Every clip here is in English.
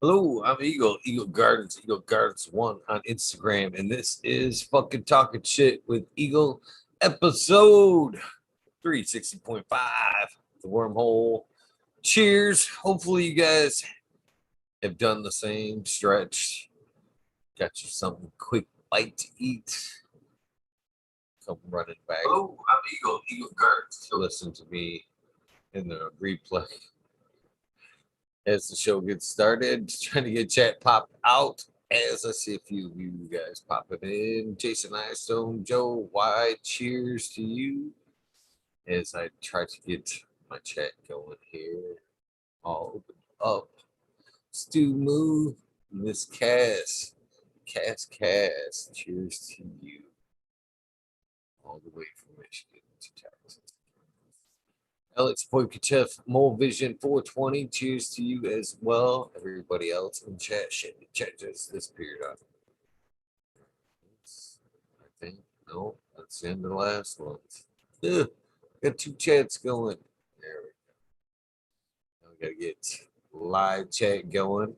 Hello, I'm Eagle Gardens 1 on Instagram, and this is fucking talking shit with Eagle episode 360.5, the wormhole. Cheers. Hopefully, you guys have done the same stretch. Got you something quick, light to eat. Come running back. Hello, I'm Eagle Gardens. To listen to me in the replay as the show gets started. Trying to get chat popped out as I see a few of you guys popping in. Jason Eyestone, Joe Y, cheers to you as I try to get my chat going here. All open up. Stu Moo, Miss Cass, cheers to you. All the way from Michigan to Texas. Alex Poikachev, Mole Vision 420, cheers to you as well. Everybody else in chat, shit, the chat just disappeared on. I think, no, that's the end of the last one. Ugh, got two chats going. There we go. Now we gotta get live chat going.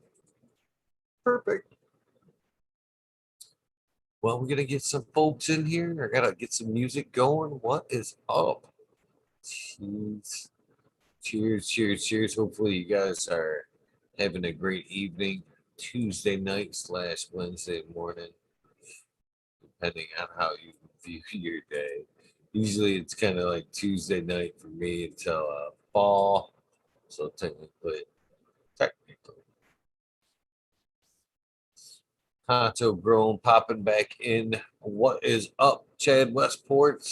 Perfect. Well, we're gonna get some folks in here. I gotta get some music going. What is up? Jeez. Cheers. Hopefully you guys are having a great evening, Tuesday night / Wednesday morning, depending on how you view your day. Usually it's kind of like Tuesday night for me until fall. So technically, Honto grown popping back in. What is up, Chad Westport?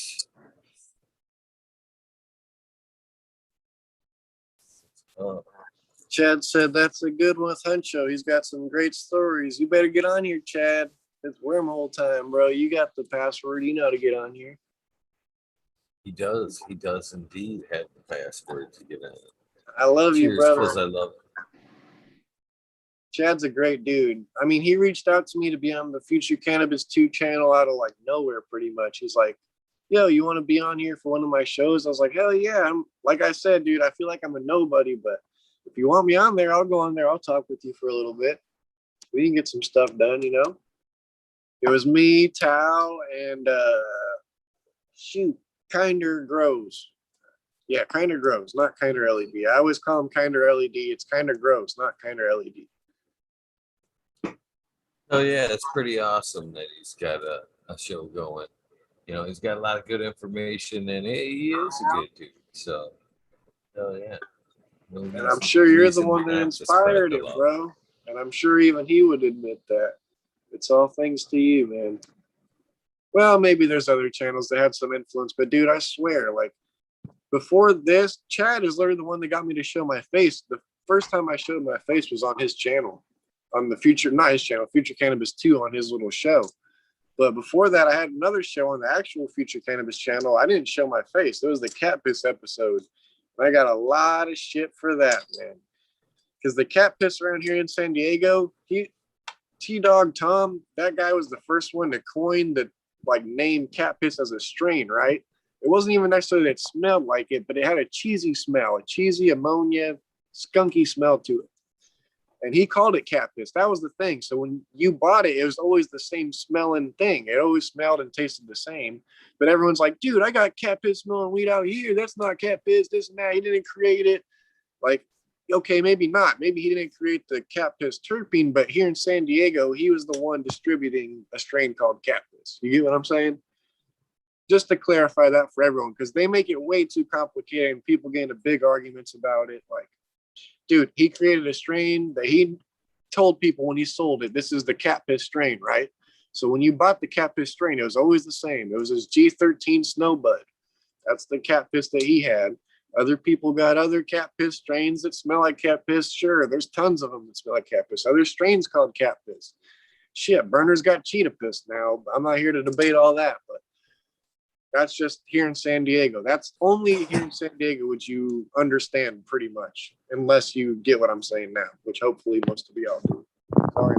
Chad said that's a good one with Huncho. He's got some great stories. You better get on here, Chad. It's wormhole time, bro. You got the password. You know how to get on here. He does indeed have the password to get on. I love you, Cheers, brother. because I love it. Chad's a great dude. I mean, he reached out to me to be on the Future Cannabis 2 channel out of like nowhere, pretty much. He's like, yo, you want to be on here for one of my shows? I was like, hell yeah. I'm like I said, dude, I feel like I'm a nobody, but if you want me on there, I'll go on there. I'll talk with you for a little bit. We can get some stuff done, you know? It was me, Tao, and Kinder Grows. Yeah, Kinder Grows, not Kinder LED. I always call him Kinder LED. It's Kinder Grows, not Kinder LED. Oh yeah, it's pretty awesome that he's got a show going. You know, he's got a lot of good information, and he is a good dude. So, oh yeah, no And I'm sure you're the one that not to spread inspired the him, love. bro. And I'm sure even he would admit that. It's all thanks to you, man. Well, maybe there's other channels that had some influence, but dude, I swear, like before this, Chad is literally the one that got me to show my face. The first time I showed my face was on his channel, on the Future, not his channel, Future Cannabis 2 on his little show. But before that, I had another show on the actual Future Cannabis channel. I didn't show my face. It was the cat piss episode. And I got a lot of shit for that, man. Because the cat piss around here in San Diego, T-Dog Tom, that guy was the first one to coin the like name cat piss as a strain, right? It wasn't even necessarily that it smelled like it, but it had a cheesy smell, a cheesy ammonia, skunky smell to it. And he called it cat piss. That was the thing. So when you bought it, it was always the same smelling thing. It always smelled and tasted the same. But everyone's like, dude, I got cat piss smelling weed out here. That's not cat piss, this and that. He didn't create it. Like, okay, maybe not. Maybe he didn't create the cat piss terpene, but here in San Diego, he was the one distributing a strain called cat piss. You get what I'm saying? Just to clarify that for everyone, because they make it way too complicated and people get into big arguments about it. Like, dude, he created a strain that he told people when he sold it, this is the cat piss strain, right? So when you bought the cat piss strain, it was always the same. It was his G13 Snowbud. That's the cat piss that he had. Other people got other cat piss strains that smell like cat piss. Sure, there's tons of them that smell like cat piss. Other strains called cat piss. Shit, Burner's got cheetah piss now. I'm not here to debate all that, but that's just here in San Diego. That's only here in San Diego would you understand pretty much, unless you get what I'm saying now, which hopefully most of y'all do. Sorry.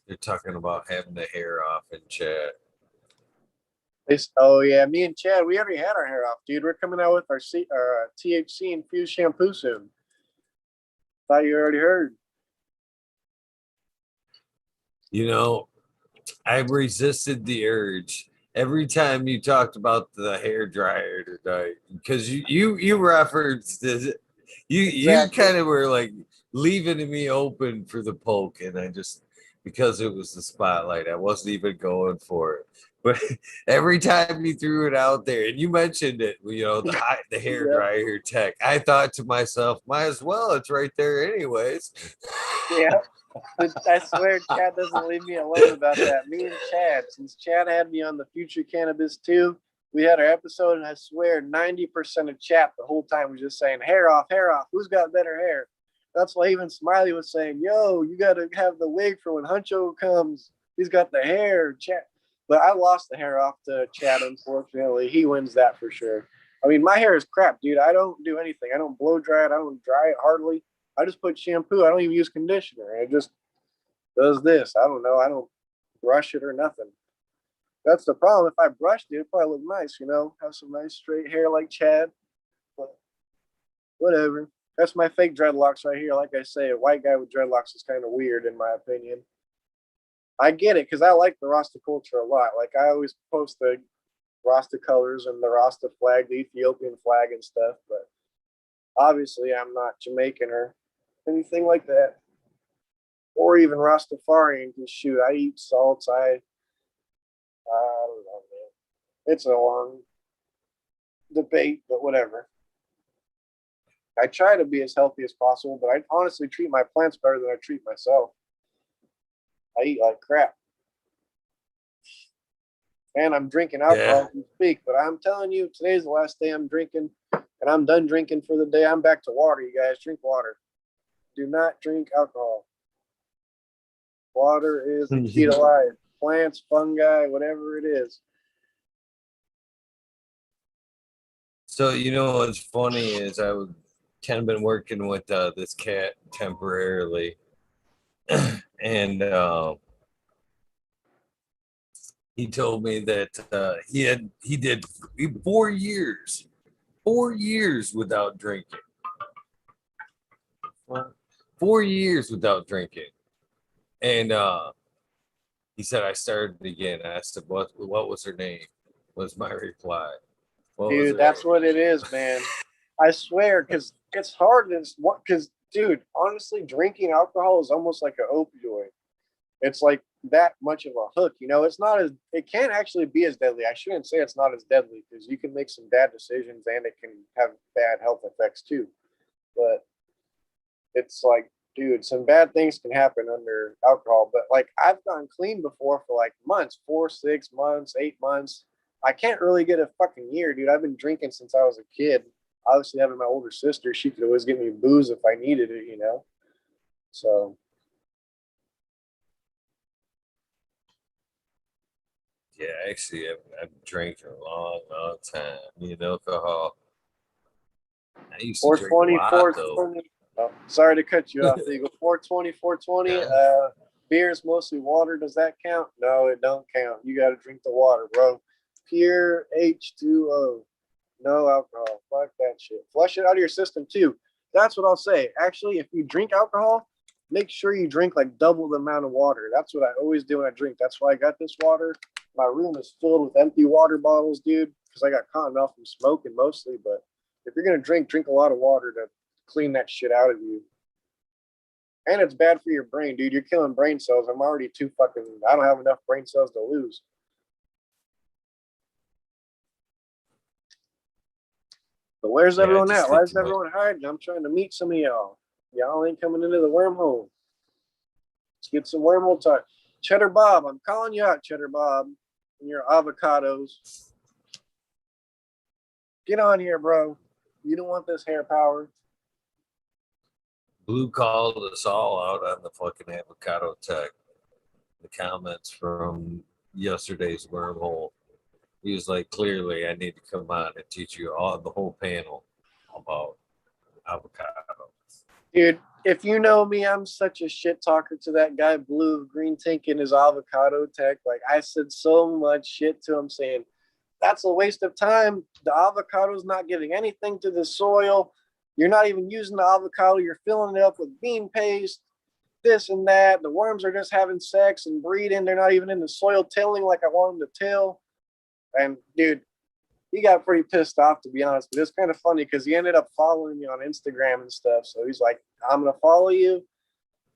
They're talking about having the hair off in chat. Oh yeah, me and Chad, we already had our hair off, dude. We're coming out with our THC infused shampoo soon. Thought you already heard. You know, I resisted the urge every time you talked about the hair dryer tonight because you referenced this. You Exactly. kind of were like leaving me open for the poke, and I just because it was the spotlight, I wasn't even going for it. But every time you threw it out there, and you mentioned it, the hair Yep. dryer tech, I thought to myself, might as well. It's right there, anyways. Yeah. I swear Chad doesn't leave me alone about that. Me and Chad, since Chad had me on the Future Cannabis too, we had our episode, and I swear 90% of chat the whole time was just saying, hair off, hair off. Who's got better hair? That's why even Smiley was saying, yo, you got to have the wig for when Huncho comes. He's got the hair. Chad. But I lost the hair off to Chad, unfortunately. He wins that for sure. I mean, my hair is crap, dude. I don't do anything. I don't blow dry it. I don't dry it hardly. I just put shampoo. I don't even use conditioner. It just does this. I don't know. I don't brush it or nothing. That's the problem. If I brushed it, it'd probably look nice, have some nice straight hair like Chad. But whatever. That's my fake dreadlocks right here. Like I say, a white guy with dreadlocks is kind of weird in my opinion. I get it because I like the Rasta culture a lot. Like I always post the Rasta colors and the Rasta flag, the Ethiopian flag and stuff. But obviously, I'm not Jamaican or anything like that, or even Rastafarian. Because shoot, I eat salts. I don't know, man. It's a long debate, but whatever. I try to be as healthy as possible, but I honestly treat my plants better than I treat myself. I eat like crap. And I'm drinking alcohol Yeah. as we speak, but I'm telling you, today's the last day I'm drinking, and I'm done drinking for the day. I'm back to water, you guys. Drink water. Do not drink alcohol. Water is the key to life. Plants, fungi, whatever it is. So what's funny is I was kind of been working with this cat temporarily, and he told me that he did 4 years without drinking, 4 years without drinking, and he said I started again. I asked him what was her name. Was my reply? What was Dude, her that's name? what it is, man. I swear, because it's hard. Because, dude, honestly, drinking alcohol is almost like an opioid. It's like that much of a hook. It's not as, it can actually be as deadly. I shouldn't say it's not as deadly because you can make some bad decisions and it can have bad health effects too. But it's like, dude, some bad things can happen under alcohol. But like, I've gone clean before for like months, 4, 6 months, 8 months. I can't really get a fucking year, dude. I've been drinking since I was a kid. Obviously, having my older sister, she could always get me booze if I needed it. So, Yeah, actually, I've drank for a long, long time. Alcohol. I used to drink a 420, lot though. 420. Oh, sorry to cut you off, Eagle. 420, 420. Yeah. Beer is mostly water. Does that count? No, it don't count. You got to drink the water, bro. Pure H2O. No alcohol. Fuck that shit. Flush it out of your system too. That's what I'll say. Actually, if you drink alcohol, make sure you drink like double the amount of water. That's what I always do when I drink. That's why I got this water. My room is filled with empty water bottles, dude, because I got cotton mouth from smoking mostly. But if you're gonna drink a lot of water to clean that shit out of you. And it's bad for your brain, dude. You're killing brain cells. I'm already too fucking. I don't have enough brain cells to lose. But where's Yeah, I everyone just at? Why think is too much. everyone hiding? I'm trying to meet some of y'all. Y'all ain't coming into the wormhole. Let's get some wormhole talk. Cheddar Bob, I'm calling you out, Cheddar Bob, and your avocados. Get on here, bro. You don't want this hair power. Blue called us all out on the fucking avocado tech. The comments from yesterday's wormhole. He was like, clearly, I need to come on and teach you all the whole panel about avocado. Dude, if you know me, I'm such a shit talker to that guy, Blue Green Tank, in his avocado tech. Like, I said so much shit to him saying, that's a waste of time. The avocado is not giving anything to the soil. You're not even using the avocado. You're filling it up with bean paste, this and that. The worms are just having sex and breeding. They're not even in the soil tilling like I want them to till. And dude, he got pretty pissed off, to be honest. But it's kind of funny because he ended up following me on Instagram and stuff. So he's like, I'm going to follow you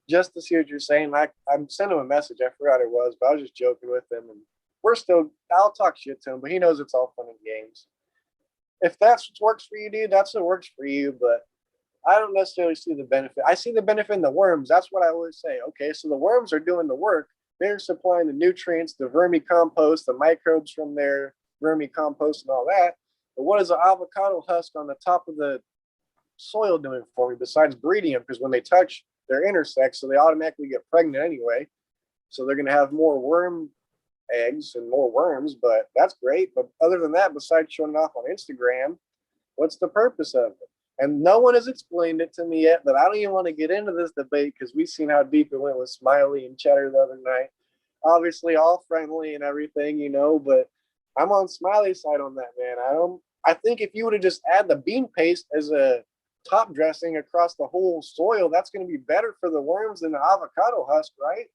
just to see what you're saying. I'm sending him a message. I forgot it was, but I was just joking with him. And I'll talk shit to him, but he knows it's all fun and games. If that's what works for you, dude, that's what works for you. But I don't necessarily see the benefit. I see the benefit in the worms. That's what I always say. Okay, so the worms are doing the work. They're supplying the nutrients, the vermicompost, the microbes from their vermicompost and all that. But what is the avocado husk on the top of the soil doing for me besides breeding them? Because when they touch, they're intersex, so they automatically get pregnant anyway. So they're going to have more worm eggs and more worms, but that's great. But other than that, besides showing off on Instagram, what's the purpose of it? And no one has explained it to me yet, but I don't even want to get into this debate because we've seen how deep it went with Smiley and Cheddar the other night. Obviously, all friendly and everything, you know, but I'm on Smiley's side on that, man. I think if you would have just add the bean paste as a top dressing across the whole soil, that's going to be better for the worms than the avocado husk, right?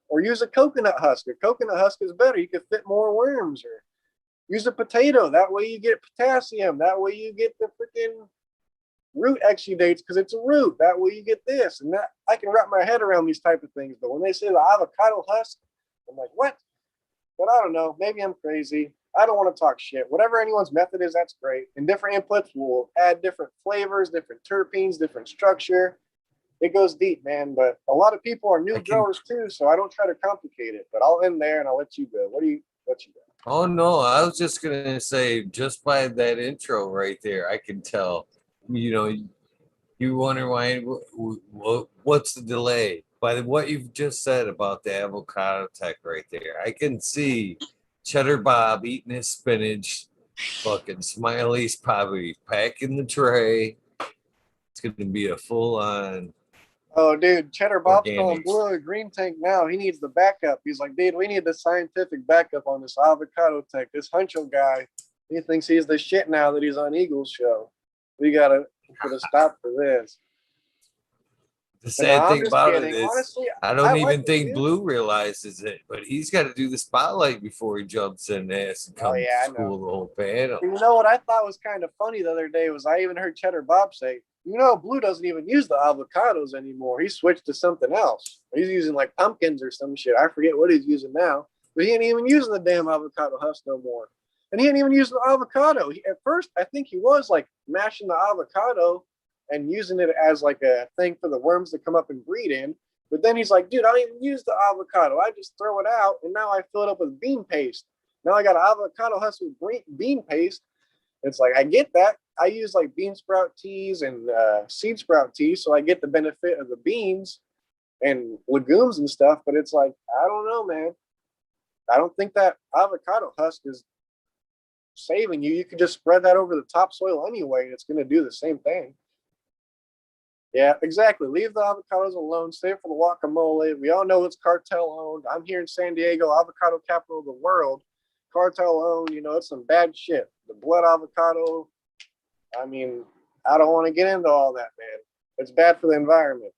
Or use a coconut husk. A coconut husk is better. You could fit more worms. Or use a potato. That way you get potassium. That way you get the freaking root exudates because it's a root. That way you get this and that. I can wrap my head around these type of things. But when they say the avocado husk, I'm like, what? But I don't know. Maybe I'm crazy. I don't want to talk shit. Whatever anyone's method is, that's great. And different inputs will add different flavors, different terpenes, different structure. It goes deep, man. But a lot of people are new growers too, so I don't try to complicate it. But I'll end there and I'll let you go. What you got? Oh no, I was just gonna say, just by that intro right there, I can tell. You know, you wonder why. What's the delay? By what you've just said about the avocado tech right there, I can see Cheddar Bob eating his spinach. Fucking Smiley's probably packing the tray. It's gonna be a full on. Oh, dude, Cheddar Bob's calling Organics. Blue a green tank now. He needs the backup. He's like, dude, we need the scientific backup on this avocado tech. This huncho guy, he thinks he's the shit now that he's on Eagles show. We gotta put a stop for this. The But no, sad I'm thing just about kidding. it is, Honestly, I I don't like even it, think dude. Blue realizes it, but he's got to do the spotlight before he jumps in and has to come Oh, yeah, to I school the whole panel. You know what I thought was kind of funny the other day was I even heard Cheddar Bob say, you know, Blue doesn't even use the avocados anymore. He switched to something else. He's using like pumpkins or some shit. I forget what he's using now, but he ain't even using the damn avocado husk no more. And he ain't even using the avocado. At first, I think he was like mashing the avocado and using it as like a thing for the worms to come up and breed in. But then he's like, dude, I don't even use the avocado. I just throw it out and now I fill it up with bean paste. Now I got avocado husk with bean paste. It's like, I get that. I use like bean sprout teas and seed sprout teas, so I get the benefit of the beans and legumes and stuff. But it's like, I don't know, man. I don't think that avocado husk is saving you. You could just spread that over the topsoil anyway, and it's going to do the same thing. Yeah, exactly. Leave the avocados alone. Save for the guacamole. We all know it's cartel owned. I'm here in San Diego, avocado capital of the world. Cartel owned, you know, it's some bad shit. The blood avocado. I mean, I don't want to get into all that, man. It's bad for the environment.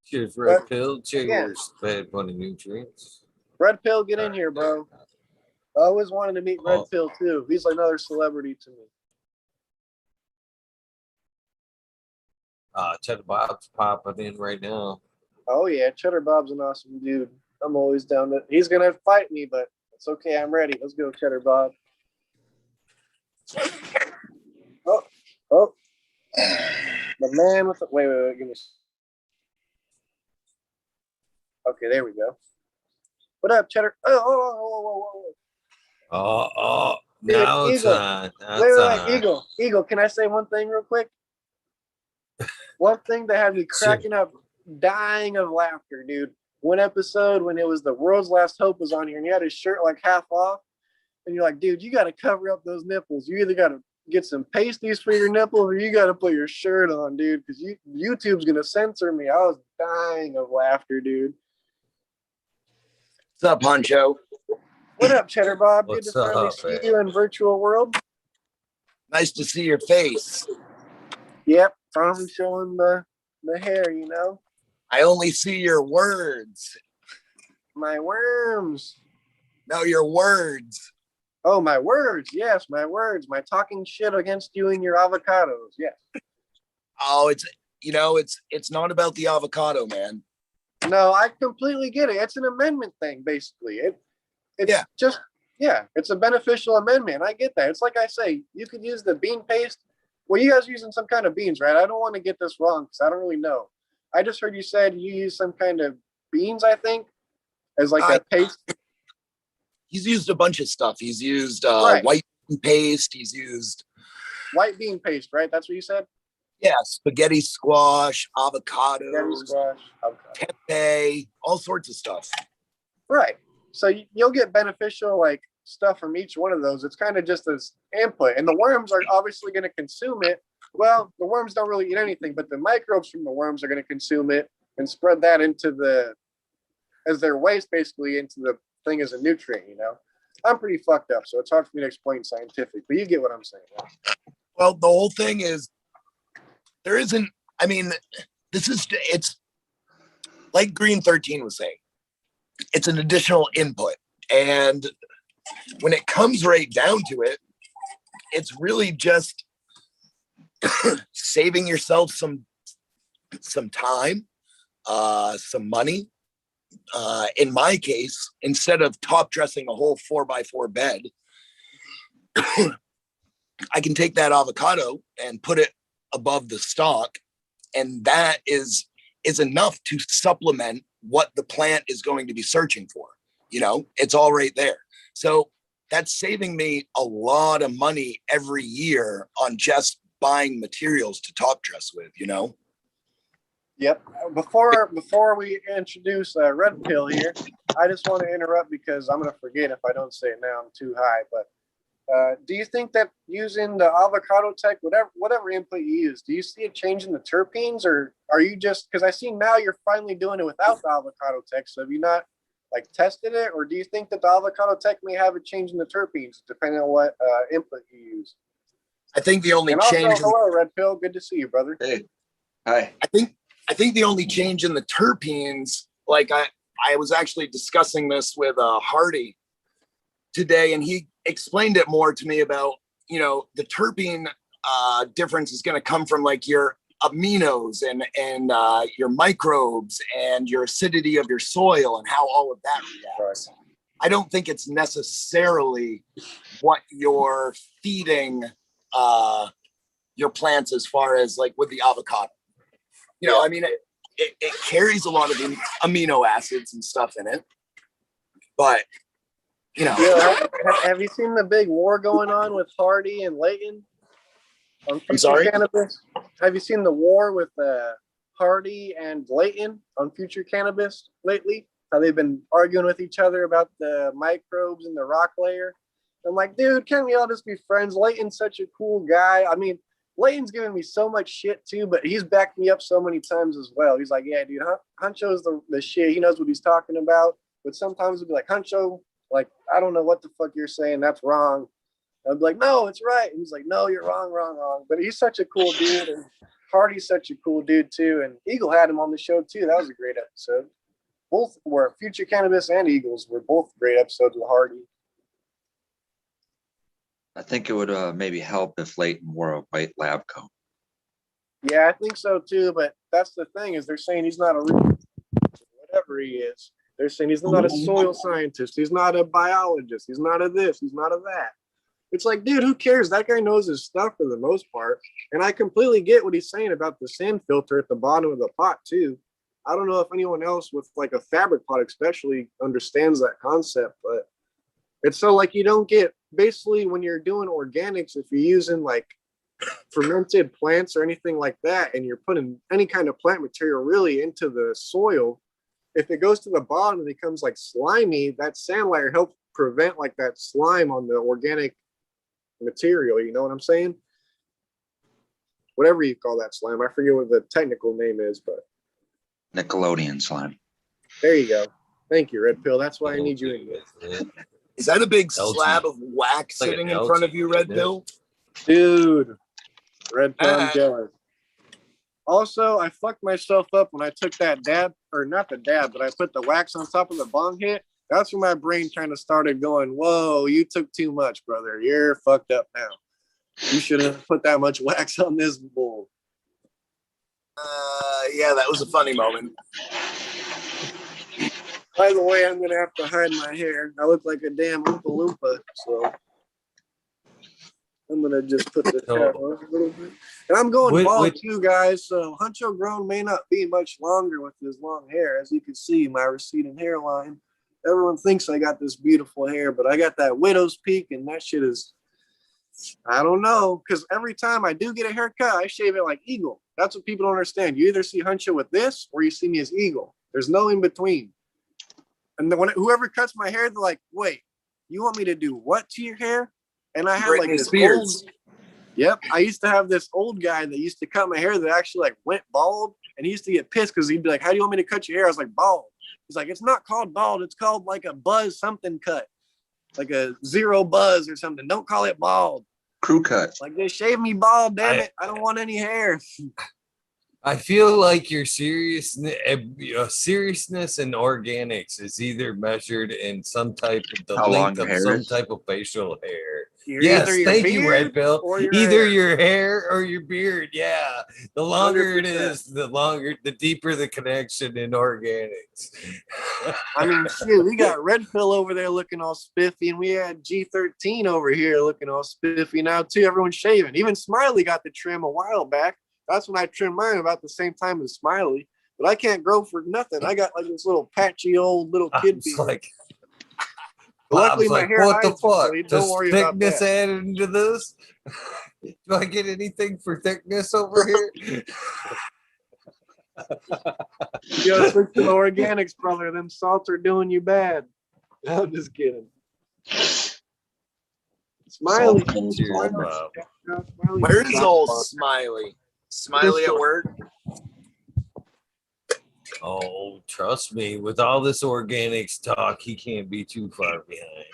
Cheers, Red Pill. Cheers, bad bunny nutrients. Red Pill, get in here, bro. I always wanted to meet Red Pill too. He's like another celebrity to me. Cheddar Bob's popping in right now. Oh yeah, Cheddar Bob's an awesome dude. I'm always down to. He's gonna fight me, but it's okay. I'm ready. Let's go, Cheddar Bob. Oh, the man with the wait, give me. Okay, there we go. What up, Cheddar? Now Dude, it's Eagle. on. Wait, Eagle. Can I say one thing real quick? One thing that had me cracking up, dying of laughter, dude. One episode when it was the world's last hope was on here, and he had his shirt like half off, and you're like, dude, you got to cover up those nipples. You either got to get some pasties for your nipples, or you got to put your shirt on, dude, because YouTube's gonna censor me. I was dying of laughter, dude. What's up, Honcho? What up, Cheddar Bob? Good What's to finally up, see man? you in virtual world. Nice to see your face. Yep, I'm showing the hair, you know. I only see your words. My worms. No, your words. Oh, my words. Yes, my words. My talking shit against you and your avocados. Yes. Oh, it's not about the avocado, man. No, I completely get it. It's an amendment thing, basically. It's Yeah. just, yeah, it's a beneficial amendment. I get that. It's like I say, you could use the bean paste. Well, you guys are using some kind of beans, right? I don't want to get this wrong because I don't really know. I just heard you said you use some kind of beans, I think, as like a paste. He's used a bunch of stuff. He's used Right. white bean paste. He's used White bean paste, right? That's what you said? spaghetti squash, Spaghetti avocados, squash, avocado. tempeh, all sorts of stuff. Right. So you'll get beneficial like stuff from each one of those. It's kind of just as input. And the worms are obviously going to consume it. Well, the worms don't really eat anything, but the microbes from the worms are going to consume it and spread that into as their waste, basically into the thing as a nutrient, you know? I'm pretty fucked up, so it's hard for me to explain scientific, but you get what I'm saying. Well, the whole thing is it's like Green 13 was saying, it's an additional input. And when it comes right down to it, it's really just saving yourself some time, some money. In my case, instead of top dressing a whole 4x4 bed, I can take that avocado and put it above the stalk, and that is enough to supplement what the plant is going to be searching for. You know, it's all right there. So that's saving me a lot of money every year on just buying materials to top dress with, you know? Yep. Before we introduce Red Pill here, I just want to interrupt because I'm going to forget if I don't say it now. I'm too high. But do you think that using the avocado tech, whatever input you use, do you see a change in the terpenes, or are you just, because I see now you're finally doing it without the avocado tech? So have you not like tested it, or do you think that the avocado tech may have a change in the terpenes depending on what input you use? I think the only and change. Also, hello, Red Pill. Good to see you, brother. Hey, hi. I think the only change in the terpenes, like I was actually discussing this with Hardy today, and he explained it more to me about, you know, the terpene difference is going to come from like your aminos and your microbes and your acidity of your soil and how all of that reacts. Right. I don't think it's necessarily what you're feeding your plants as far as like with the avocado. You know, I mean, it carries a lot of amino acids and stuff in it, but you know. Yeah, have you seen the big war going on with Hardy and Layton on Future Cannabis? Have you seen the war with Hardy and Layton on Future Cannabis lately? How they've been arguing with each other about the microbes in the rock layer? I'm like, dude, can't we all just be friends? Layton's such a cool guy. I mean, Layton's giving me so much shit too, but he's backed me up so many times as well. He's like, yeah, dude, Huncho's the shit. He knows what he's talking about. But sometimes it'll be like, Huncho, like, I don't know what the fuck you're saying. That's wrong. I'd be like, no, it's right. And he's like, no, you're wrong. But he's such a cool dude. And Hardy's such a cool dude too. And Eagle had him on the show too. That was a great episode. Both were Future Cannabis and Eagles were both great episodes with Hardy. I think it would maybe help if Leighton wore a white lab coat. Yeah, I think so too. But that's the thing, is they're saying he's not a real, whatever he is. They're saying he's not a soil scientist. He's not a biologist. He's not a this. He's not a that. It's like, dude, who cares? That guy knows his stuff for the most part. And I completely get what he's saying about the sand filter at the bottom of the pot too. I don't know if anyone else with like a fabric pot especially understands that concept, but it's so like you don't get, basically when you're doing organics, if you're using like fermented plants or anything like that, and you're putting any kind of plant material really into the soil, if it goes to the bottom and becomes like slimy, that sand layer helps prevent like that slime on the organic material. You know what I'm saying? Whatever you call that slime. I forget what the technical name is, but Nickelodeon slime. there you go. Thank you, Red Pill. That's why I need you in here. Is that a big LG. slab of wax Like an sitting in front of LG, you, Red isn't it? Pill? Dude, Red Pill, I'm Ah. jealous. Also, I fucked myself up when I took that dab, or not the dab, but I put the wax on top of the bong hit. That's when my brain kind of started going, whoa, you took too much, brother. You're fucked up now. You shouldn't have put that much wax on this bowl. Yeah, that was a funny moment. By the way, I'm going to have to hide my hair. I look like a damn Oompa Loompa, so I'm going to just put this hat on a little bit. And I'm going bald too, guys, so Huncho Grown may not be much longer with his long hair. As you can see, my receding hairline. Everyone thinks I got this beautiful hair, but I got that widow's peak, and that shit is, I don't know, because every time I do get a haircut, I shave it like Eagle. That's what people don't understand. You either see Huncho with this, or you see me as Eagle. There's no in between. And then whoever cuts my hair, they're like, wait, you want me to do what to your hair? And I had like this old, I used to have this old guy that used to cut my hair that actually like went bald. And he used to get pissed because he'd be like, how do you want me to cut your hair? I was like, bald. He's like, it's not called bald. It's called like a buzz something cut. Like a zero buzz or something. Don't call it bald. Crew cut. Like they shave me bald, damn it. I don't want any hair. I feel like your seriousness and organics is either measured in some type of the How long length of your hair some is? type of facial hair. Yes, Thank you, Red Pill. Either your hair or your beard. Yeah, the longer 100%. it is, the deeper the connection in organics. I mean, shit, we got Red Pill over there looking all spiffy, and we had G13 over here looking all spiffy now too. Everyone's shaving. Even Smiley got the trim a while back. That's when I trimmed mine about the same time as Smiley. But I can't grow for nothing. I got like this little patchy old little kid beard. Luckily, my hair what the hides it, so fuck? don't Does worry about thickness that. add into this? Do I get anything for thickness over here? You gotta switch to the organics, brother. Them salts are doing you bad. I'm just kidding. Smiley. Cheers, Bob. Where is old Smiley? Smiley at work? Oh, trust me, with all this organics talk, he can't be too far behind.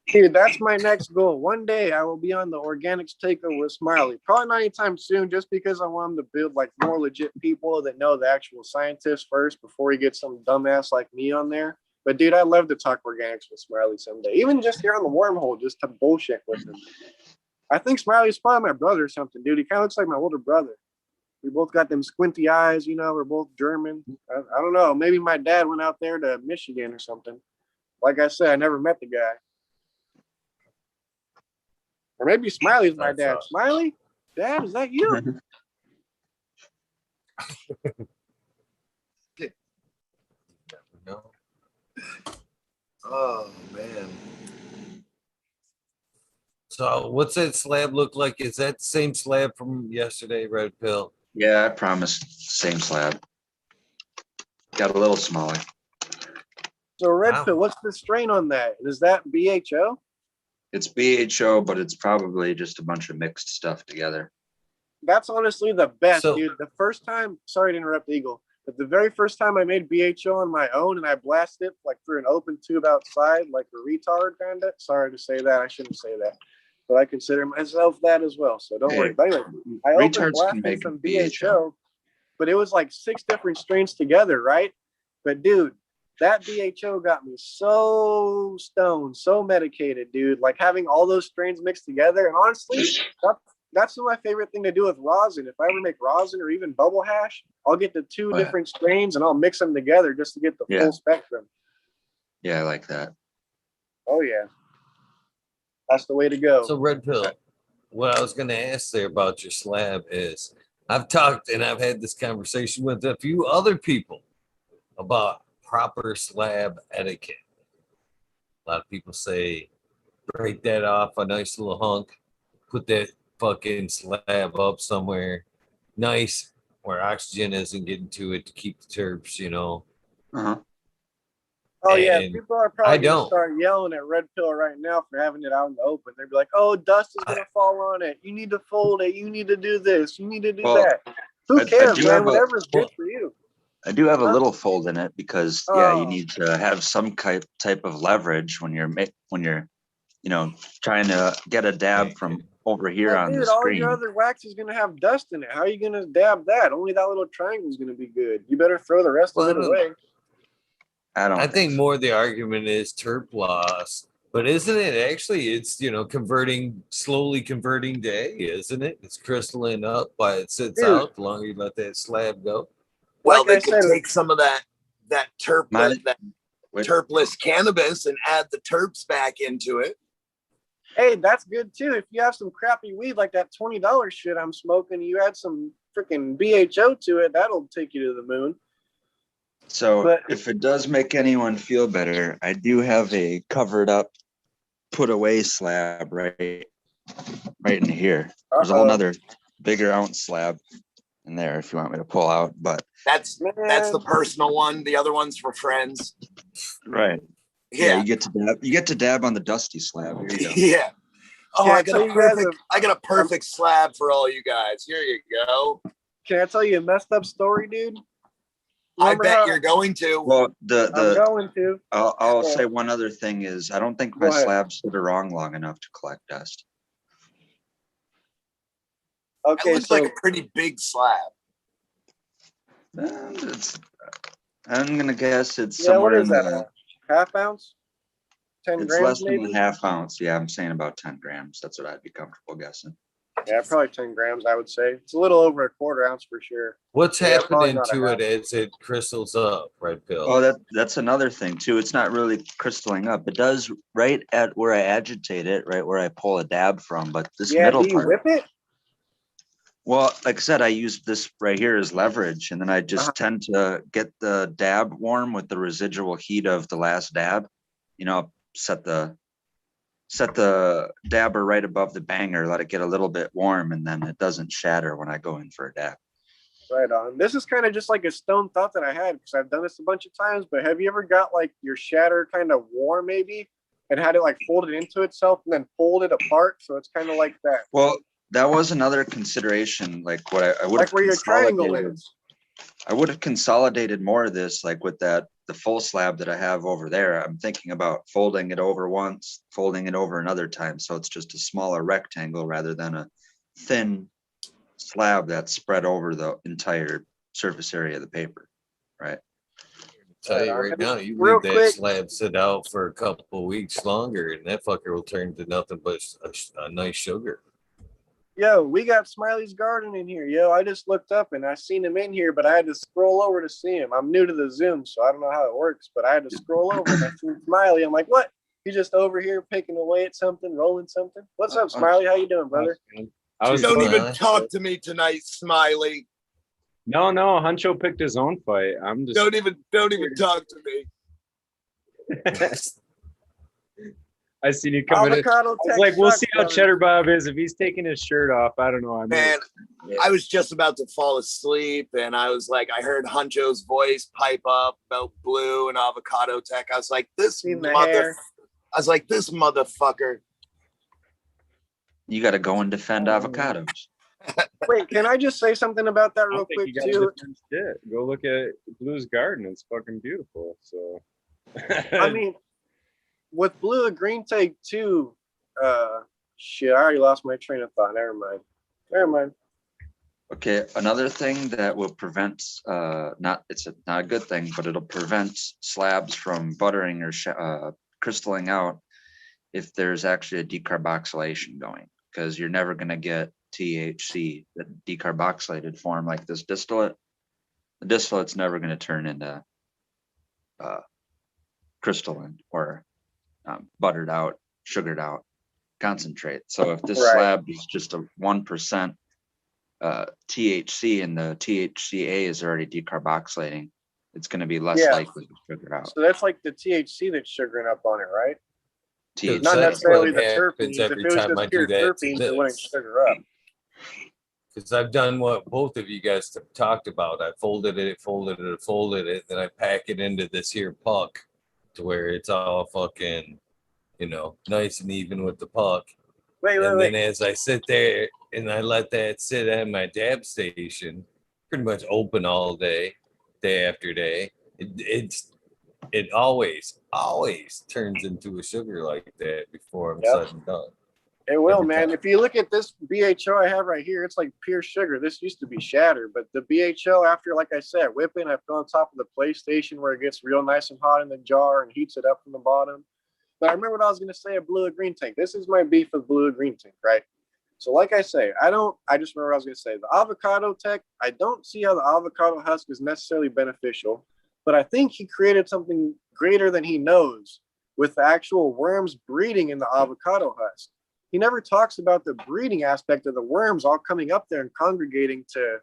Dude, that's my next goal. One day I will be on the organics takeover with Smiley. Probably not anytime soon, just because I want him to build like more legit people that know the actual scientists first before he gets some dumbass like me on there. But dude, I'd love to talk organics with Smiley someday. Even just here on the wormhole, just to bullshit with him. I think Smiley's probably my brother or something, dude. He kind of looks like my older brother. We both got them squinty eyes, you know, we're both German. I don't know. Maybe my dad went out there to Michigan or something. Like I said, I never met the guy. Or maybe Smiley's my dad. Smiley? Dad, is that you? No. Oh, man. So, what's that slab look like? Is that the same slab from yesterday, Red Pill? Yeah, I promised. Same slab. Got a little smaller. So Red Pill, what's the strain on that? Is that BHO? It's BHO, but it's probably just a bunch of mixed stuff together. That's honestly the best, So- dude. The first time, sorry to interrupt, Eagle, but the very first time I made BHO on my own and I blasted it like through an open tube outside, like a retard kind of. Sorry to say that. I shouldn't say that. But I consider myself that as well. So don't worry. But anyway, I open Retards can blasted make some BHO. BHO, but it was like 6 different strains together, right? But dude, that BHO got me so stoned, so medicated, dude. Like having all those strains mixed together. And honestly, that's my favorite thing to do with rosin. If I ever make rosin or even bubble hash, I'll get the 2 different strains and I'll mix them together just to get the full spectrum. Yeah, I like that. Oh yeah. That's the way to go. So, Red Pill, what I was going to ask there about your slab is I've talked and I've had this conversation with a few other people about proper slab etiquette. A lot of people say, break that off a nice little hunk, put that fucking slab up somewhere nice where oxygen isn't getting to it to keep the terps, you know. Uh-huh. Oh yeah, And people are probably gonna start yelling at Red Pill right now for having it out in the open. They'd be like, "Oh, dust is gonna fall on it. You need to fold it. You need to do this. You need to do that." Who cares, man? Whatever is good for you. I do have a little fold in it because yeah, you Oh. need to have some type of leverage when you're trying to get a dab from over here Well, on the dude, all your screen. other wax is gonna have dust in it. How are you gonna dab that? Only that little triangle is gonna be good. You better throw the rest of it away. I I think so. more the argument is terp loss, but isn't it actually? It's slowly converting to A, isn't it? It's crystalline up while it sits Dude, out. The longer you let that slab go. Well, like they I could said, take some of that Mine- terpless cannabis and add the terps back into it. hey, that's good too. If you have some crappy weed like that $20 shit I'm smoking, you add some freaking BHO to it, that'll take you to the moon. So But- if it does make anyone feel better, I do have a covered up, put away slab right in here. There's a whole nother bigger ounce slab in there if you want me to pull out, but That's the personal one. The other one's for friends. right. Yeah, you get to dab on the dusty slab. Here you go. Yeah. Oh, Can I I got tell a you guys perfect. I got a perfect slab for all you guys. Here you go. Can I tell you a messed up story, dude? I Remember bet how- you're going to. Well, I'm going to. I'll say one other thing is I don't think my Go ahead. slabs sit around long enough to collect dust. It Okay, looks so like a pretty big slab. I'm gonna guess it's yeah, what somewhere is in that? the. Half ounce? 10 It's grams less than maybe? a half ounce. Yeah, I'm saying about 10 grams. That's what I'd be comfortable guessing. Yeah, probably 10 grams, I would say. It's a little over a quarter ounce for sure. What's Yeah, probably happening not a to it half. as it crystals up, right, Bill? Oh, that's another thing too. It's not really crystalling up. It does right at where I agitate it, right where I pull a dab from. But this Yeah, middle do you part, whip it? well, like I said, I use this right here as leverage, and then I just tend to get the dab warm with the residual heat of the last dab. Set the dabber right above the banger, let it get a little bit warm, and then it doesn't shatter when I go in for a dab. Right on. This is kind of just like a stone thought that I had because I've done this a bunch of times. But have you ever got like your shatter kind of warm maybe and had it like folded into itself and then pulled it apart? So it's kind of like that. Well, that was another consideration. Like what I would Like where your triangle is. I would have consolidated more of this, like with the full slab that I have over there. I'm thinking about folding it over once, folding it over another time. So it's just a smaller rectangle rather than a thin slab that's spread over the entire surface area of the paper. Right. Tell you right now, you Real leave that quick. slab sit out for a couple weeks longer, and that fucker will turn to nothing but a nice sugar. Yo, we got Smiley's garden in here. Yo, I just looked up and I seen him in here, but I had to scroll over to see him. I'm new to the Zoom, so I don't know how it works, but I had to scroll over and I seen Smiley. I'm like, what? He's just over here picking away at something, rolling something. What's up, Smiley? How you doing, brother? I was Don't Smiley. even talk to me tonight, Smiley. no, Huncho picked his own fight. I'm just Don't even talk to me. I seen you coming in. Avocado I was tech like, we'll sucks, see how brother. Cheddar Bob is. If he's taking his shirt off, I don't know. I mean, Man, I was just about to fall asleep, and I was like, I heard Huncho's voice pipe up about Blue and Avocado Tech. I was like, this Seen the hair. this motherfucker. You got to go and defend avocados. Wait, can I just say something about that I real don't think quick you got too? different shit. Go look at Blue's garden. It's fucking beautiful. So, I mean, with Blue a green take too, shit, I already lost my train of thought. Never mind. Okay, another thing that will prevent, it's not a good thing, but it'll prevent slabs from buttering or crystalling out if there's actually a decarboxylation going, because you're never going to get THC, the decarboxylated form like this distillate. The distillate's never going to turn into crystalline or buttered out, sugared out concentrate. So if this slab is just a 1% THC and the THCA is already decarboxylating, it's going to be less likely to sugar out. So that's like the THC that's sugaring up on it, right? THC. Not necessarily the What terpenes. happens If every it was time just I do pure that to terpenes, it wouldn't this? sugar up. Because I've done what both of you guys have talked about. I folded it, then I pack it into this here puck to where it's all fucking, nice and even with the puck. Wait. Then as I sit there and I let that sit at my dab station, pretty much open all day, day after day, it always turns into a sugar like that before I'm Yep. said and done. It will, Every man. time. If you look at this BHO I have right here, it's like pure sugar. This used to be shatter, but the BHO, after, like I said, whipping, I put on top of the PlayStation where it gets real nice and hot in the jar and heats it up from the bottom. But I remember what I was going to say a blue or green tank. This is my beef with blue or green tank, right? So like I say, I just remember what I was going to say. The avocado tech, I don't see how the avocado husk is necessarily beneficial, but I think he created something greater than he knows with the actual worms breeding in the avocado husk. He never talks about the breeding aspect of the worms all coming up there and congregating to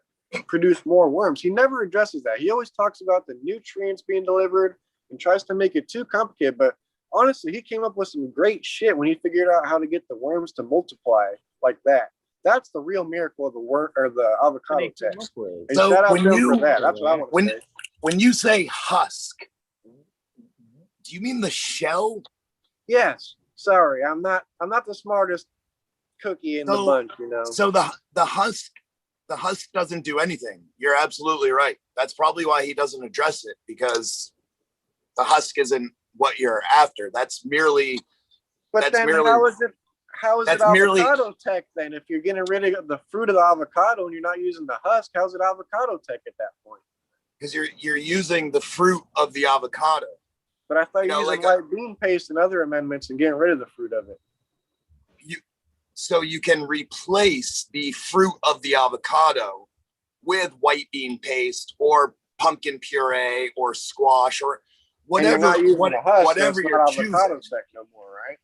produce more worms. He never addresses that. He always talks about the nutrients being delivered and tries to make it too complicated. But honestly, he came up with some great shit when he figured out how to get the worms to multiply like that. That's the real miracle of the worm or the avocado tech. And So shout out when to him you- for that. That's what I want to say. When you say husk, do you mean the shell? Yes. Sorry, I'm not the smartest cookie in the bunch, you know. So the husk doesn't do anything. You're absolutely right. That's probably why he doesn't address it, because the husk isn't what you're after. That's merely. But that's then merely, how is it that's merely- avocado tech then? If you're getting rid of the fruit of the avocado and you're not using the husk, how's it avocado tech at that point? because you're using the fruit of the avocado. But I thought You you know, were using like white bean paste and other amendments and getting rid of the fruit of it. So you can replace the fruit of the avocado with white bean paste or pumpkin puree or squash or And you're whatever, not using the husk, whatever it's you're not choosing. avocado tech no more, right?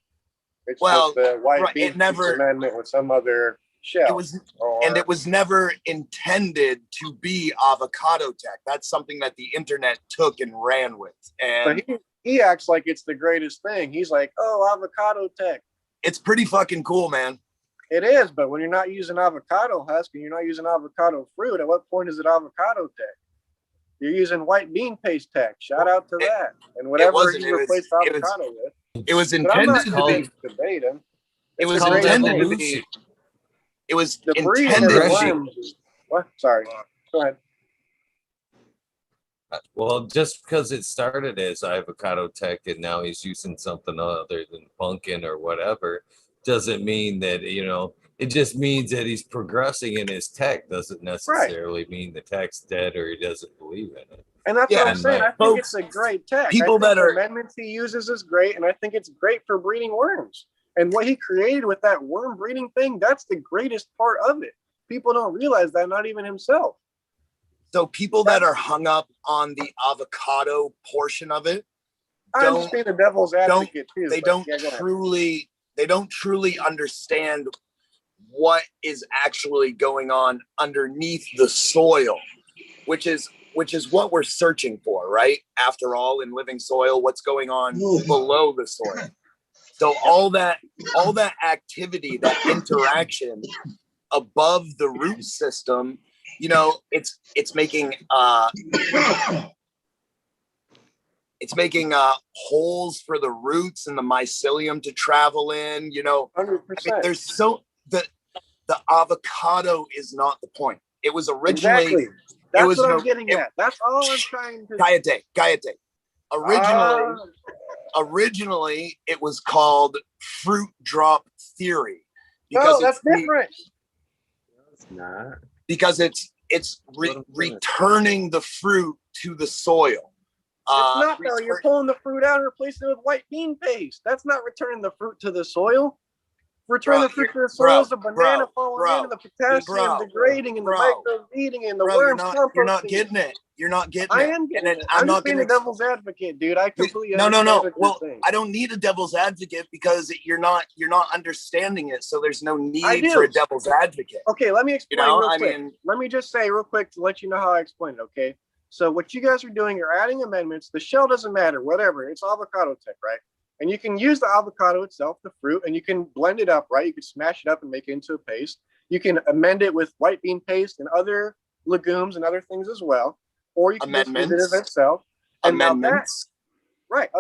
It's Well, just the white right, bean it never- paste amendment with some other shell. It was never intended to be avocado tech. That's something that the internet took and ran with. And But he acts like it's the greatest thing. He's like, oh, avocado tech. it's pretty fucking cool, man. It is, but when you're not using avocado husk and you're not using avocado fruit, at what point is it avocado tech? You're using white bean paste tech. Shout out to that. And whatever wasn't. you replace avocado with. It was But I'm not intended to going be. to debate him. It It's was a great intended to thing. be. It was The breeding of intended the to be. worms is- What? Sorry. Go ahead. Well, just because it started as avocado tech and now he's using something other than pumpkin or whatever, doesn't mean that, it just means that he's progressing in his tech. Doesn't necessarily mean the tech's dead or he doesn't believe in it. And that's what I'm saying. I think Folks, it's a great tech. people I think that the are- amendments he uses is great, and I think it's great for breeding worms. And what he created with that worm breeding thing, that's the greatest part of it. People don't realize that, not even himself. So people that are hung up on the avocado portion of it, I'm just being the devil's advocate too. they but don't yeah, go ahead. truly understand what is actually going on underneath the soil, which is what we're searching for, right? After all, in living soil, what's going on below the soil. So all that activity, that interaction above the root system, it's making holes for the roots and the mycelium to travel in. 100%. There's the avocado is not the point. It was originally Exactly. That's what I'm getting at. That's all I'm trying to. Gayate. Originally, it was called fruit drop theory. No, that's different. It's not. Because it's returning the fruit to the soil. It's not though. You're pulling the fruit out and replacing it with white bean paste. That's not returning the fruit to the soil. Returning the fruit to the soil is the banana falling in and the potassium degrading and the microbes eating and the worms composting. You're not getting it. You're not getting it. I am getting it. I'm just being a devil's advocate, dude. I completely understand. No. What Well, you're saying. I don't need a devil's advocate because you're not understanding it. So there's no need do. for a devil's advocate. Okay, let me explain real quick. mean, Let me just say real quick to let you know how I explain it, okay? So what you guys are doing, you're adding amendments. The shell doesn't matter, whatever. It's avocado tech, right? And you can use the avocado itself, the fruit, and you can blend it up, right? You can smash it up and make it into a paste. You can amend it with white bean paste and other legumes and other things as well. Or you can just use it as itself. And amendments. Right.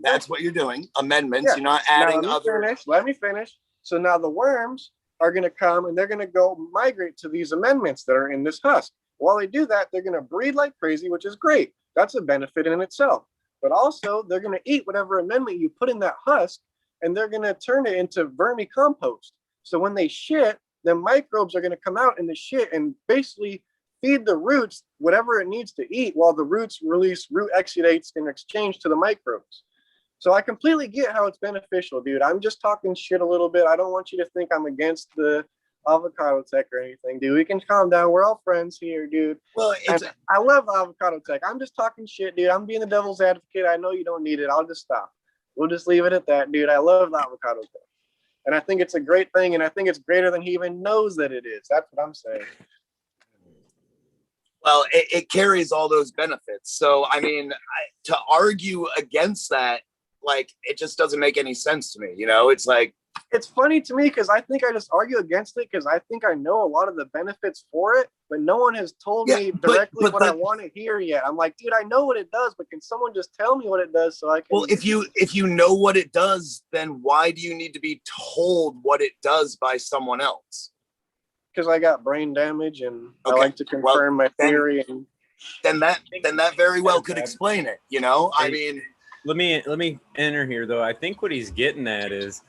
That's what you're doing. Amendments. Yeah. You're not adding now, other. Let me finish. So now the worms are going to come and they're going to go migrate to these amendments that are in this husk. While they do that, they're going to breed like crazy, which is great. That's a benefit in itself. But also, they're going to eat whatever amendment you put in that husk, and they're going to turn it into vermicompost. So when they shit, the microbes are going to come out in the shit and basically feed the roots whatever it needs to eat, while the roots release root exudates in exchange to the microbes. So I completely get how it's beneficial, dude. I'm just talking shit a little bit. I don't want you to think I'm against the avocado tech or anything, dude. We can calm down. We're all friends here, dude. Well, I love avocado tech. I'm just talking shit, dude. I'm being the devil's advocate. I know you don't need it. I'll just stop. We'll just leave it at that, dude. I love the avocado tech. And I think it's a great thing, and I think it's greater than he even knows that it is. That's what I'm saying. well, it carries all those benefits. So, I mean, to argue against that, like, it just doesn't make any sense to me. You know, it's like, It's funny to me because I think I just argue against it because I think I know a lot of the benefits for it, but no one has told me directly what I want to hear yet. I'm like, dude, I know what it does, but can someone just tell me what it does so I can? well, if you know what it does, then why do you need to be told what it does by someone else? Because I got brain damage and Okay, I like to confirm my theory. And Then that very well could explain it. You know, I mean, Let me enter here though. I think what he's getting at is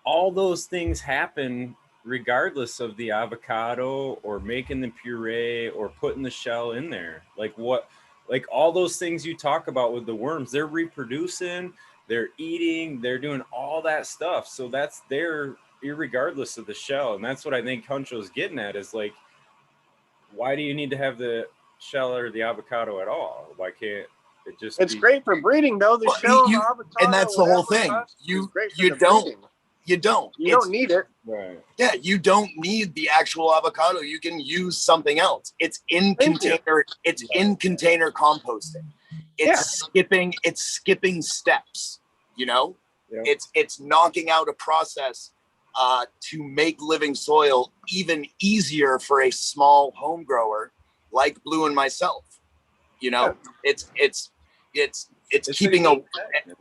all those things happen regardless of the avocado or making the puree or putting the shell in there. Like all those things you talk about with the worms, they're reproducing, they're eating, they're doing all that stuff. So that's there irregardless of the shell. And that's what I think Huncho's getting at is like, why do you need to have the shell or the avocado at all? Why can't it just it's be great for breeding, though. The shell of the avocado, and that's the whole whatever thing. husk is You great for you the don't breeding. you don't You It's- don't need it. right? Yeah, you don't need the actual avocado. You can use something else. It's in Thank you. container. It's in container composting. It's skipping steps. You know, Yeah. it's knocking out a process to make living soil even easier for a small home grower like Blue and myself. You know, it's keeping a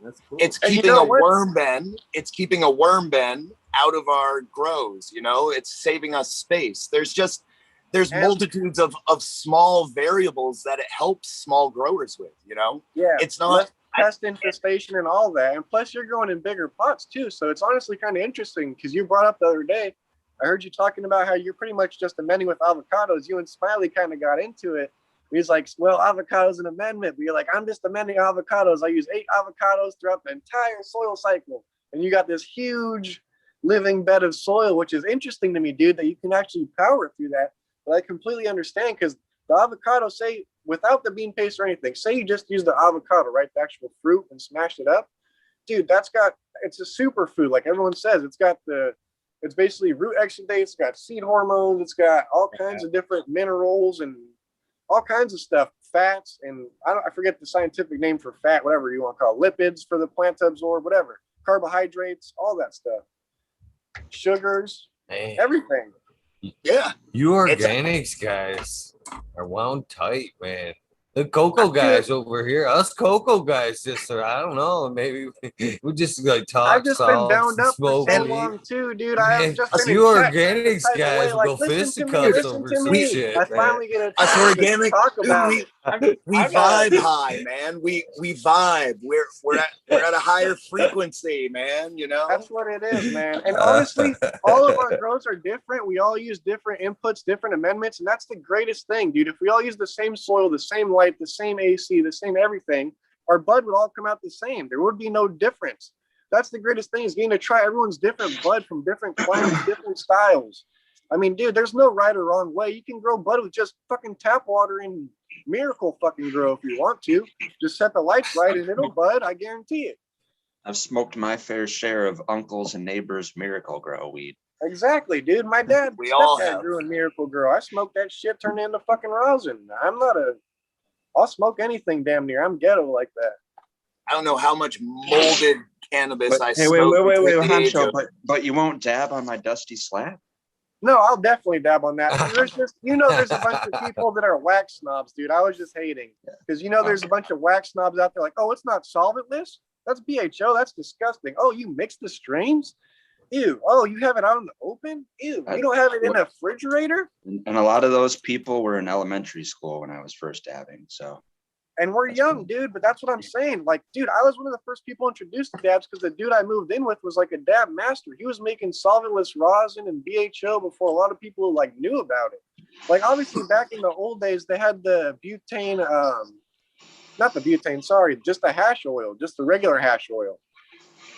That's cool. it's And you keeping know a what? worm bin. It's keeping a worm bin out of our grows. You know, it's saving us space. There's And- multitudes of small variables that it helps small growers with. You know, Yeah, it's not. less pest infestation and all that. And plus, you're growing in bigger pots too. So it's honestly kind of interesting because you brought up the other day. I heard you talking about how you're pretty much just amending with avocados. You and Smiley kind of got into it. He's like, well, avocado's an amendment. But you're like, I'm just amending avocados. I use 8 avocados throughout the entire soil cycle. And you got this huge living bed of soil, which is interesting to me, dude, that you can actually power through that. But I completely understand because the avocado, say, without the bean paste or anything, say you just use the avocado, right? The actual fruit and smash it up. Dude, it's a superfood. Like everyone says, it's basically root exudates, it's got seed hormones, it's got all kinds of different minerals and all kinds of stuff, fats, and I forget the scientific name for fat, whatever you want to call it, lipids for the plant to absorb, whatever, carbohydrates, all that stuff, sugars, Man, everything. Yeah, you organics guys are wound tight, man. The cocoa guys over here, us cocoa guys, just I don't know, maybe we just like talk. I've just been bound up for so weed. long too, dude. Man, I have just been you in chat organics type of guys way, will like, go listen to me, fisticuffs listen over to some me. shit, I man. finally get a us chance to organic. talk Dude, about it. we I got- vibe high, man. We vibe. We're at a higher frequency, man. You know. That's what it is, man. And honestly, all of our grows are different. We all use different inputs, different amendments, and that's the greatest thing, dude. If we all use the same soil, the same light, the same AC, the same everything, our bud would all come out the same. There would be no difference. That's the greatest thing, is getting to try everyone's different bud from different climates, different styles. I mean, dude, there's no right or wrong way. You can grow bud with just fucking tap water and Miracle fucking grow if you want to. Just set the lights right and it'll bud. I guarantee it. I've smoked my fair share of uncles and neighbors' Miracle Grow weed. Exactly, dude. My dad, We all stepdad have. grew a Miracle Grow. I smoked that shit, turned it into fucking rosin. I'll smoke anything damn near. I'm ghetto like that. I don't know how much molded cannabis I Hey, smoked. wait, at the age Hancho, of- but you won't dab on my dusty slab? No, I'll definitely dab on that. There's just, there's a bunch of people that are wax snobs, dude. I was just hating because, there's a bunch of wax snobs out there like, oh, it's not solventless. That's BHO. That's disgusting. Oh, you mix the strains? Ew. Oh, you have it out in the open? Ew. You don't have it in a refrigerator? And a lot of those people were in elementary school when I was first dabbing. So And we're That's young, cool. dude, but that's what I'm saying. Like, dude, I was one of the first people introduced to dabs because the dude I moved in with was like a dab master. He was making solventless rosin and BHO before a lot of people like knew about it. Like, obviously, back in the old days, they had the butane, not the butane, sorry, just the hash oil, just the regular hash oil.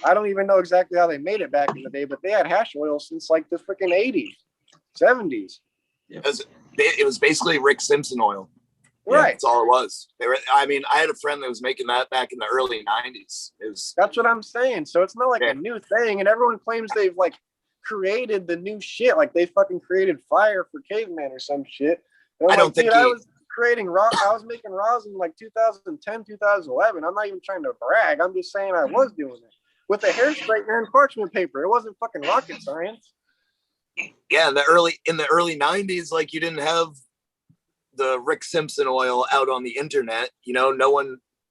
I don't even know exactly how they made it back in the day, but they had hash oil since like the freaking 80s, 70s. It was basically Rick Simpson oil. Right. That's all it was. I mean, I had a friend that was making that back in the early 90s. That's what I'm saying. So it's not like a new thing, and everyone claims they've like created the new shit, like they fucking created fire for cavemen or some shit. And I'm I don't think I was I was making rosin like 2010, 2011. I'm not even trying to brag. I'm just saying I was doing it with a hair straightener and parchment paper. It wasn't fucking rocket science. Yeah, in the early 90s, like you didn't have the Rick Simpson oil out on the internet. You know,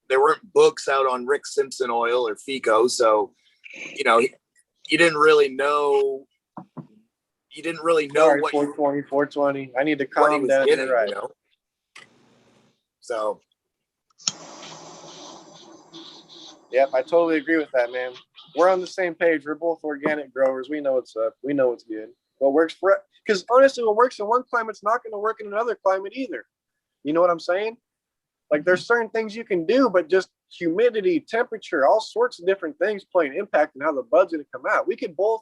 there weren't books out on Rick Simpson oil or FICO. So, you know, you didn't really know. Sorry, what 420. I need to what he calm was down. getting, You're right. you know. So, Yep, I totally agree with that, man. We're on the same page. We're both organic growers. We know what's up. We know what's good. What works for, because honestly, what works in one climate's not going to work in another climate either. You know what I'm saying? Like there's certain things you can do, but just humidity, temperature, all sorts of different things play an impact on how the bud's going to come out. We could both,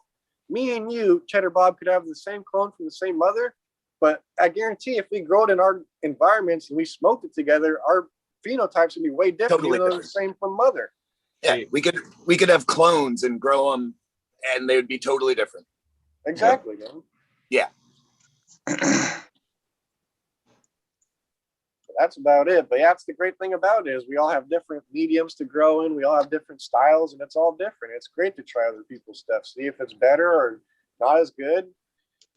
me and you, Cheddar Bob, could have the same clone from the same mother, but I guarantee if we grow it in our environments and we smoked it together, our phenotypes would be way different, Totally even though they're different. the same from mother. yeah, we could have clones and grow them, and they would be totally different. Exactly, man. Yeah. That's about it. But yeah, that's the great thing about it is we all have different mediums to grow in. We all have different styles, and it's all different. It's great to try other people's stuff, see if it's better or not as good,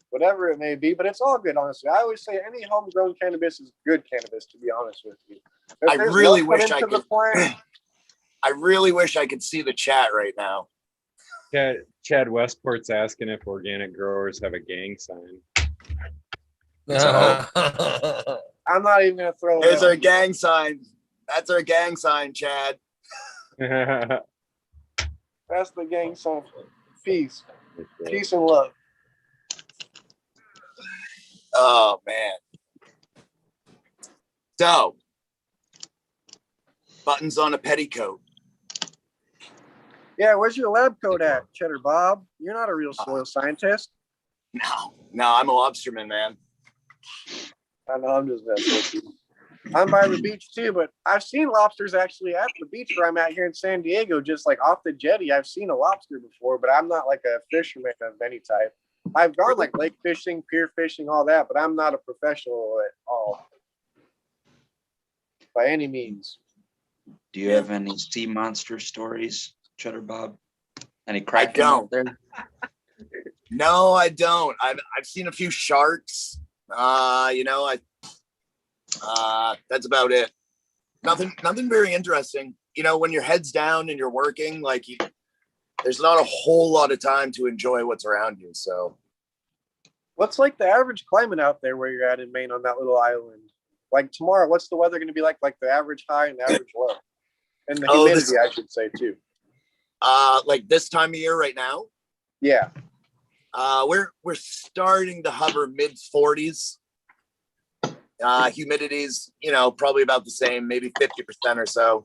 whatever it may be. But it's all good, honestly. I always say any homegrown cannabis is good cannabis, to be honest with you. If I there's really love put wish I into the could. plant, I really wish I could see the chat right now. Chad Westport's asking if organic growers have a gang sign. I'm not even gonna throw There's it our out. gang sign. That's our gang sign, Chad. That's the gang sign. Peace and love. Oh man. So, buttons on a petticoat. Yeah, where's your lab coat at, Cheddar Bob? You're not a real soil scientist. No, I'm a lobsterman, man. I know, I'm just messing with you. I'm by the beach too, but I've seen lobsters actually at the beach where I'm at here in San Diego, just like off the jetty. I've seen a lobster before, but I'm not like a fisherman of any type. I've gone like lake fishing, pier fishing, all that, but I'm not a professional at all by any means. Do you have any sea monster stories, Cheddar Bob? Any I Kraken don't. out there? No, I don't. I've seen a few sharks. You know, that's about it. Nothing very interesting. You know, when your head's down and you're working, like there's not a whole lot of time to enjoy what's around you. So, What's like the average climate out there where you're at in Maine on that little island? Like tomorrow, what's the weather going to be like? Like the average high and the average low, and the humidity, I should say too. like this time of year right now, Yeah. we're starting to hover mid 40s. Humidity's, you know, probably about the same, maybe 50% or so.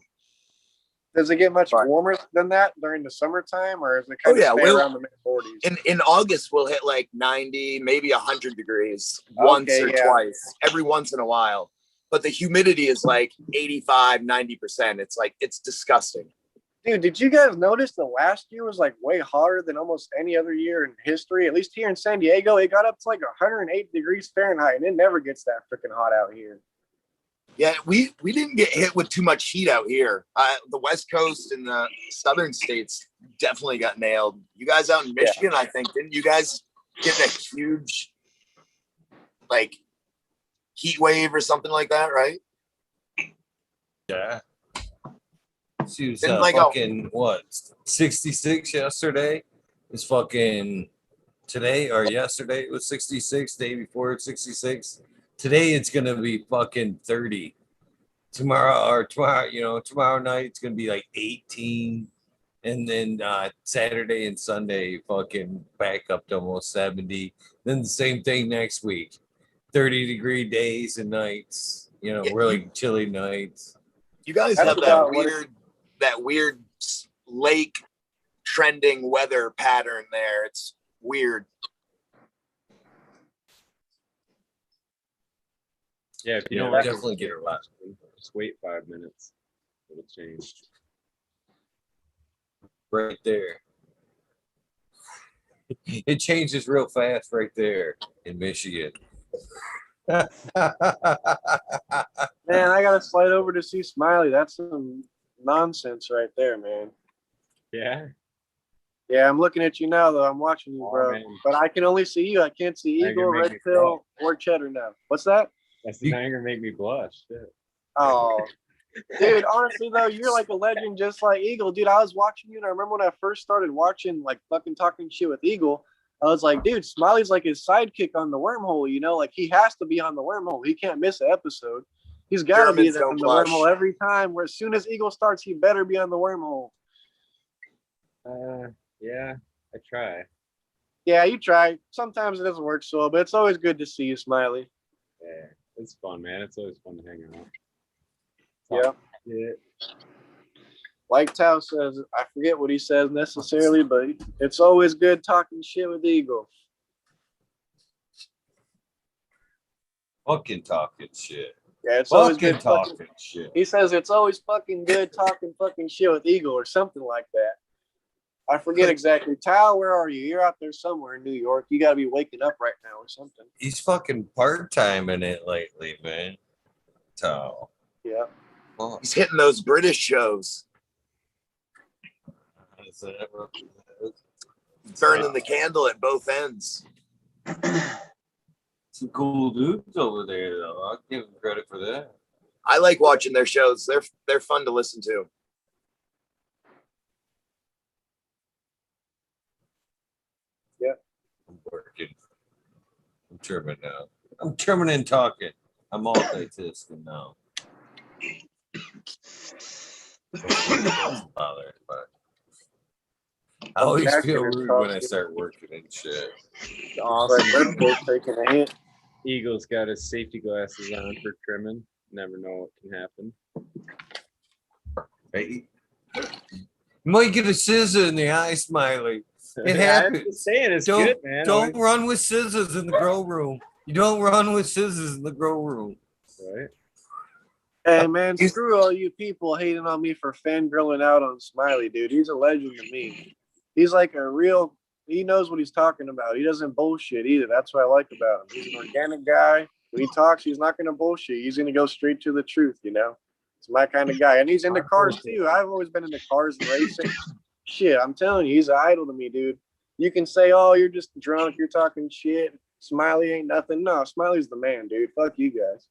Does it get much warmer than that during the summertime, or is it kind of stay around the mid 40s? In August, we'll hit like 90, maybe 100 degrees once or twice, every once in a while. But the humidity is like 85, 90%. It's like, it's disgusting. Dude, did you guys notice the last year was like way hotter than almost any other year in history? At least here in San Diego, it got up to like 108 degrees Fahrenheit, and it never gets that freaking hot out here. Yeah, we didn't get hit with too much heat out here. The West Coast and the southern states definitely got nailed. You guys out in Michigan, I think, didn't you guys get a huge like heat wave or something like that, right? Yeah. She was Didn't like fucking what 66 yesterday. It's fucking today or yesterday it was 66, day before it's 66. Today it's gonna be fucking 30. Tomorrow night it's gonna be like 18. And then Saturday and Sunday fucking back up to almost 70. Then the same thing next week. 30-degree days and nights, Yeah, really chilly nights. You guys That's have about what that weird lake trending weather pattern there. It's weird. Yeah, if you Yeah, don't we like definitely it, get a lot. just wait 5 minutes. It'll change. Right there. It changes real fast right there in Michigan. Man, I gotta slide over to see Smiley. That's some nonsense right there, man. Yeah. Yeah, I'm looking at you now, though. I'm watching you, Oh, bro. man. But I can only see you. I can't see Now you're Eagle, gonna make Red me Pill, or Cheddar now. What's that? That's now you're gonna make me blush. Shit. Oh, dude, honestly, though, you're like a legend just like Eagle. Dude, I was watching you, and I remember when I first started watching, like, fucking talking shit with Eagle, I was like, dude, Smiley's like his sidekick on the wormhole, like he has to be on the wormhole. He can't miss an episode. He's got to be Germans there don't on the blush. wormhole every time. Where as soon as Eagle starts, he better be on the wormhole. Yeah, I try. Yeah, you try. Sometimes it doesn't work so well, but it's always good to see you, Smiley. Yeah, it's fun, man. It's always fun to hang out. Yeah. Yeah. Like Tao says, I forget what he says necessarily, but it's always good talking shit with Eagle. Fucking talking shit. Yeah, it's always Fucking good talking shit. He says it's always fucking good talking fucking shit with Eagle or something like that. I forget exactly. Tao, where are you? You're out there somewhere in New York. You got to be waking up right now or something. He's fucking part-timing it lately, man. So, Yeah. He's hitting those British shows, burning the candle at both ends. some cool dudes over there, though. I'll give him credit for that. I like watching their shows. They're fun to listen to. I'm working. I'm trimming now. I'm trimming and talking. I'm multitasking now. Bother, but I always feel rude when I start working and shit. It's awesome. Like Red Bull taking a hit. Eagle's got his safety glasses on for trimming. Never know what can happen. Hey, you might get a scissor in the eye, Smiley. It I'm happens. just saying, it's Don't- good, man. Don't run with scissors in the grow room. You don't run with scissors in the grow room. Right? Hey, man, screw all you people hating on me for fangirling out on Smiley, dude. He's a legend to me. He's like he knows what he's talking about. He doesn't bullshit either. That's what I like about him. He's an organic guy. When he talks, he's not going to bullshit. He's going to go straight to the truth, It's my kind of guy. And he's into cars, too. I've always been into cars and racing. Shit, I'm telling you, he's an idol to me, dude. You can say, oh, you're just drunk, you're talking shit. Smiley ain't nothing. No, Smiley's the man, dude. Fuck you guys.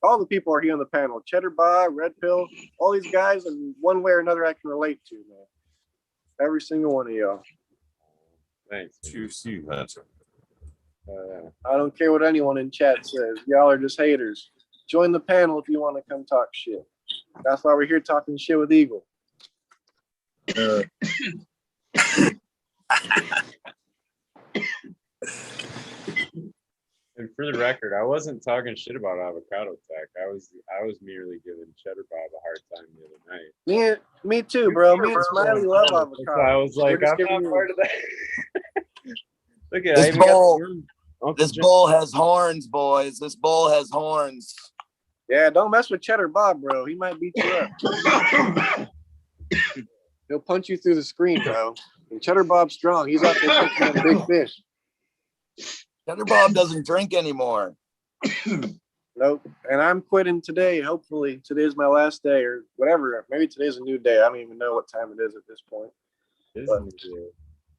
All the people are here on the panel. Cheddar Bob, Red Pill, all these guys, and one way or another I can relate to, man. Every single one of y'all. Thanks. Choose you, Hunter. I don't care what anyone in chat says. Y'all are just haters. Join the panel if you want to come talk shit. That's why we're here talking shit with Eagle. And for the record, I wasn't talking shit about avocado tech. I was merely giving Cheddar Bob a hard time the other night. Yeah, me too, bro. Me and Smiley love So avocado. I was like, We're just I'm giving not you- part of that. Look at This I even got the bowl- worm. Uncle This Jim- bull has horns, boys. This bull has horns. Yeah, don't mess with Cheddar Bob, bro. He might beat you up. He'll punch you through the screen, bro. And Cheddar Bob's strong. He's out there catching them big fish. Cheddar Bob doesn't drink anymore. Nope. And I'm quitting today. Hopefully, today's my last day or whatever. Maybe today's a new day. I don't even know what time it is at this point. Isn't it?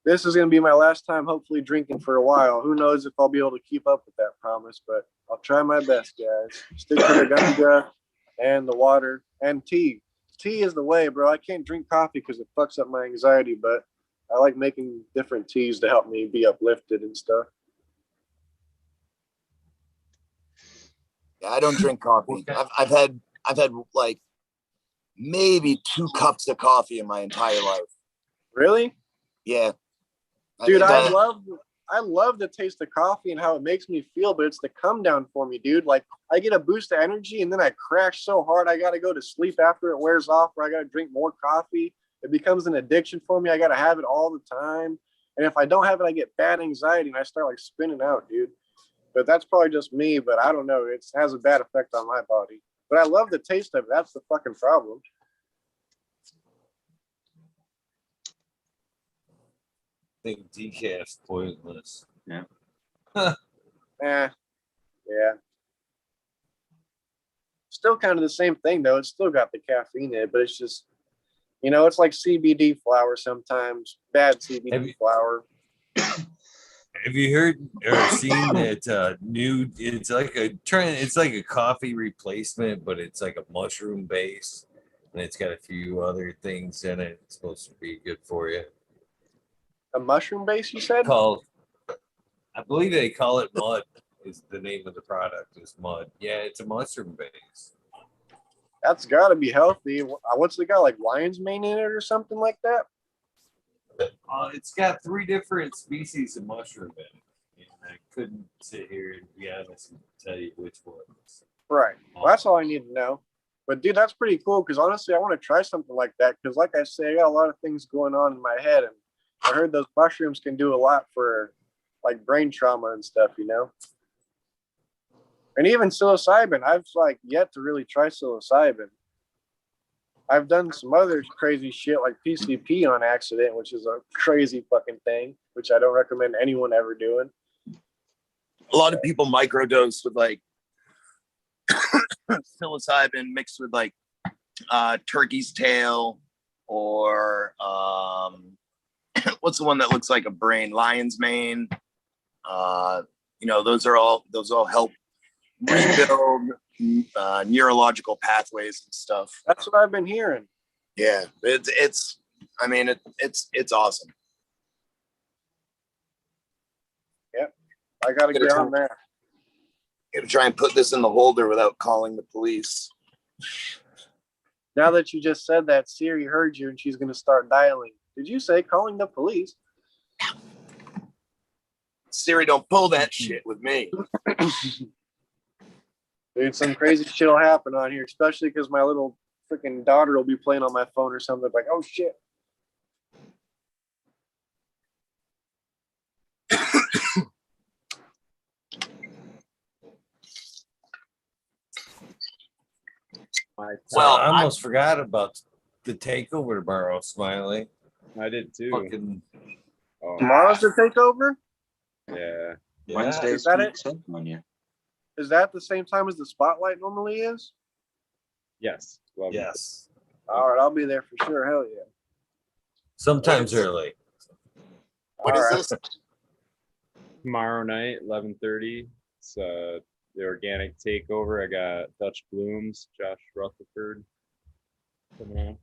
This is going to be my last time, hopefully, drinking for a while. Who knows if I'll be able to keep up with that promise, but I'll try my best, guys. Stick to the ganja and the water and tea. Tea is the way, bro. I can't drink coffee because it fucks up my anxiety, but I like making different teas to help me be uplifted and stuff. Yeah, I don't drink coffee. I've had like maybe 2 cups of coffee in my entire life. Really? Yeah. Dude, I love the taste of coffee and how it makes me feel, but it's the come down for me, dude. Like I get a boost of energy and then I crash so hard I gotta go to sleep after it wears off, or I gotta drink more coffee. It becomes an addiction for me. I gotta have it all the time. And if I don't have it, I get bad anxiety and I start like spinning out, dude. But that's probably just me, but I don't know. It has a bad effect on my body. But I love the taste of it. That's the fucking problem. I think decaf's pointless. Yeah. Yeah. Still kind of the same thing though. It's still got the caffeine in it, but it's just, you know, it's like CBD flower sometimes. Bad CBD flower. Have you heard or seen that new? It's like a trend. It's like a coffee replacement, but it's like a mushroom base, and it's got a few other things in it. It's supposed to be good for you. A mushroom base, you said? Called, I believe they call it mud. Is the name of the product? Is mud? Yeah, it's a mushroom base. That's got to be healthy. What's it got? Like lion's mane in it or something like that? It's got 3 different species of mushroom in it. And I couldn't sit here and be honest and tell you which ones. Right. Well, that's all I need to know. But dude, that's pretty cool because honestly, I want to try something like that because, like I say, I got a lot of things going on in my head, and I heard those mushrooms can do a lot for like brain trauma and stuff, you know. And even psilocybin, I've like yet to really try psilocybin. I've done some other crazy shit like PCP on accident, which is a crazy fucking thing, which I don't recommend anyone ever doing. A lot of people microdose with like psilocybin mixed with like turkey's tail or what's the one that looks like a brain? Lion's mane. You know, those all help rebuild neurological pathways and stuff. That's what I've been hearing. Yeah, it's awesome. Yep, I gotta get on that. Gotta try and put this in the holder without calling the police. Now that you just said that, Siri heard you and she's gonna start dialing. Did you say calling the police? Siri, don't pull that shit with me. Dude, some crazy shit will happen on here, especially because my little freaking daughter will be playing on my phone or something. Like, oh shit. Well, I almost forgot about the takeover tomorrow, Smiley. I did too. Fucking Tomorrow's the takeover? Yeah. Wednesday Is that it? on you. Is that the same time as the spotlight normally is? Yes. Love it. yes. All right, I'll be there for sure. Hell yeah. Sometimes early. What is this? Tomorrow night, 11:30. It's the organic takeover. I got Dutch Blooms, Josh Rutherford coming on.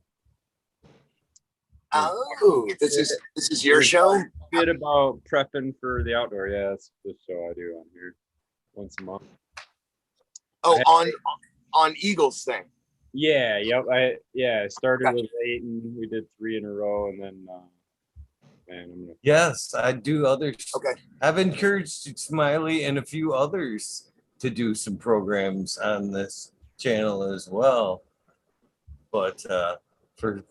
Oh, this is your show? Bit about prepping for the outdoor. Yeah, that's the show I do on here once a month. Oh, on Eagles thing. Yeah, yep. I started with 8 and we did 3 in a row, and then Yes, I do others. Okay. I've encouraged Smiley and a few others to do some programs on this channel as well. But for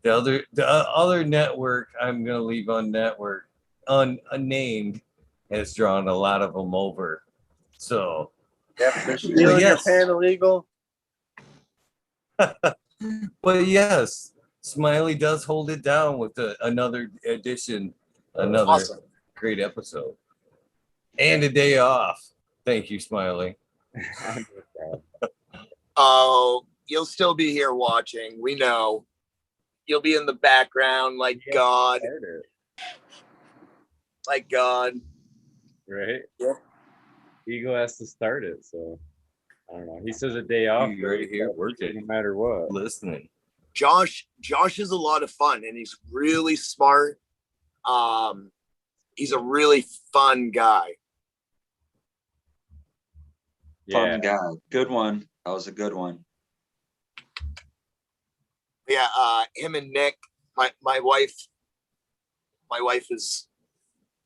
the other network, I'm gonna leave unnamed, has drawn a lot of them over. So Yep, they're stealing yes. your panel eagle. But yes, Smiley does hold it down with another edition, another Awesome. great episode, and a day off. Thank you, Smiley. Oh, you'll still be here watching. We know. You'll be in the background like God. Like God. Right? Yep. Eagle has to start it, so I don't know. He says a day off. You're right here working, no matter what. listening. Josh is a lot of fun and he's really smart He's a really fun guy. Fun guy. Good one. That was a good one. Yeah, him and Nick, my wife is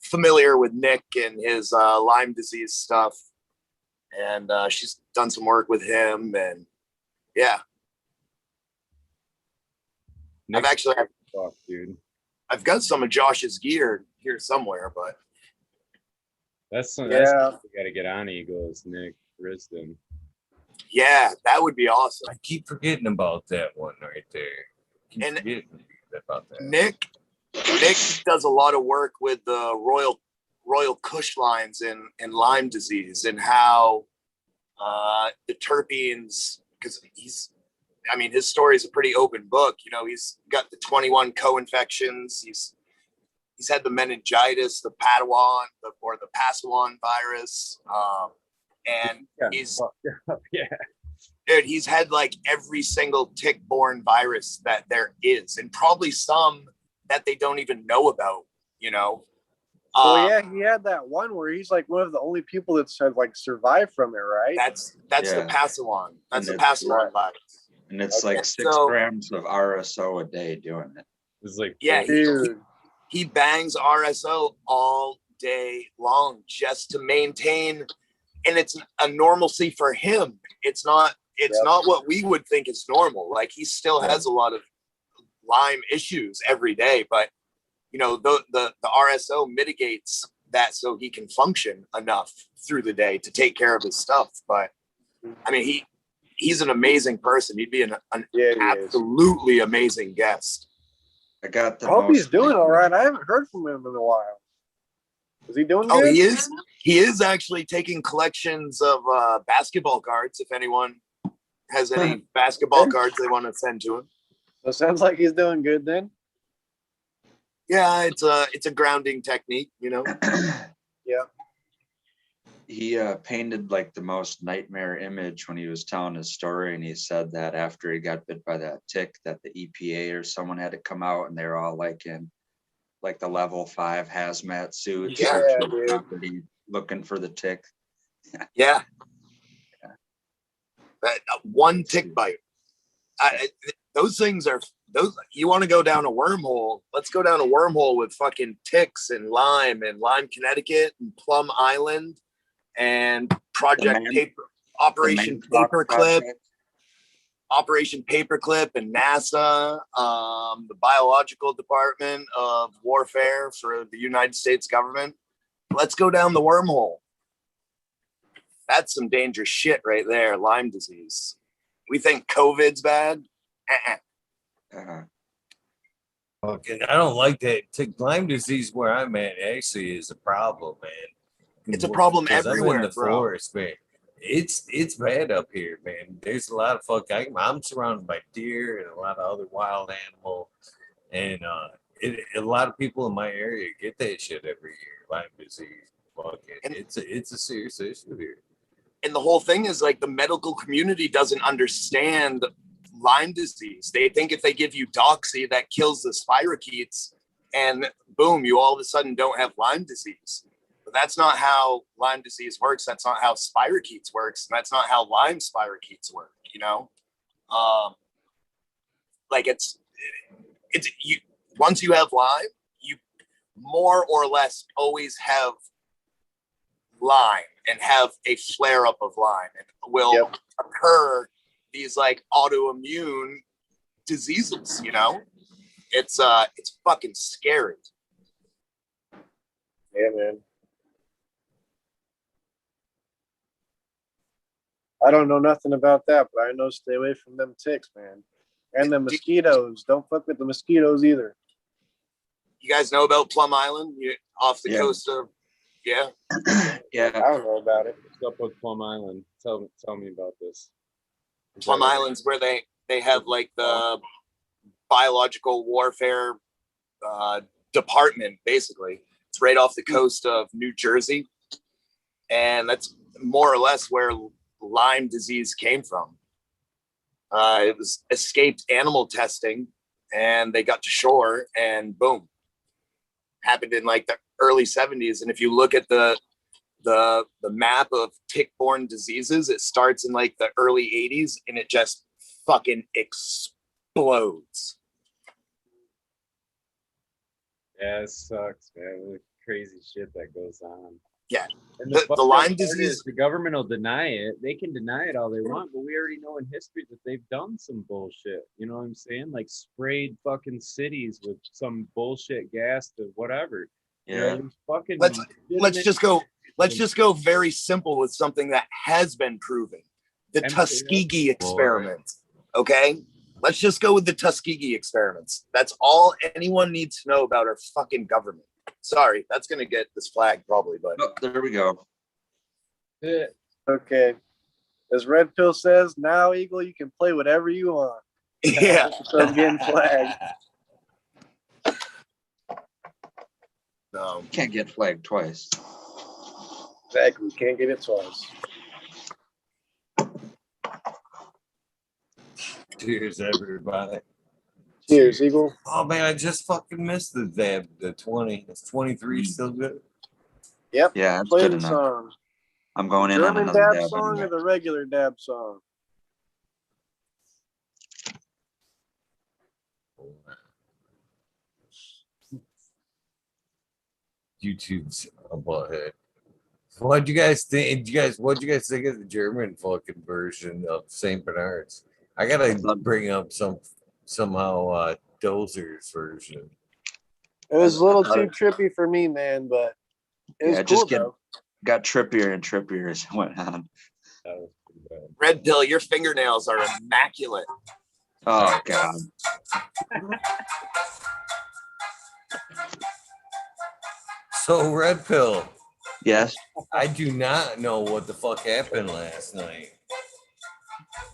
familiar with Nick and his Lyme disease stuff, and she's done some work with him, and yeah. Nick's I've actually fuck, dude. I've got some of Josh's gear here somewhere, but That's we Yeah. got to get on Eagles, Nick Risden. yeah, that would be awesome. I keep forgetting about that one right there. Keep And forgetting about that. Nick does a lot of work with the Royal Kush lines in Lyme disease, and how the terpenes, because his story is a pretty open book. You know, he's got the 21 co-infections. He's had the meningitis, the Padawan, or the Passawan virus, and he's dude, he's had like every single tick-borne virus that there is, and probably some that they don't even know about. You know. Well, yeah, he had that one where he's like one of the only people that's had like survived from it, right? That's Yeah. the Passawan. That's And the Passawan virus. And it's Okay, like 6 so- grams of RSO a day doing it. It's like, Yeah, Dude. he bangs RSO all day long just to maintain, and it's a normalcy for him. It's not what we would think is normal. Like, he still has a lot of Lyme issues every day, but you know, the RSO mitigates that so he can function enough through the day to take care of his stuff. But I mean, he's an amazing person. He'd be an Yeah, he absolutely amazing guest. I got the I hope he's most- doing all right. I haven't heard from him in a while. Is he doing Oh, good? he is. He is actually taking collections of basketball cards. If anyone has any basketball cards they want to send to him. So it sounds like he's doing good then. Yeah, it's a grounding technique, you know. Yeah. He painted like the most nightmare image when he was telling his story, and he said that after he got bit by that tick, that the EPA or someone had to come out, and they were all like in like the level 5 hazmat suits, Yeah, searching the dude. property, looking for the tick. Yeah. That one tick bite. Those things are those. You want to go down a wormhole? Let's go down a wormhole with fucking ticks and Lyme, Connecticut, and Plum Island, and Operation Paperclip, and NASA, the Biological Department of Warfare for the United States government. Let's go down the wormhole. That's some dangerous shit right there. Lyme disease. We think COVID's bad. Fucking, I don't like that. Lyme disease where I'm at actually is a problem, man. It's a problem Because everywhere, I'm in the bro. forest, man. It's bad up here, man. There's a lot of I'm surrounded by deer and a lot of other wild animals, and a lot of people in my area get that shit every year. Lyme disease, it's a serious issue here. And the whole thing is like the medical community doesn't understand Lyme disease. They think if they give you doxy, that kills the spirochetes, and boom, you all of a sudden don't have Lyme disease. But that's not how Lyme disease works. That's not how spirochetes works. And that's not how Lyme spirochetes work, you know? Like it's you, once you have Lyme, you more or less always have Lyme and have a flare up of Lyme, and will occur these like autoimmune diseases, you know? It's fucking scary. Yeah, man. I don't know nothing about that, but I know stay away from them ticks, man. And the mosquitoes. Don't fuck with the mosquitoes either. You guys know about Plum Island? You're off the coast of, yeah. I Yeah, don't know about it. What's up with Plum Island? Tell me about this. Plum Island's where they have like the biological warfare department, basically. It's right off the coast of New Jersey. And that's more or less where Lyme disease came from. It was escaped animal testing, and they got to shore, and boom, happened in like the early 70s. And if you look at the map of tick-borne diseases, it starts in like the early 80s and it just fucking explodes. Yeah, it sucks, man. The crazy shit that goes on. Yeah. And The fucked up Lyme part disease- is the government will deny it. They can deny it all they want, but we already know in history that they've done some bullshit. You know what I'm saying? Like sprayed fucking cities with some bullshit gas to whatever. You know, Yeah. there's fucking Let's just go very simple with something that has been proven. The MK Tuskegee experiment. Okay? Let's just go with the Tuskegee experiments. That's all anyone needs to know about our fucking government. Sorry, that's gonna get this flag probably, but Oh, there we go. Okay. As Red Pill says, now Eagle, you can play whatever you want. yeah. So getting flagged. Can't get flagged twice. Exactly. Can't get it twice. Cheers, everybody. Cheers, Eagle. Oh man, I just fucking missed the dab. The 20. It's 23 still good. Yep. Yeah, that's Play good the enough. song. I'm going in on German another dab dab. song anyway. or the regular dab song? YouTube's a butthead. What'd you guys think? What'd you guys think of the German fucking version of Saint Bernard's? I gotta bring up somehow Dozer's version. It was a little I thought too trippy for me, man, but it was Yeah, cool just get- though. Got trippier and trippier as it went on. That was pretty bad. Red Pill, your fingernails are immaculate. Oh God. So Red Pill, Yes. I do not know what the fuck happened last night.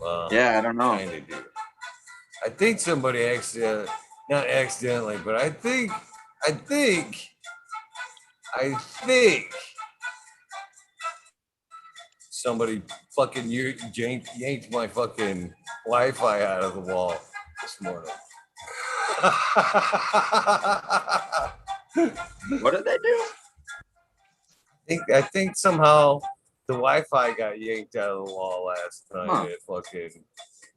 Well, Yeah, I don't know. kind of do. I think somebody not accidentally, but I think somebody fucking yanked my fucking Wi-Fi out of the wall this morning. What did they do? I think somehow the Wi-Fi got yanked out of the wall last night. Huh. It fucking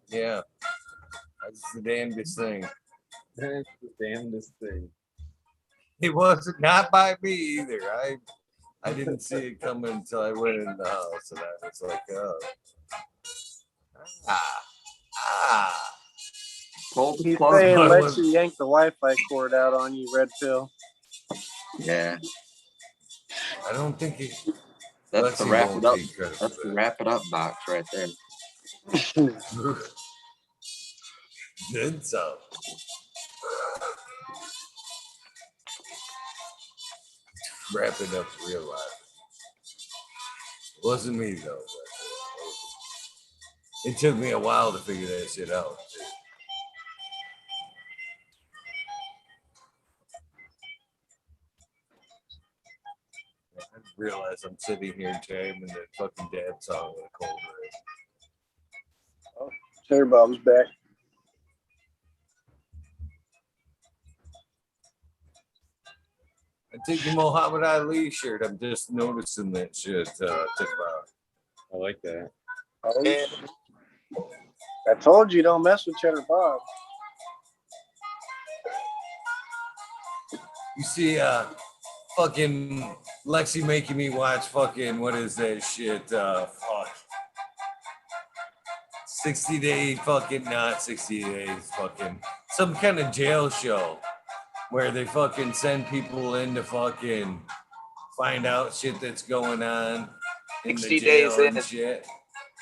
yeah, that's the damnedest thing. That's the damnedest thing. It wasn't not by me either. I didn't see it coming until I went in the house, and I was like, oh, ah. Pull the He's plug. saying I let was- you yank the Wi-Fi cord out on you, Red Pill. Yeah, I don't think it. that's the Lexi wrap won't it up. take credit That's for the that. wrap it up box right there. Did so. Wrap it up real life. Wasn't me though. But it took me a while to figure that shit out. I didn't realize I'm sitting here jamming that fucking dad song with a cold red. Terry Bob's back. I take your Muhammad Ali shirt. I'm just noticing that shit. TikTok. I like that. Oh, And I told you don't mess with Cheddar Bob. You see, fucking Lexi making me watch fucking what is that shit? Fuck. 60 day fucking not 60 days fucking some kind of jail show where they fucking send people in to fucking find out shit that's going on in 60 the jail days and in. shit.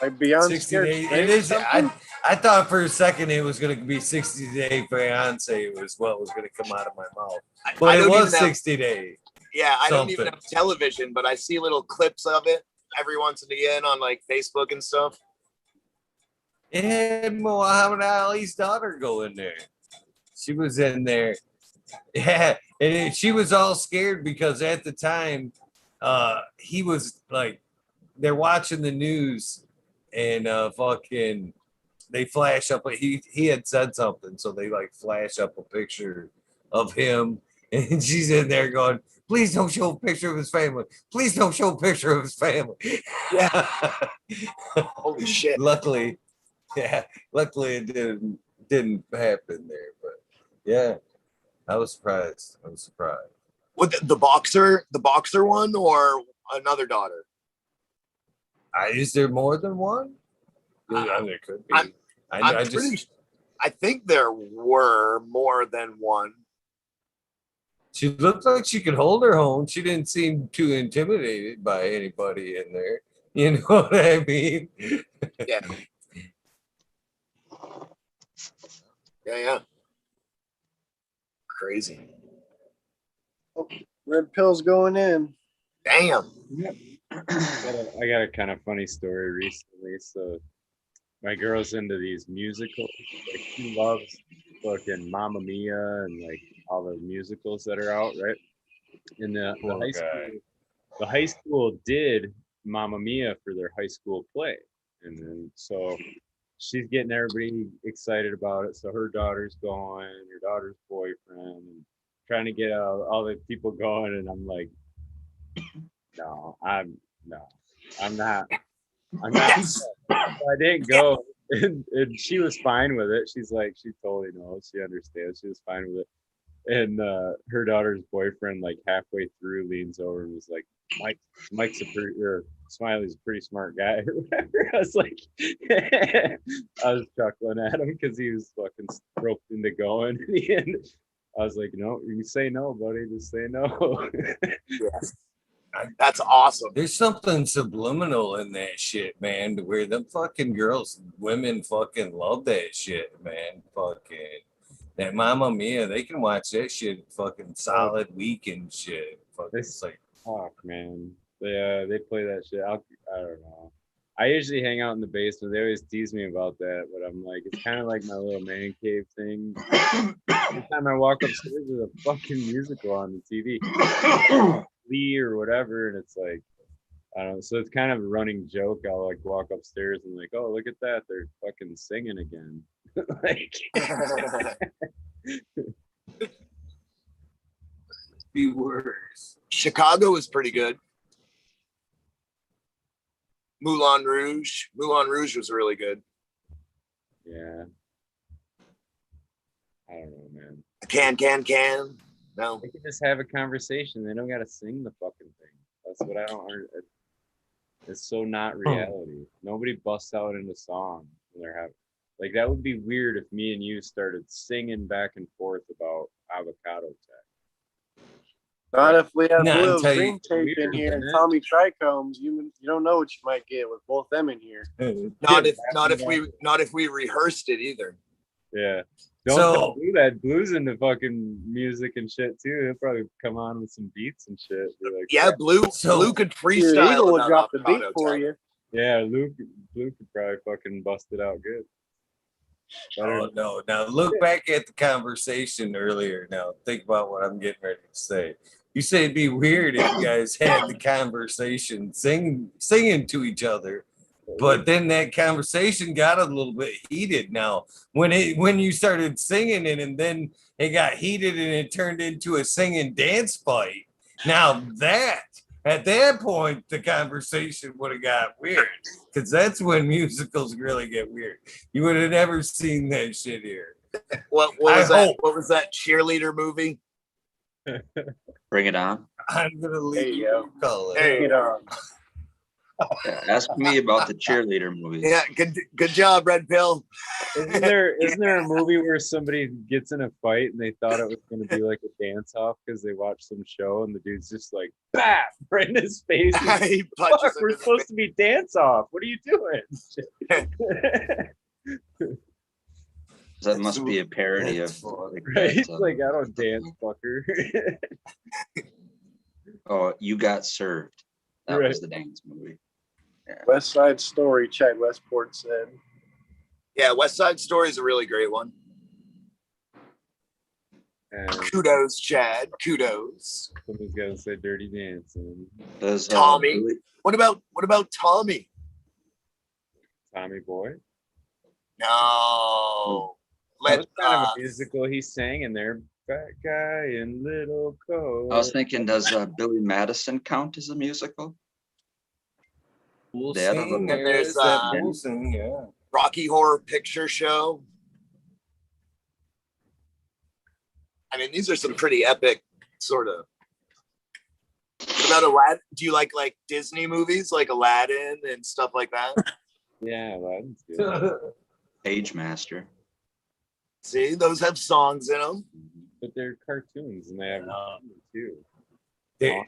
Like Beyond 60 Scared days. Straight It or is. something? I thought for a second it was gonna be 60 Day Fiance was what was gonna come out of my mouth, but I it don't was even have- 60 days. Yeah, I don't even Something. have television, but I see little clips of it every once and again on like Facebook and stuff. It had Muhammad Ali's daughter go in there. She was in there. Yeah, and she was all scared because at the time, he was like, they're watching the news and fucking, they flash up. He had said something, so they like flash up a picture of him And she's in there going, please don't show a picture of his family. Please don't show a picture of his family. Yeah. Holy shit. Luckily it didn't happen there. But yeah, I was surprised. With the boxer one or another daughter? Is there more than one? There could be. I think there were more than one. She looked like she could hold her own. She didn't seem too intimidated by anybody in there. You know what I mean? Yeah. Yeah. Crazy. Red pill's going in. Damn. I got a kind of funny story recently. So my girl's into these musicals. Like, she loves fucking Mamma Mia and like all the musicals that are out, right? And the high school did Mamma Mia for their high school play. And then so she's getting everybody excited about it. So her daughter's going, her daughter's boyfriend, and trying to get all the people going. And I'm like, no, I'm not. Yes. So I didn't go. And she was fine with it. She's like, she totally knows. She understands. She was fine with it. And her daughter's boyfriend, like halfway through, leans over and was like, Smiley's a pretty smart guy or whatever. I was like, I was chuckling at him because he was fucking roped into going. And I was like, no, you say no, buddy. Just say no. Yes. That's awesome. There's something subliminal in that shit, man, to where them fucking women fucking love that shit, man. Fucking that Mamma Mia, they can watch that shit fucking solid week and shit. Fucking, it's like, fuck, man. They play that shit. I don't know. I usually hang out in the basement. They always tease me about that, but I'm like, it's kind of like my little man cave thing. Every time I walk upstairs, there's a fucking musical on the TV. Lee or whatever, and it's like, I don't know. So it's kind of a running joke. I'll like walk upstairs and like, oh, look at that, they're fucking singing again. Like, be worse. Chicago is pretty good. Moulin Rouge was really good. Yeah, I don't know, man. Can. No. They can just have a conversation. They don't got to sing the fucking thing. That's what I don't. It's so not reality. Nobody busts out into song when they're having. Like, that would be weird if me and you started singing back and forth about avocado tech. Not if we have Not Blue until Green tape in here and isn't it? Tommy Trichomes. You don't know what you might get with both them in here. Not if we rehearsed it either. Yeah. Don't tell Blue that. Blue's into fucking music and shit too. He'll probably come on with some beats and shit. Be like, Yeah, Blue could freestyle. Eagle will about drop the beat avocado for tech. you. yeah, Blue could probably fucking bust it out good. Oh no! Now look back at the conversation earlier. Now think about what I'm getting ready to say. You say it'd be weird if you guys had the conversation singing to each other, but then that conversation got a little bit heated. Now when you started singing it and then it got heated and it turned into a singing dance fight. Now at that point the conversation would have got weird, because that's when musicals really get weird. You would have never seen that shit here. What was that? What was that cheerleader movie? Bring it on. I'm gonna leave Hey, yo. you call it. Hey, Yeah, ask me about the cheerleader movies. Yeah, good job, Red Pill. Isn't there a movie where somebody gets in a fight and they thought it was going to be like a dance off because they watched some show and the dude's just like, bam, right in his face. He Fuck, punches we're him in the supposed to be dance off. What are you doing? That must be a parody of like, Right? He's that, like, I don't dance, fucker. oh, You Got Served. That Right. was the dance movie. West Side Story, Chad Westport said. Yeah, West Side Story is a really great one. And Kudos, Chad. Kudos. somebody's got to say Dirty Dancing. Does Tommy. Billy- What about Tommy? Tommy Boy. No. That was kind of a musical. He sang in there. Fat guy in little coat. I was thinking, does Billy Madison count as a musical? We'll They had a sing. little- There There's, is that we'll sing, yeah. Rocky Horror Picture Show. I mean, these are some pretty epic sort of. What about Aladdin? Do you like Disney movies like Aladdin and stuff like that? Yeah, Aladdin's good. Page Master. See, those have songs in them. But they're cartoons and they have too. There,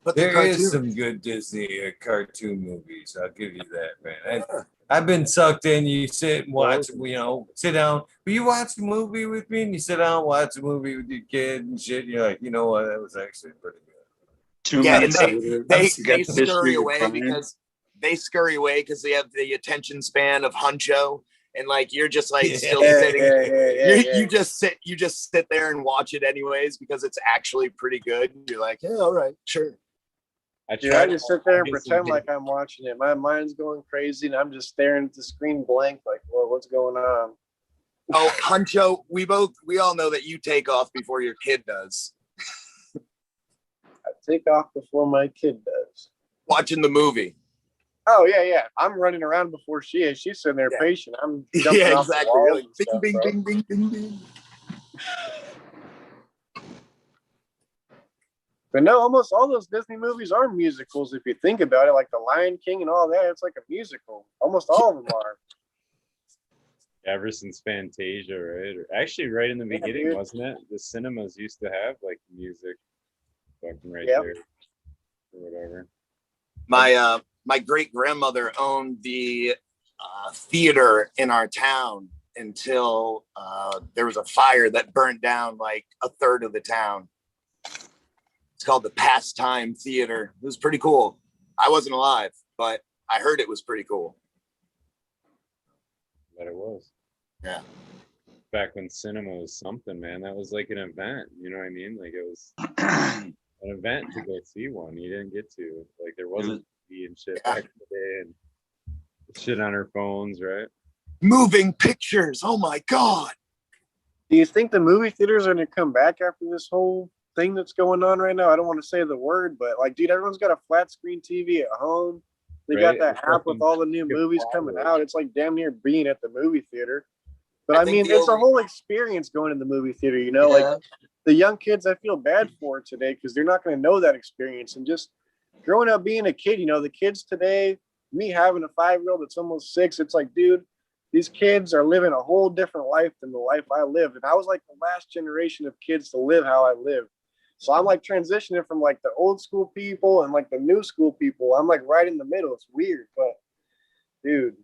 But the there cartoon, is some good Disney cartoon movies. I'll give you that, man. I've been sucked in. You sit and watch, sit down. Will you watch the movie with me? And you sit down and watch the movie with your kid and shit. You're like, you know what? That was actually pretty good. 2 yeah, and minutes later, they you got the scurry history of away crime. because they have the attention span of Huncho, and you're just still Yeah, sitting. yeah. You just sit there and watch it anyways because it's actually pretty good. You're like, yeah, all right, sure. Dude, I just sit there and pretend like I'm watching it. My mind's going crazy, and I'm just staring at the screen blank, like, well, what's going on? Oh, Huncho, we all know that you take off before your kid does. I take off before my kid does. Watching the movie. Oh yeah. I'm running around before she is. She's sitting there patient. I'm jumping Yeah, off the exactly. walls You're like, and stuff, bing, bro. bing, bing, bing, bing. But no, almost all those Disney movies are musicals if you think about it, like The Lion King and all that. It's like a musical. Almost all of them are. Ever since Fantasia, right? Or actually, right in the Yeah, beginning, dude. wasn't it? The cinemas used to have music, fucking right Yep. there, or whatever. My great grandmother owned the theater in our town until there was a fire that burned down a third of the town. It's called the Pastime Theater. It was pretty cool. I wasn't alive, but I heard it was pretty cool. But it was. Yeah. Back when cinema was something, man. That was like an event. You know what I mean? It was an event to go see one. You didn't get to. There wasn't TV and shit back in the day and shit on our phones, right? Moving pictures. Oh my God. Do you think the movie theaters are going to come back after this whole thing that's going on right now? I don't want to say the word, but dude, everyone's got a flat screen TV at home. They got that app with all the new movies coming out. It's like damn near being at the movie theater. But I mean, it's a whole experience going to the movie theater, Yeah. The young kids, I feel bad for today because they're not going to know that experience. And just growing up being a kid, the kids today, me having a 5-year-old that's almost 6, it's like, dude, these kids are living a whole different life than the life I lived. And I was like the last generation of kids to live how I lived. So I'm transitioning from the old school people and the new school people. I'm right in the middle. It's weird, but dude,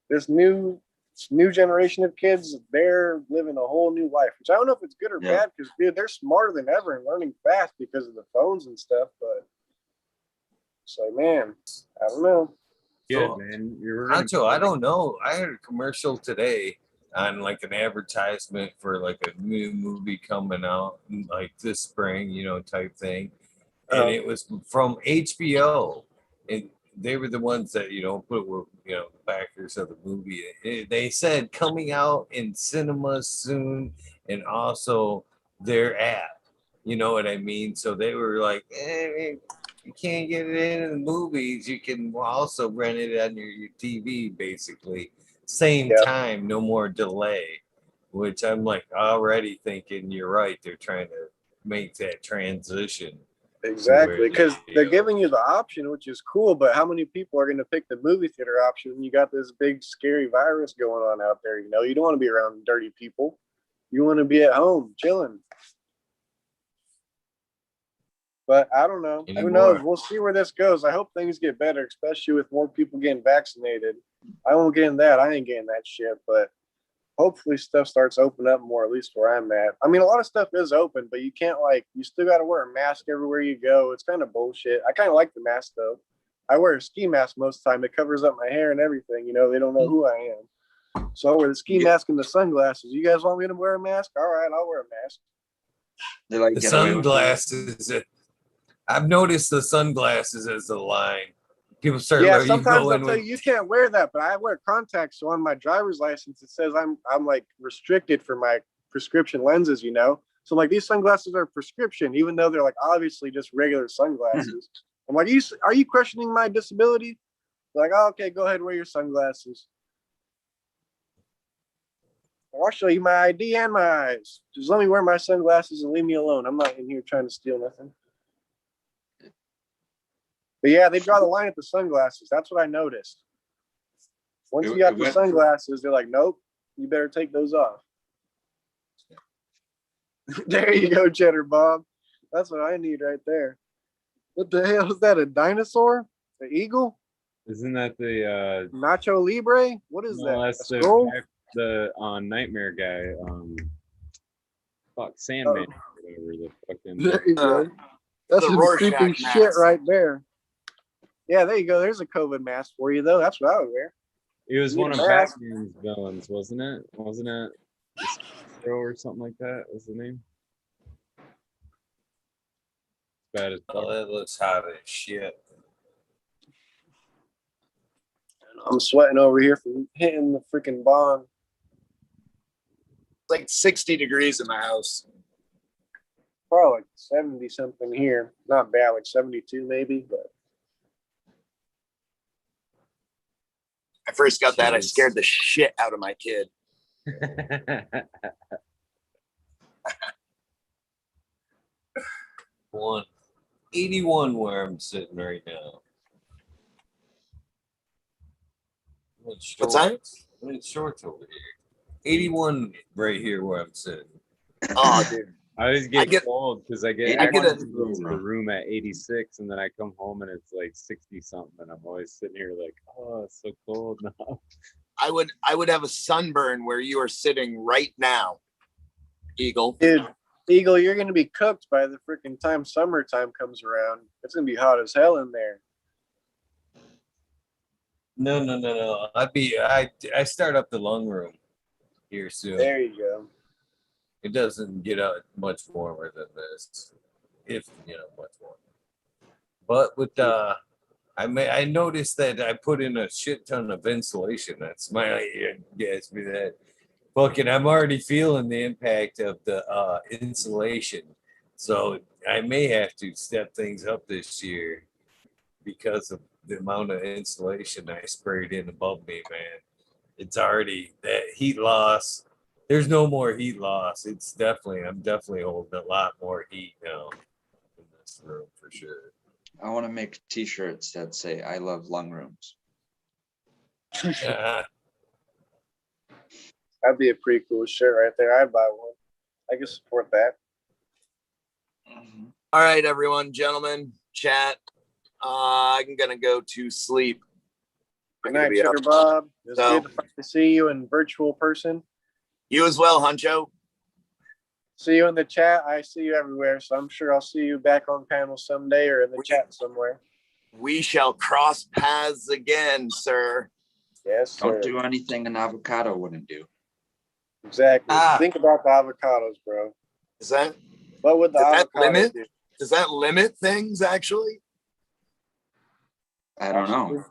this new generation of kids, they're living a whole new life, which I don't know if it's good or bad because dude, they're smarter than ever and learning fast because of the phones and stuff. But it's man, I don't know. Good, man. Ancho, I don't know. I heard a commercial today on an advertisement for a new movie coming out this spring, type thing. And it was from HBO. And they were the ones that, were the backers of the movie. They said coming out in cinemas soon and also their app. You know what I mean? So they were like, you can't get it in the movies. You can also rent it on your TV, basically. Same time, no more delay. Which I'm already thinking you're right. They're trying to make that transition. Exactly, because they're giving you the option, which is cool. But how many people are going to pick the movie theater option when you got this big scary virus going on out there? You don't want to be around dirty people. You want to be at home chilling. But I don't know. Who knows? We'll see where this goes. I hope things get better, especially with more people getting vaccinated. I won't get in that. I ain't getting that shit. But hopefully stuff starts opening up more, at least where I'm at. I mean, a lot of stuff is open, but you can't you still got to wear a mask everywhere you go. It's kind of bullshit. I kind of like the mask though. I wear a ski mask most of the time. It covers up my hair and everything. They don't know who I am. So I wear the ski mask and the sunglasses. You guys want me to wear a mask? All right, I'll wear a mask. The sunglasses. I've noticed the sunglasses as the line. People start. Yeah, sometimes they'll tell you can't wear that, but I wear contacts. So on my driver's license, it says I'm restricted for my prescription lenses, you know. So like these sunglasses are prescription, even though they're like obviously just regular sunglasses. I'm like, are you questioning my disability? They're like, oh, okay, go ahead and wear your sunglasses. I'll show you my ID and my eyes. Just let me wear my sunglasses and leave me alone. I'm not in here trying to steal nothing. But yeah, they draw the line at the sunglasses. That's what I noticed. Once you got the sunglasses, they're like, nope, you better take those off. There you go, Cheddar Bob. That's what I need right there. What the hell is that? A dinosaur? An eagle? Isn't that the Nacho Libre? What is no, that? that's A scroll? the nightmare guy. Fuck Sandman, whatever the fucking. There you go. That's the some Rorschach creepy mask. shit right there. Yeah, there you go. There's a COVID mask for you, though. That's what I would wear. It was You one of need a mask? Batman's villains, wasn't it? Wasn't it? Or something like that was the name. Bad as Oh, fuck. that looks hot as shit. I'm sweating over here from hitting the freaking bong. It's like 60 degrees in my house. Probably like 70 something here. Not bad, like 72 maybe, but I first got that, I Jeez. scared the shit out of my kid. 181 where I'm sitting right now. What's that? I'm in shorts over here. 81 right here where I'm sitting. Oh, dude. I always get cold because I get I get access a- to the room at 86, and then I come home and it's like 60 something, and I'm always sitting here like, oh, it's so cold now. I would have a sunburn where you are sitting right now, Eagle. dude, Eagle, you're gonna be cooked by the freaking time summertime comes around. It's gonna be hot as hell in there. No. I start up the lung room here soon. There you go. It doesn't get out much warmer than this, if much warmer. But with I noticed that I put in a shit ton of insulation. That's my gets me that. Fucking, I'm already feeling the impact of the insulation, so I may have to step things up this year because of the amount of insulation I sprayed in above me, man. It's already that heat loss. There's no more heat loss. I'm definitely holding a lot more heat now in this room for sure. I want to make t-shirts that say I love lung rooms. Yeah. That'd be a pretty cool shirt right there. I'd buy one. I can support that. All right, everyone, gentlemen, chat. I'm gonna go to sleep. Good night, Sugar Bob. It's So- good to see you in virtual person. You as well, Huncho. See you in the chat. I see you everywhere, so I'm sure I'll see you back on panel someday or in the chat somewhere. We shall cross paths again, sir. Yes, sir. Don't do anything an avocado wouldn't do. Exactly. Think about the avocados, bro. Is that What would the Does that avocado limit? do? Does that limit things actually? I don't know.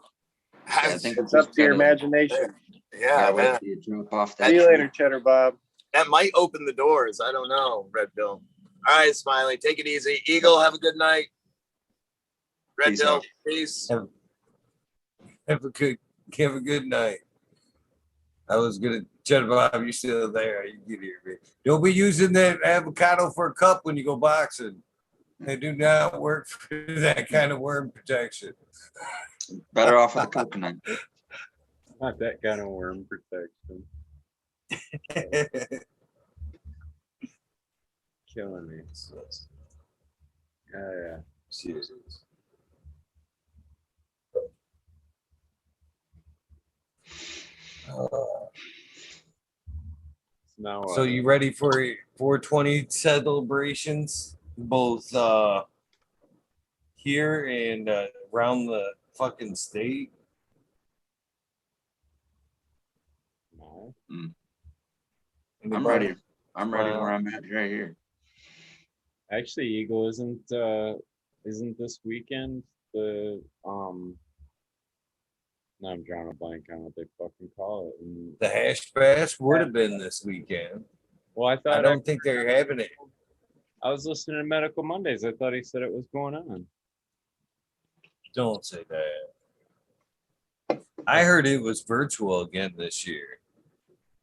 I Has- think It's up to your imagination. yeah, man. wait till you drop off that See you tree. later, Cheddar Bob. That might open the doors. I don't know, Red Bill. All right, Smiley, take it easy. Eagle, have a good night. Red Peace Bill, out. peace. Have a good night. I was gonna, Cheddar Bob, you still there? You get here, man. Don't be using that avocado for a cup when you go boxing. They do not work for that kind of worm protection. Better off with a coconut. Not that kind of worm protection. Killing me. Yeah. Cheers. Now, So you ready for 420 celebrations, both here and around the fucking state? no. I'm Anybody? ready. I'm ready where I'm at right here. Actually, Eagle isn't this weekend the now I'm drawing a blank on what they fucking call it. The hash bash would have been this weekend. Well, I I thought don't think they're having it. I was listening to Medical Mondays. I thought he said it was going on. Don't say that. I heard it was virtual again this year.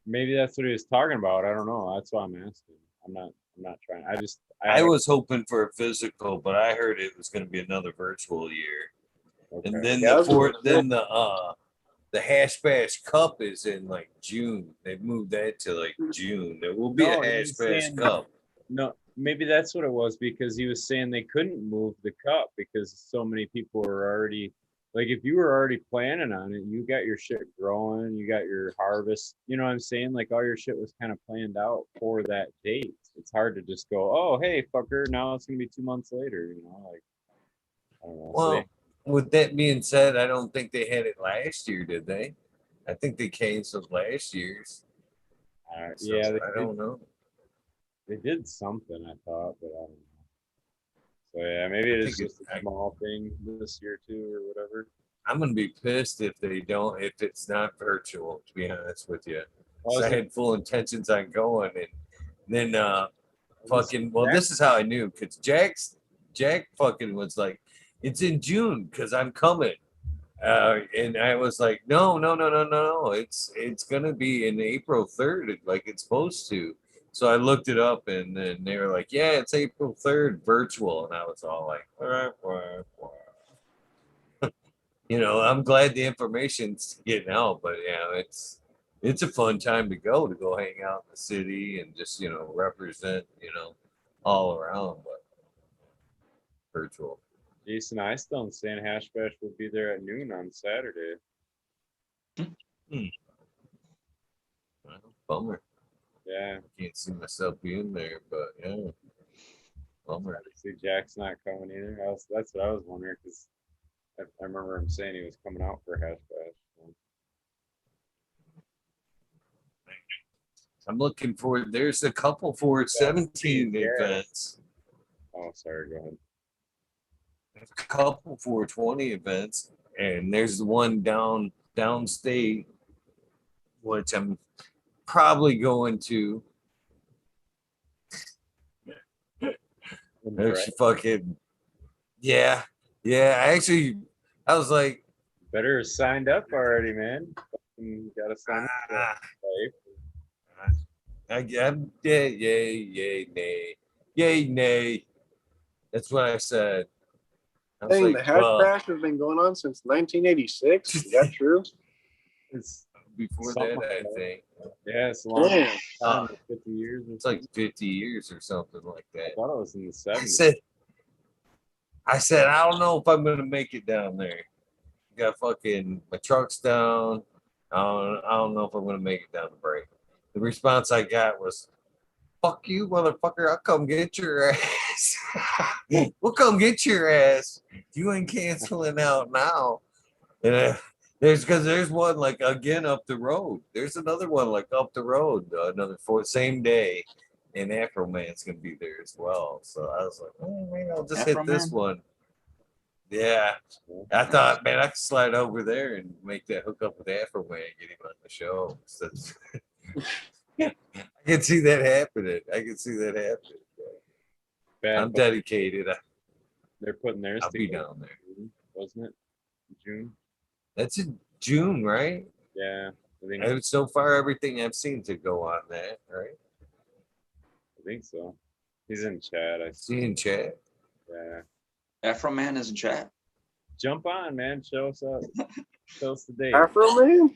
Maybe that's what he was talking about. I don't know. That's why I'm asking. I'm not trying. I was hoping for a physical, but I heard it was going to be another virtual year. Okay. And then Yeah, I was the Hash Bash Cup is in like June. They moved that to like June. There will be No, a he Hash was Bash saying- Cup. No, maybe that's what it was, because he was saying they couldn't move the cup because so many people were already, like, if you were already planning on it, you got your shit growing, you got your harvest, you know what I'm saying? Like, all your shit was kind of planned out for that date. It's hard to just go, oh, hey, fucker, now it's gonna be 2 months later, you know, like, I don't know. Well, with that being said, I don't think they had it last year, did they? I think they canceled last year's. So yeah, I don't know. they did something, I thought, but I don't know. So yeah, maybe it is think just a small thing this year too, or whatever. I'm gonna be pissed if it's not virtual, to be honest with you. Well, So I had full intentions on going, and then this is how I knew, because Jack fucking was like, it's in June because I'm coming. And I was like, no, it's gonna be in April 3rd, like it's supposed to. So I looked it up, and then they were like, yeah, it's April 3rd, virtual, and I was all like, you know, I'm glad the information's getting out, but yeah, it's a fun time to go hang out in the city and just, you know, represent, you know, all around, but virtual. Jason Eystone saying Hash Bash will be there at noon on Saturday. Well, bummer. Yeah, Can't see myself being there, but yeah, bummer. obviously Jack's not coming either. That's what I was wondering, because I remember him saying he was coming out for Hash Bash. I'm looking for, there's a couple for 17 Yeah. events, Oh, sorry, go ahead. a couple for 20 events, and there's the one downstate, which I'm probably going to. Actually, fucking, yeah. I was like, Better signed up already, man. You gotta sign up for ah, life. I'm yay, nay. That's what I said. I was Dang, the like, hash bash has been going on since 1986. Is that true? It's before something that, like I that. think. Yeah, it's a long Damn. time, like 50 years. Or It's like something. 50 years or something like I that. thought it was in the I 70s. said, I don't know if I'm gonna make it down there. Got fucking my truck's down. I don't know if I'm gonna make it down the break. The response I got was, fuck you, motherfucker. I'll come get your ass. We'll come get your ass. You ain't canceling out now. And there's one like again up the road. There's another one like up the road, another same day. And Afro Man's gonna be there as well. So I was like, oh, maybe I'll just hit this one. Yeah. I thought, man, I could slide over there and make that hook up with Afro Man and get him on the show. So, I can see that happening. Bad I'm Bunny, dedicated. they're putting theirs I'll be together, down there. wasn't it? June? That's in June, right? Yeah, So far, everything I've seen to go on that, right? I think so. He's in chat. I see. See in chat. Yeah. Afro Man is in chat. Jump on, man. Show us up. Show us the date. Afro Man?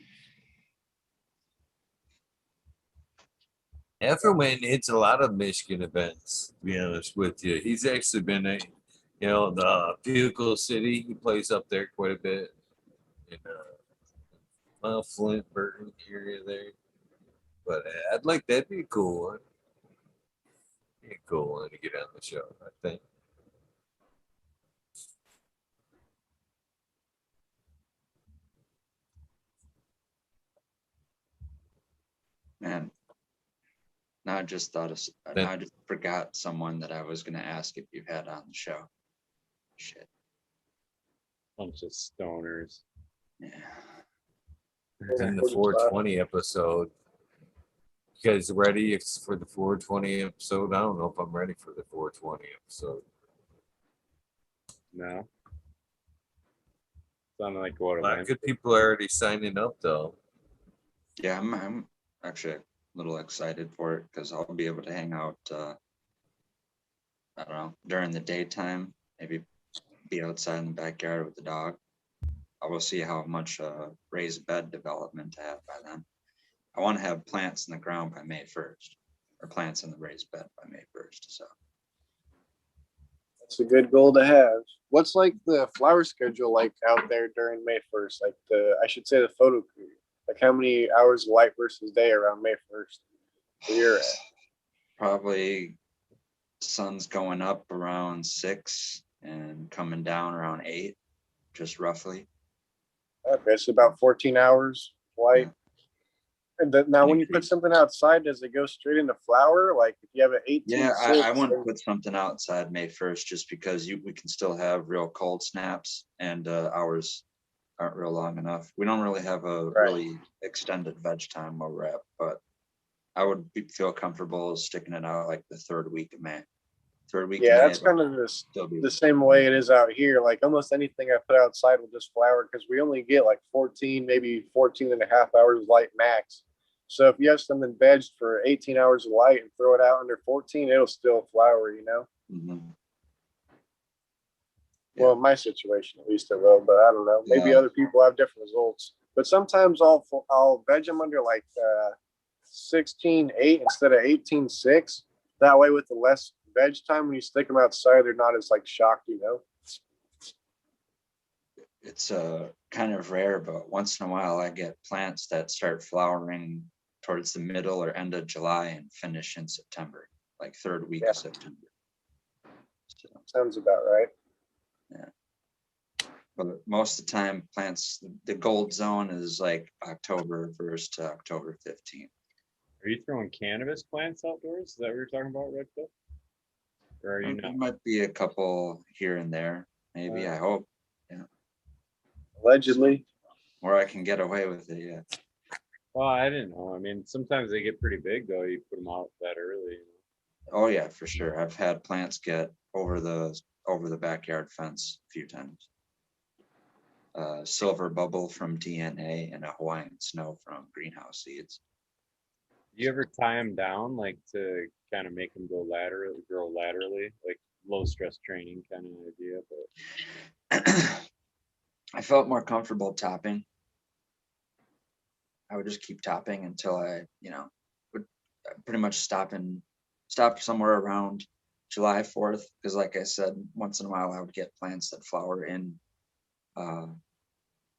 Afro Man hits a lot of Michigan events, to be honest with you. He's actually been the Vehicle City. He plays up there quite a bit. In Flint, Burton area there. But I'd like that'd be a cool one. Be a cool one to get on the show, I think. Man, now I just thought of, now I just forgot someone that I was going to ask if you had on the show. Shit. Bunch of stoners. Yeah. In the 420 episode. You guys ready for the 420 episode? I don't know if I'm ready for the 420 episode. No. Sounded like what A it lot of went. good people are already signing up, though. Yeah, I'm actually a little excited for it because I'll be able to hang out, I don't know, during the daytime, maybe be outside in the backyard with the dog. I will see how much raised bed development I have by then. I want to have plants in the ground by May 1st, or plants in the raised bed by May 1st. So It's a good goal to have. What's like the flower schedule like out there during May 1st? Like I should say the photo period. Like how many hours of light versus day around May 1st? Where you're at? probably sun's going up around 6 and coming down around 8, just roughly. Okay, so about 14 hours light. Yeah. And now, when you put something outside, does it go straight into flower? Like if you have an 18, Yeah, I want to put something outside May 1st just because we can still have real cold snaps and hours aren't real long enough. We don't really have a really extended veg time where we're at, but I would feel comfortable sticking it out like the 3rd week of May. 3rd week Yeah, of May, that's kind of the the same way it is out here. Like almost anything I put outside will just flower because we only get like 14, maybe 14 and a half hours light max. So if you have something vegged for 18 hours of light and throw it out under 14, it'll still flower, you know? Mhm. Well, in my situation, at least it will, but I don't know. Maybe Yeah. other people have different results. But sometimes I'll veg them under like 16.8 instead of 18.6. That way, with the less veg time, when you stick them outside, they're not as like shocked, you know? It's kind of rare, but once in a while I get plants that start flowering towards the middle or end of July and finish in September, like 3rd week of September. So, Sounds about right. but most of the time, plants, the gold zone is like October 1st to October 15th. Are you throwing cannabis plants outdoors? Is that what you're talking about, Redfield? Or are you There not? might be a couple here and there, maybe. I hope, Allegedly. or I can get away with it. Yeah. Well, I didn't know. I mean, sometimes they get pretty big though. You put them out that early. Oh yeah, for sure. I've had plants get over the backyard fence a few times. Silver bubble from DNA and a Hawaiian snow from greenhouse seeds. Do you ever tie them down, like to kind of make them grow laterally, like low stress training kind of idea? But I felt more comfortable topping. I would just keep topping until I, would pretty much stop somewhere around July 4th. Because like I said, once in a while I would get plants that flower in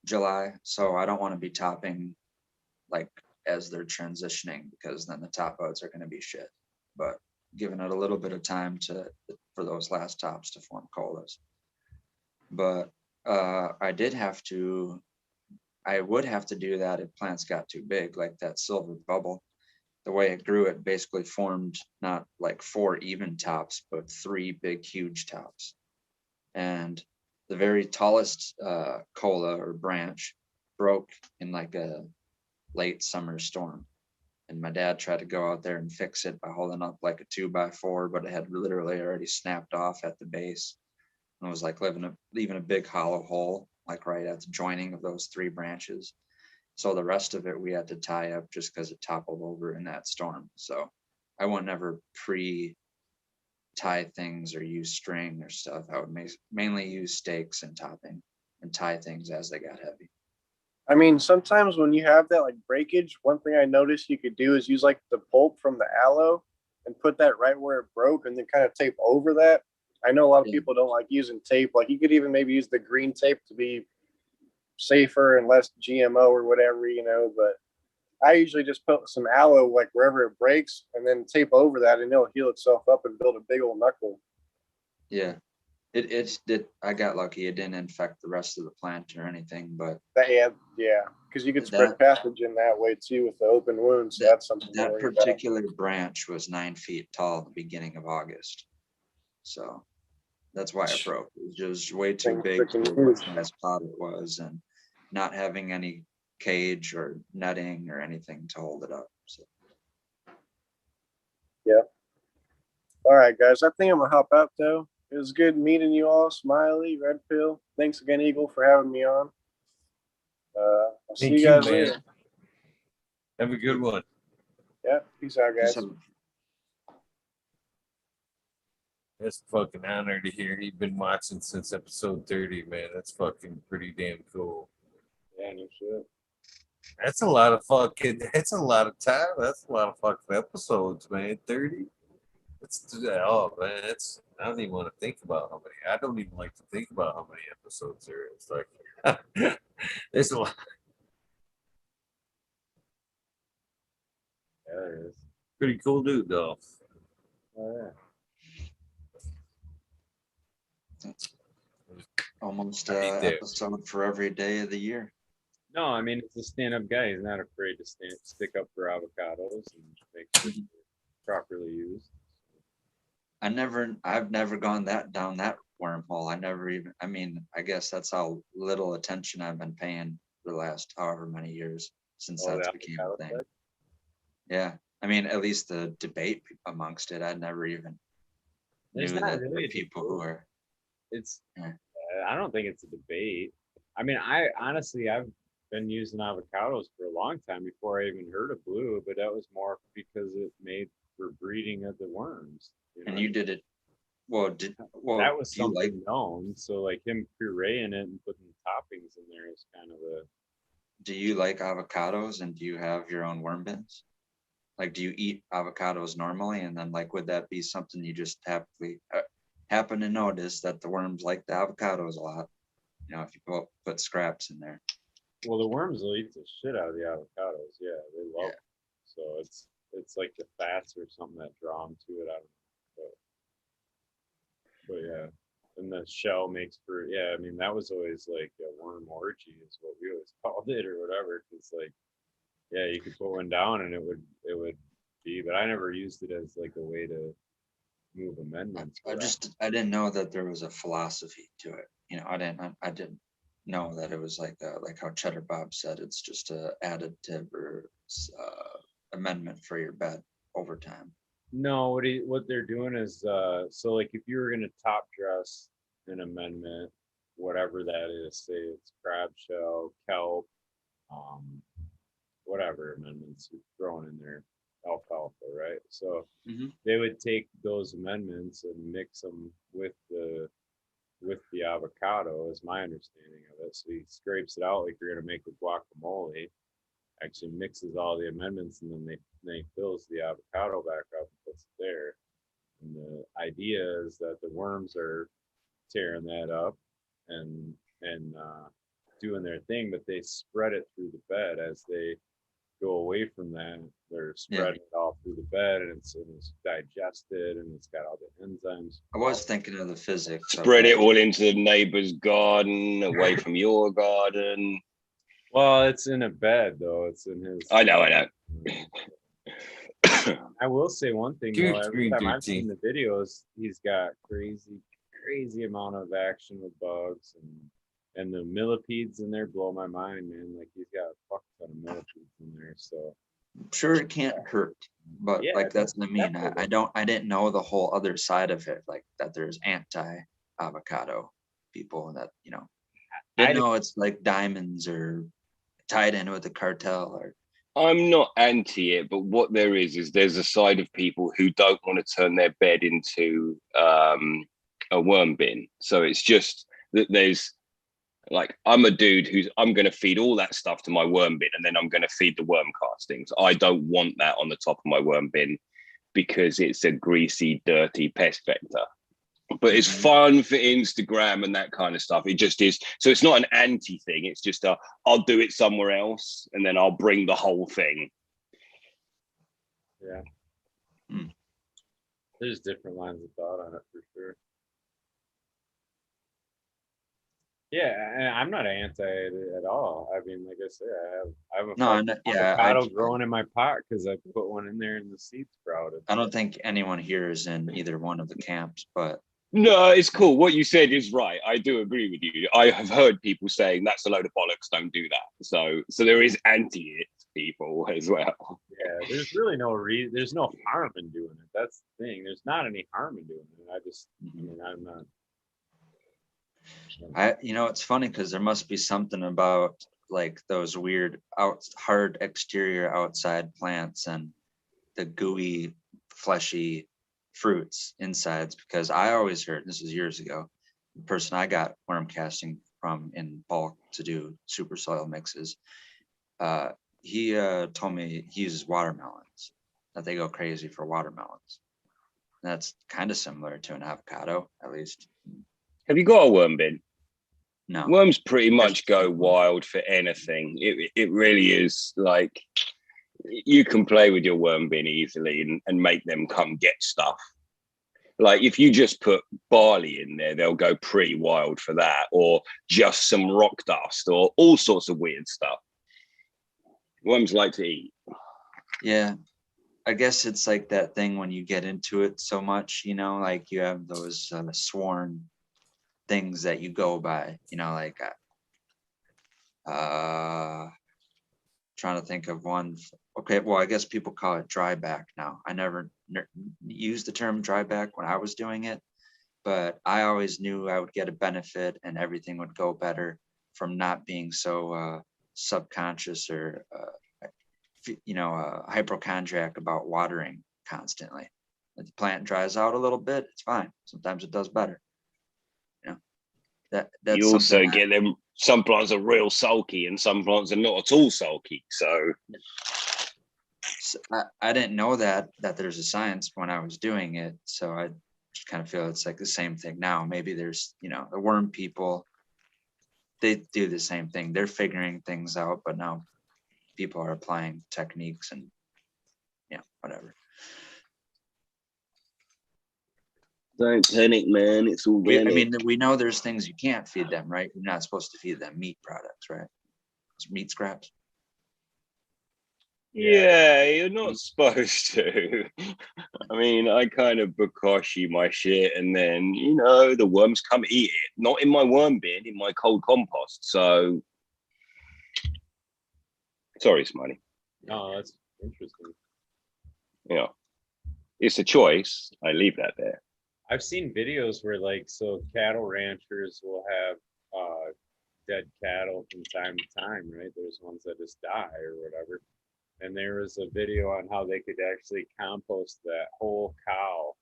July. So I don't want to be topping like as they're transitioning, because then the top outs are going to be shit. But giving it a little bit of time for those last tops to form colas. But I would have to do that if plants got too big, like that silver bubble. The way it grew, it basically formed not like 4 even tops, but 3 big, huge tops. And the very tallest cola or branch broke in like a late summer storm. And my dad tried to go out there and fix it by holding up like a 2x4, but it had literally already snapped off at the base. And it was like leaving a big hollow hole, like right at the joining of those 3 branches. So the rest of it we had to tie up just because it toppled over in that storm. So I would never tie things or use string or stuff. I would mainly use stakes and topping and tie things as they got heavy. I mean, sometimes when you have that like breakage, one thing I noticed you could do is use like the pulp from the aloe and put that right where it broke and then kind of tape over that. I know a lot of people don't like using tape. Like you could even maybe use the green tape to be safer and less GMO or whatever, you know, but I usually just put some aloe like wherever it breaks and then tape over that and it'll heal itself up and build a big old knuckle. Yeah. I got lucky. It didn't infect the rest of the plant or anything, but Yeah, because you could spread pathogen that way too with the open wounds. So that's something. That particular branch was 9 feet tall at the beginning of August, so that's why it broke. It was just way too big for what size pot it was, and not having any cage or netting or anything to hold it up. So All right, guys. I think I'm gonna hop out though. It was good meeting you all, Smiley, Red Pill. Thanks again, Eagle, for having me on. I'll see Thank you you, guys man. later. Have a good one. Yeah, peace out, guys. That's fucking honor to hear. He's been watching since episode 30, man. That's fucking pretty damn cool. Yeah, no shit. That's a lot of fucking. That's a lot of time. That's a lot of fucking episodes, man. 30. Oh man, I don't even want to think about how many. I don't even like to think about how many episodes there is. Like, there's a lot. Yeah, there is. Pretty cool dude, though. Oh, yeah. Almost Right there. episode for every day of the year. No, I mean, it's a stand-up guy. He's not afraid to stick up for avocados and make sure they're properly used. I've never gone down that wormhole. I mean, I guess that's how little attention I've been paying for the last however many years since Oh, that's the became a avocado thing. thing? Yeah. I mean, at least the debate amongst it, I'd never even There's knew not that there really were a people who debate. are. It's Yeah. I don't think it's a debate. I mean, I've been using avocados for a long time before I even heard of blue, but that was more because it made for breeding of the worms. You know And what I you mean? did it. Well, That was do you like, something known. So like him pureeing it and putting toppings in there is kind of a do you like avocados and do you have your own worm bins? Like, do you eat avocados normally? And then like, would that be something you just happen to notice that the worms like the avocados a lot? You know, if you put scraps in there. well, the worms will eat the shit out of the avocados. Yeah, they love Yeah. it. So it's like the fats or something that draw them to it. I don't know. But yeah. And the shell makes for, yeah, I mean, that was always like a worm orgy is what we always called it or whatever. Cause like, yeah, you could put one down and it would be, but I never used it as like a way to move amendments. I didn't know that there was a philosophy to it. You know, I didn't know that it was like how Cheddar Bob said, it's just a additive or amendment for your bed over time. No, what they're doing is so like if you were gonna top dress an amendment, whatever that is, say it's crab shell, kelp, whatever amendments you're throwing in there, alfalfa, right? So Mhm. they would take those amendments and mix them with the avocado, is my understanding of it. So he scrapes it out like you're gonna make a guacamole, actually mixes all the amendments, and then they fills the avocado back up and puts it there. And the idea is that the worms are tearing that up and doing their thing, but they spread it through the bed as they go away from that. They're spreading it all through the bed, and it's digested, and it's got all the enzymes. I was thinking of the physics. Spread it all into the neighbor's garden, away from your garden. Well, it's in a bed though. It's in his. I know. I will say one thing Dude, though. Every time I've 13. seen the videos, he's got crazy amount of action with bugs and the millipedes in there blow my mind, man. Like he's got a fuck ton of millipedes in there. So I'm sure it can't hurt, but yeah, like that's what I mean. definitely. I didn't know the whole other side of it, like that there's anti-avocado people that, you know, didn't know it's like diamonds or tied in with the cartel or. I'm not anti it, but what there is there's a side of people who don't want to turn their bed into a worm bin. So it's just that there's like, I'm a dude I'm going to feed all that stuff to my worm bin and then I'm going to feed the worm castings. I don't want that on the top of my worm bin because it's a greasy, dirty pest vector. But it's fun for Instagram and that kind of stuff. It just is. So it's not an anti thing. It's just I'll do it somewhere else and then I'll bring the whole thing. Yeah. There's different lines of thought on it for sure. Yeah, I'm not anti it at all. I mean, like I said, I have avocado growing in my pot because I put one in there and the seeds sprouted. I don't think anyone here is in either one of the camps, but no, it's cool. What you said is right. I do agree with you. I have heard people saying that's a load of bollocks. Don't do that. So there is anti-it people as well. Yeah, there's really no reason. There's no harm in doing it. That's the thing. There's not any harm in doing it. I mean, I'm not. It's funny because there must be something about like those weird hard exterior outside plants and the gooey, fleshy fruits insides, because I always heard, this was years ago, the person I got worm casting from in bulk to do super soil mixes, he told me he uses watermelons, that they go crazy for watermelons. And that's kind of similar to an avocado, at least. Have you got a worm bin? No. Worms pretty much go wild for anything. It really is like, you can play with your worm bin easily and make them come get stuff. Like if you just put barley in there, they'll go pretty wild for that, or just some rock dust or all sorts of weird stuff. Worms like to eat. Yeah. I guess it's like that thing when you get into it so much, like you have those sworn things that you go by, like trying to think of one. Okay, well, I guess people call it dry back now. I never used the term dry back when I was doing it, but I always knew I would get a benefit and everything would go better from not being so subconscious or hypochondriac about watering constantly. If the plant dries out a little bit, it's fine. Sometimes it does better. That's you also get them. Some plants are real sulky and some plants are not at all sulky. So I didn't know that there's a science when I was doing it. So I just kind of feel it's like the same thing now. Maybe there's, the worm people, they do the same thing. They're figuring things out, but now people are applying techniques and whatever. Don't panic, man. It's organic. We know there's things you can't feed them, right? You're not supposed to feed them meat products, right? It's meat scraps. Yeah, you're not supposed to. I mean, I kind of bokashi my shit, and then the worms come eat it. Not in my worm bin, in my cold compost. So, sorry, Smiley. No, that's interesting. It's a choice. I leave that there. I've seen videos where cattle ranchers will have dead cattle from time to time, right? There's ones that just die or whatever. And there was a video on how they could actually compost that whole cow.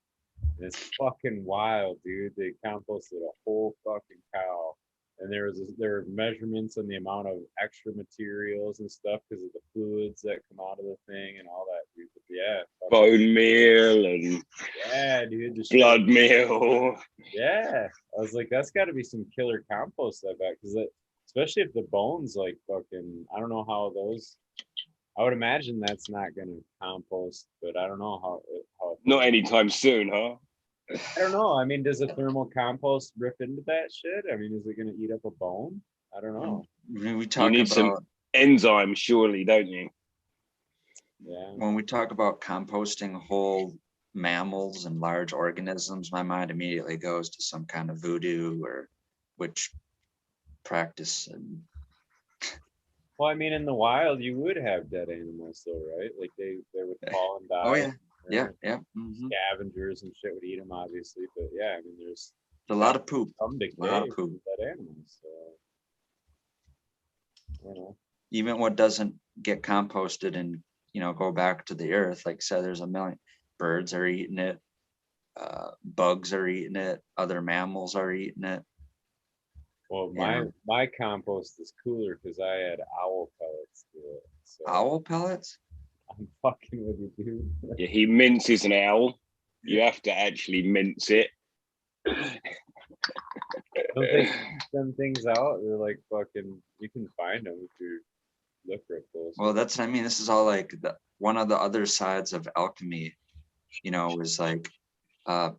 And it's fucking wild, dude. They composted a whole fucking cow. And there were measurements on the amount of extra materials and stuff because of the fluids that come out of the thing and all that, dude. But yeah. Bone meal and dude, blood meal. Yeah. I was like, that's got to be some killer compost, I bet. Because especially if the bones, fucking, I don't know how those, I would imagine that's not going to compost, but I don't know how. Not anytime soon, huh? I don't know. I mean, does a thermal compost rip into that shit? I mean, is it going to eat up a bone? I don't know. We talk you need about some enzymes, surely, don't you? Yeah. When we talk about composting whole mammals and large organisms, my mind immediately goes to some kind of voodoo or witch practice. And well, I mean, in the wild, you would have dead animals, though, right? Like they would fall and die. Oh yeah. Yeah. Mm-hmm. Scavengers and shit would eat them, obviously, but yeah, I mean, there's a lot of poop. Some decay a lot of poop. Dead animals. So, even what doesn't get composted and go back to the earth, like I said, there's a million birds are eating it, bugs are eating it, other mammals are eating it. Well, my compost is cooler because I had owl pellets to it. So. Owl pellets? I'm fucking with you, dude. Yeah, he minces an owl. You have to actually mince it. Don't they keep them things out? They're like fucking. You can find them if you look real close. Well, this is all like one of the other sides of alchemy. Was like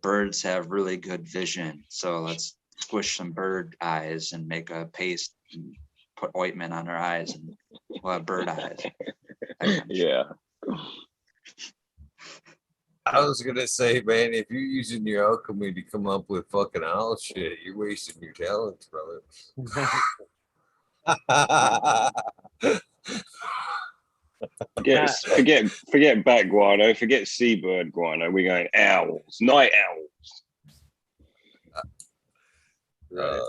birds have really good vision, so let's squish some bird eyes and make a paste and put ointment on our eyes and we'll have bird eyes. Yeah. I was gonna say, man, if you're using your alchemy to come up with fucking owl shit, you're wasting your talents, brother. Forget bat guano. Forget seabird guano. We're going owls, night owls. Right.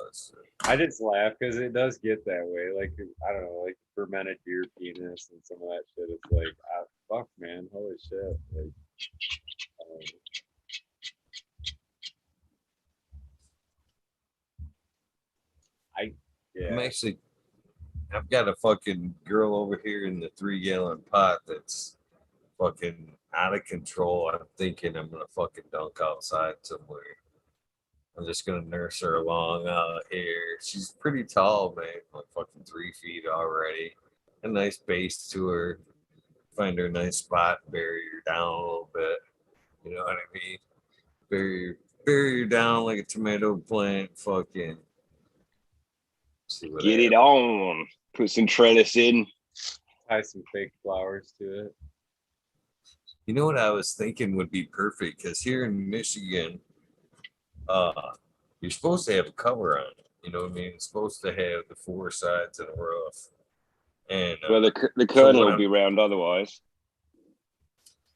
I just laugh because it does get that way. Like, I don't know, like fermented deer penis and some of that shit. It's like, fuck, man, holy shit. Like, I'm actually, I've got a fucking girl over here in the 3-gallon pot that's fucking out of control. I'm thinking I'm gonna fucking dunk outside somewhere. I'm just gonna nurse her along out here. She's pretty tall, man, like fucking 3 feet already. A nice base to her. Find her a nice spot, bury her down a little bit. You know what I mean? Bury her down like a tomato plant. Fucking see what Get it on. Put some trellis in. tie some fake flowers to it. You know what I was thinking would be perfect? Because here in Michigan, you're supposed to have a cover on it. You know what I mean? It's supposed to have the 4 sides of the roof. And Well, the kernel will be round otherwise.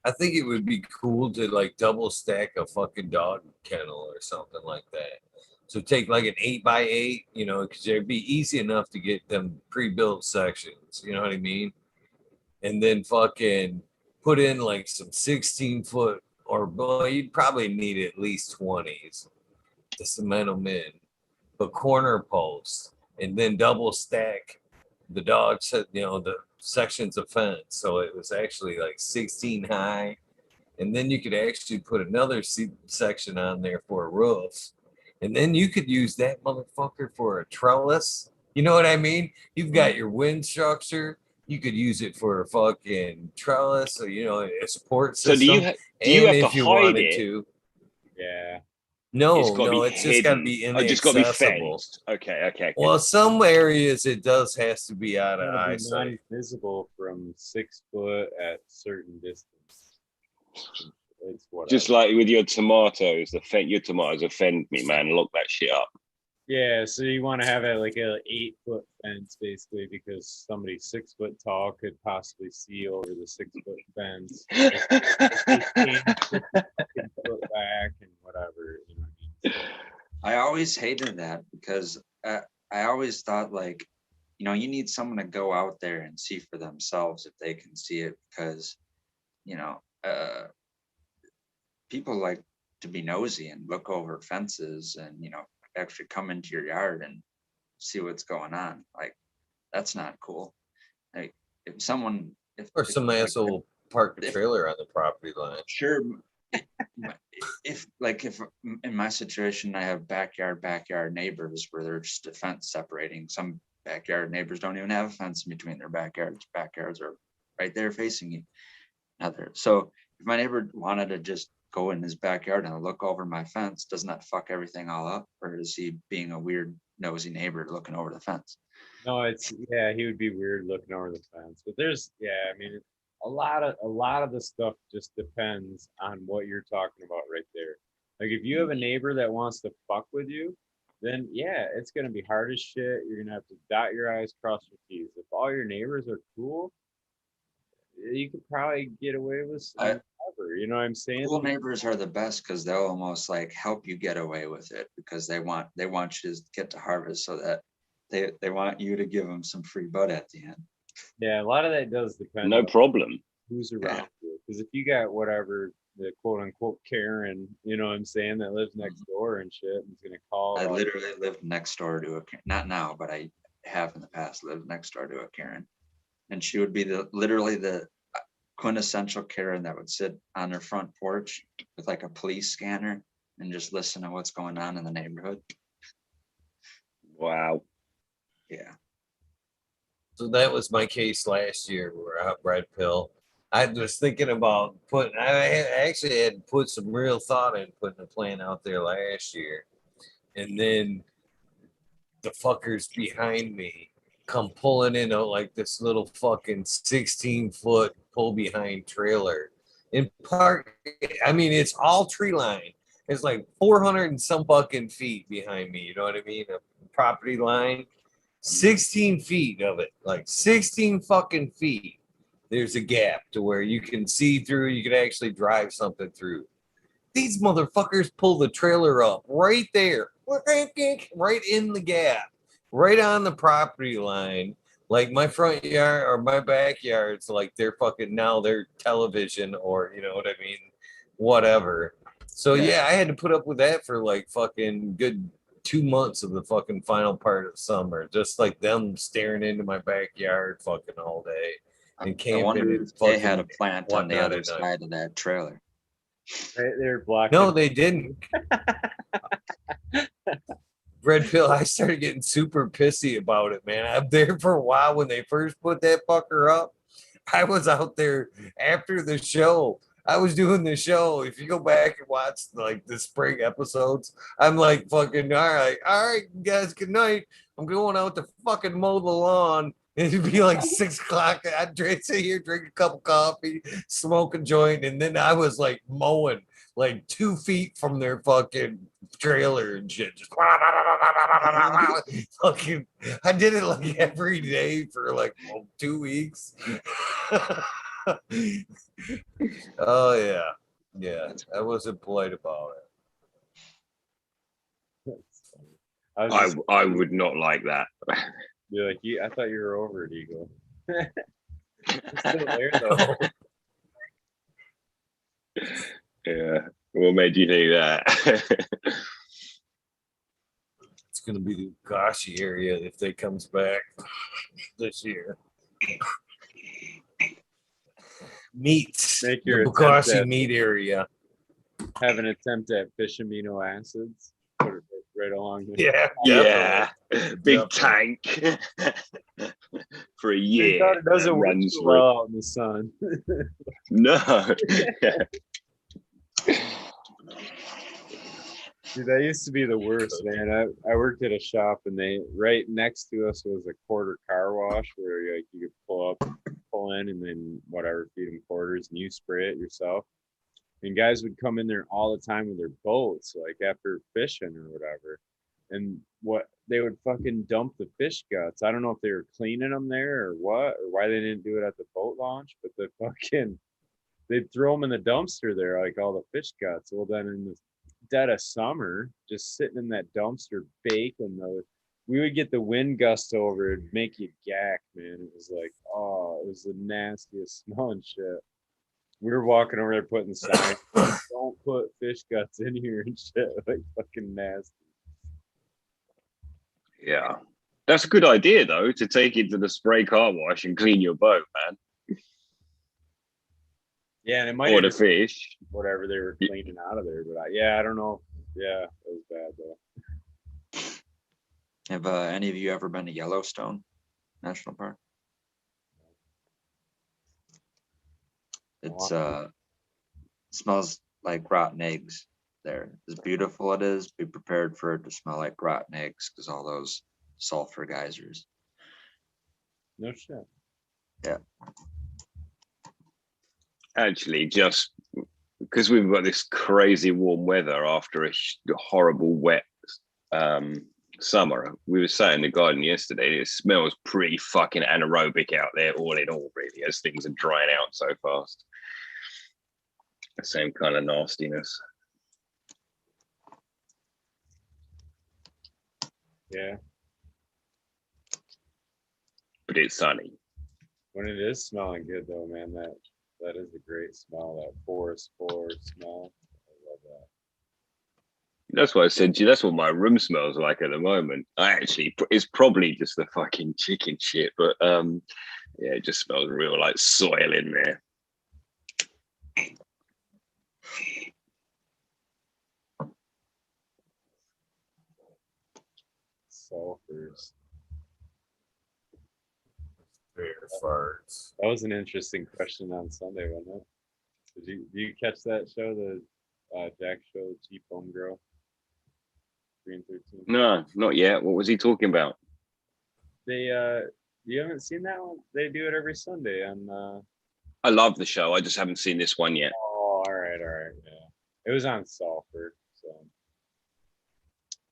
I think it would be cool to like double stack a fucking dog kennel or something like that. So take like an 8x8, you know, because it'd be easy enough to get them pre-built sections. You know what I mean? And then fucking put in like some 16-foot, or boy, you'd probably need at least 20s to cement them in, but corner posts, and then double stack the dogs, you know, the sections of fence. So it was actually like 16 high. And then you could actually put another section on there for a roof. And then you could use that motherfucker for a trellis. You know what I mean? You've got your wind structure. You could use it for a fucking trellis, or, you know, a support system. So do you have to hide it? Yeah. No, it's just got to be inaccessible. Just got to be fenced. Okay. Well, some areas it does has to be out of eyesight. Non-visible from 6 foot at certain distance. It's just like with your tomatoes, your tomatoes offend me, man. Lock that shit up. Yeah, so you want to have it like a 8-foot fence, basically, because somebody 6 foot tall could possibly see over the 6 foot fence. 10 foot back and whatever. You know what I mean? I always hated that because I always thought, like, you know, you need someone to go out there and see for themselves if they can see it, because, you know, people like to be nosy and look over fences and, you know, actually come into your yard and see what's going on. Like, that's not cool. Like, if some asshole parked a trailer on the property line. Sure. if in my situation, I have backyard neighbors where there's just a fence separating. Some backyard neighbors don't even have a fence in between their backyards. Backyards are right there facing each other. So if my neighbor wanted to just go in his backyard and look over my fence, doesn't that fuck everything all up? Or is he being a weird nosy neighbor looking over the fence? No, he would be weird looking over the fence. But I mean, a lot of the stuff just depends on what you're talking about right there. Like, if you have a neighbor that wants to fuck with you, then yeah, it's gonna be hard as shit. You're gonna have to dot your I's, cross your T's. If all your neighbors are cool, you could probably get away with whatever. You know what I'm saying? Cool neighbors are the best because they'll almost like help you get away with it, because they want you to get to harvest, so that they want you to give them some free bud at the end. Yeah, a lot of that does depend. No problem. Who's around you? Because if you got whatever the quote unquote Karen, you know what I'm saying, that lives next door and shit, and is gonna call. I literally lived next door to not now, but I have in the past lived next door to a Karen, and she would be literally the quintessential Karen that would sit on her front porch with like a police scanner and just listen to what's going on in the neighborhood. Wow. Yeah. So that was my case last year where I red pill. I was thinking about I actually had put some real thought in putting a plan out there last year. And then the fuckers behind me come pulling in like this little fucking 16-foot pull behind trailer. In park, I mean, it's all tree line. It's like 400 and some fucking feet behind me. You know what I mean? A property line. 16 feet of it, like 16 fucking feet. there's a gap to where you can see through, you can actually drive something through. These motherfuckers pull the trailer up right there, right in the gap, right on the property line. Like my front yard or my backyard's like they're fucking now their television, or you know what I mean, whatever. So yeah, I had to put up with that for like fucking good 2 months of the fucking final part of summer, just like them staring into my backyard fucking all day and I camping wonder and if they had a fucking plant on the whatnot other at night. side of that trailer. They're blocking. No, they didn't. Red Pill, I started getting super pissy about it, man. I'm there for a while when they first put that fucker up. I was out there after the show. I was doing the show. If you go back and watch like the spring episodes, I'm like fucking all right, guys, good night. I'm going out to fucking mow the lawn. It'd be like 6 o'clock. I'd sit here, drink a cup of coffee, smoke a joint, and then I was like mowing like 2 feet from their fucking trailer and shit. Just fucking, I did it like every day for like 2 weeks. Oh yeah, yeah. I wasn't polite about it. I would not like that. You're like, I thought you were over it, Eagle. It's still there though. Yeah. What made you think that? It's gonna be the Ugashi area if they comes back this year. Meat. Make The your Ugashi attempt meat area. Have an attempt at fish amino acids. Put it right along there. Yeah. Yeah. Big Definitely. tank. For a They year. thought it doesn't work runs so through. well out in the sun. No. Dude, that used to be the worst, man. I worked at a shop and they right next to us was a quarter car wash where you could pull in and then whatever, feed them quarters and you spray it yourself. And guys would come in there all the time with their boats, like after fishing or whatever. And what they would fucking dump the fish guts. I don't know if they were cleaning them there or what, or why they didn't do it at the boat launch, but they'd throw them in the dumpster there, like all the fish guts. Well, then in the dead of summer, just sitting in that dumpster baking we would get the wind gust over, it'd make you gack, man. It was like, oh, it was the nastiest smelling shit. We were walking over there putting signs, don't put fish guts in here and shit, like fucking nasty. Yeah. That's a good idea though, to take it to the spray car wash and clean your boat, man. Yeah, and it might Or have the just fish. whatever they were cleaning out of there, but I don't know. Yeah, it was bad though. Have any of you ever been to Yellowstone National Park? It's smells like rotten eggs there. As beautiful it is, be prepared for it to smell like rotten eggs because all those sulfur geysers. No shit. Yeah. Actually, just because we've got this crazy warm weather after a horrible wet summer, we were sat in the garden yesterday. It smells pretty fucking anaerobic out there, all in all, really, as things are drying out so fast. The same kind of nastiness. Yeah. But it's sunny. When it is smelling good though, man, that is a great smell, that forest floor smell. I love that. That's what I said to you. That's what my room smells like at the moment. It's probably just the fucking chicken shit, but yeah, it just smells real like soil in there. Sulfurs. Bear farts. That was an interesting question on Sunday, wasn't it? Did you catch that show, the Jack show, Cheap Home Grow? 3 and 13. No, not yet. What was he talking about? They you haven't seen that one? They do it every Sunday on I love the show. I just haven't seen this one yet. oh, all right, yeah. It was on Sulfur, so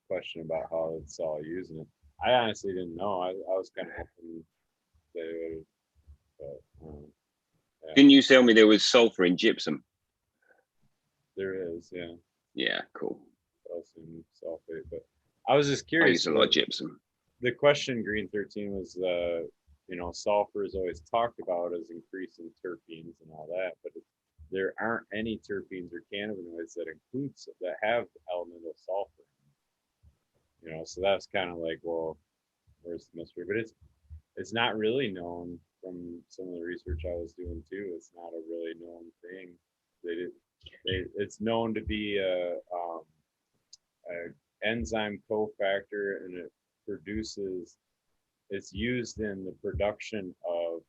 question about how it's all using it. I honestly didn't know. I was kind of hoping they would, but Didn't you tell me there was sulfur in gypsum? There is, yeah. Yeah, cool. Calcium sulfate, but I was just I curious. use a lot of gypsum. The question, Green 13, was, sulfur is always talked about as increasing terpenes and all that, but there aren't any terpenes or cannabinoids that have elemental sulfur. So that's kind of like, well, where's the mystery? But it's not really known from some of the research I was doing too. It's not a really known thing. It's known to be a enzyme cofactor, and it's used in the production of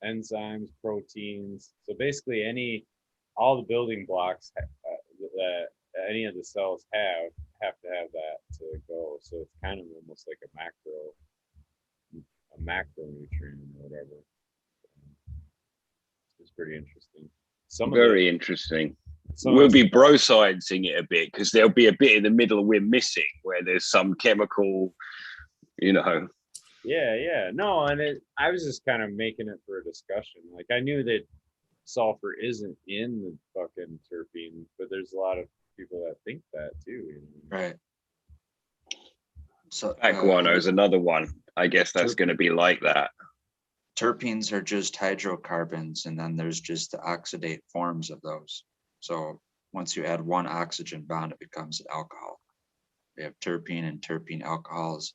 enzymes, proteins. So basically all the building blocks that any of the cells have to have that to go. So it's kind of almost like a macronutrient or whatever. It's pretty interesting. Very interesting. Some We'll of the be bro-sciencing it a bit because there'll be a bit in the middle we're missing where there's some chemical, Yeah. No, and I was just kind of making it for a discussion. Like, I knew that sulfur isn't in the fucking terpene, but there's a lot of people that think that too. Right. So Guano is another one. I guess that's going to be like that. terpenes are just hydrocarbons, and then there's just the oxidate forms of those. So once you add one oxygen bond, it becomes an alcohol. We have terpene and terpene alcohols,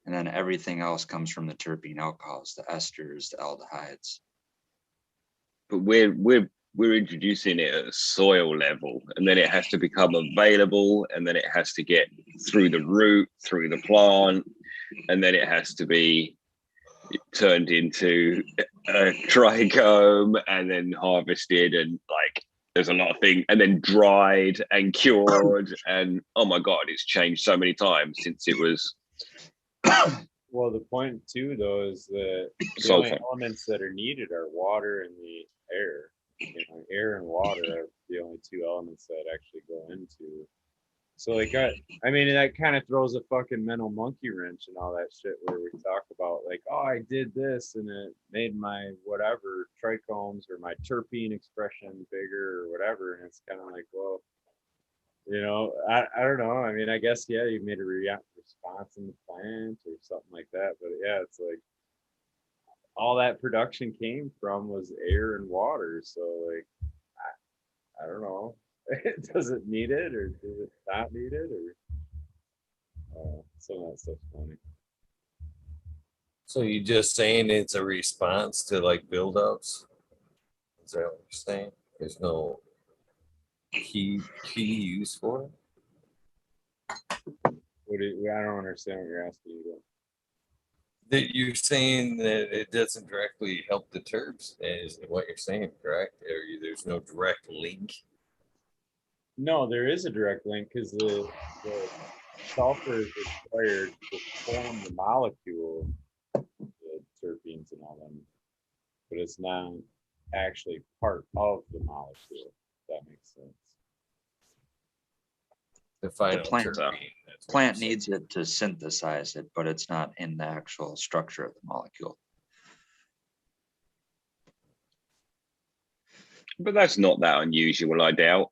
and then everything else comes from the terpene alcohols, the esters, the aldehydes. But we're introducing it at a soil level, and then it has to become available, and then it has to get through the root, through the plant, and then it has to be turned into a trichome and then harvested, and there's a lot of things, and then dried and cured, and oh my god, it's changed so many times since it was. Well, the point too, though, is that the only elements that are needed are water and the air. Air and water are the only two elements that actually go into. So, that kind of throws a fucking mental monkey wrench and all that shit, where we talk about I did this and it made my whatever trichomes or my terpene expression bigger or whatever, and it's kind of like, well, I don't know. I mean, I guess, yeah, you made a response in the plant or something like that. But yeah, it's like all that production came from was air and water. So I don't know. Does it need it or does it not need it? Or some of that stuff's funny. So you're just saying it's a response to buildups? Is that what you're saying? There's no key use for it? I don't understand what you're asking. That you're saying that it doesn't directly help the terps, is what you're saying, correct? Or there's no direct link? No, there is a direct link because the sulfur is required to form the molecule, the terpenes and all them, but it's not actually part of the molecule. If that makes sense. The final plant- terpene. Plant needs it to synthesize it, but it's not in the actual structure of the molecule. But that's not that unusual, I doubt.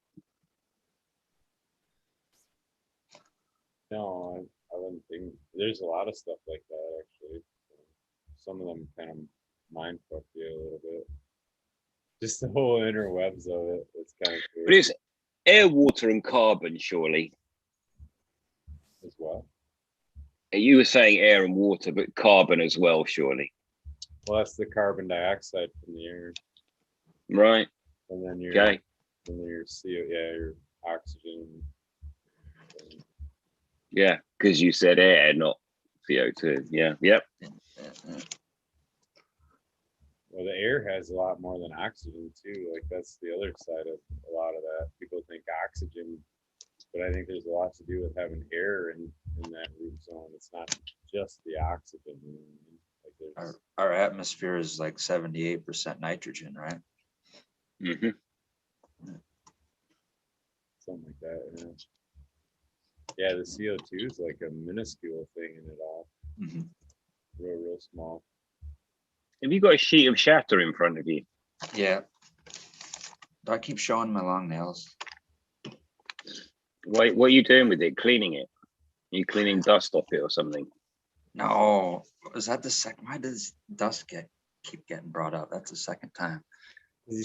No, I wouldn't think. There's a lot of stuff like that, actually. Some of them kind of mind fuck you a little bit. Just the whole interwebs of it. It's kind of weird. But it's air, water, and carbon, surely. As well. You were saying air and water, but carbon as well, surely. Well, that's the carbon dioxide from the air. Right. And then your Okay. and then your CO, your oxygen. Yeah, because you said air, not CO2. Yeah. Yep. Well, the air has a lot more than oxygen too. That's the other side of a lot of that. People think oxygen, but I think there's a lot to do with having air in that root zone. It's not just the oxygen. Our atmosphere is 78% nitrogen, right? Mm-hmm. Something like that. Yeah, the CO2 is like a minuscule thing in it all. Mm-hmm. Real small. Have you got a sheet of shatter in front of you? Yeah. Do I keep showing my long nails? What are you doing with it? Cleaning it? Are you cleaning dust off it or something? No. Is that the second? Why does dust keep getting brought up? That's the second time.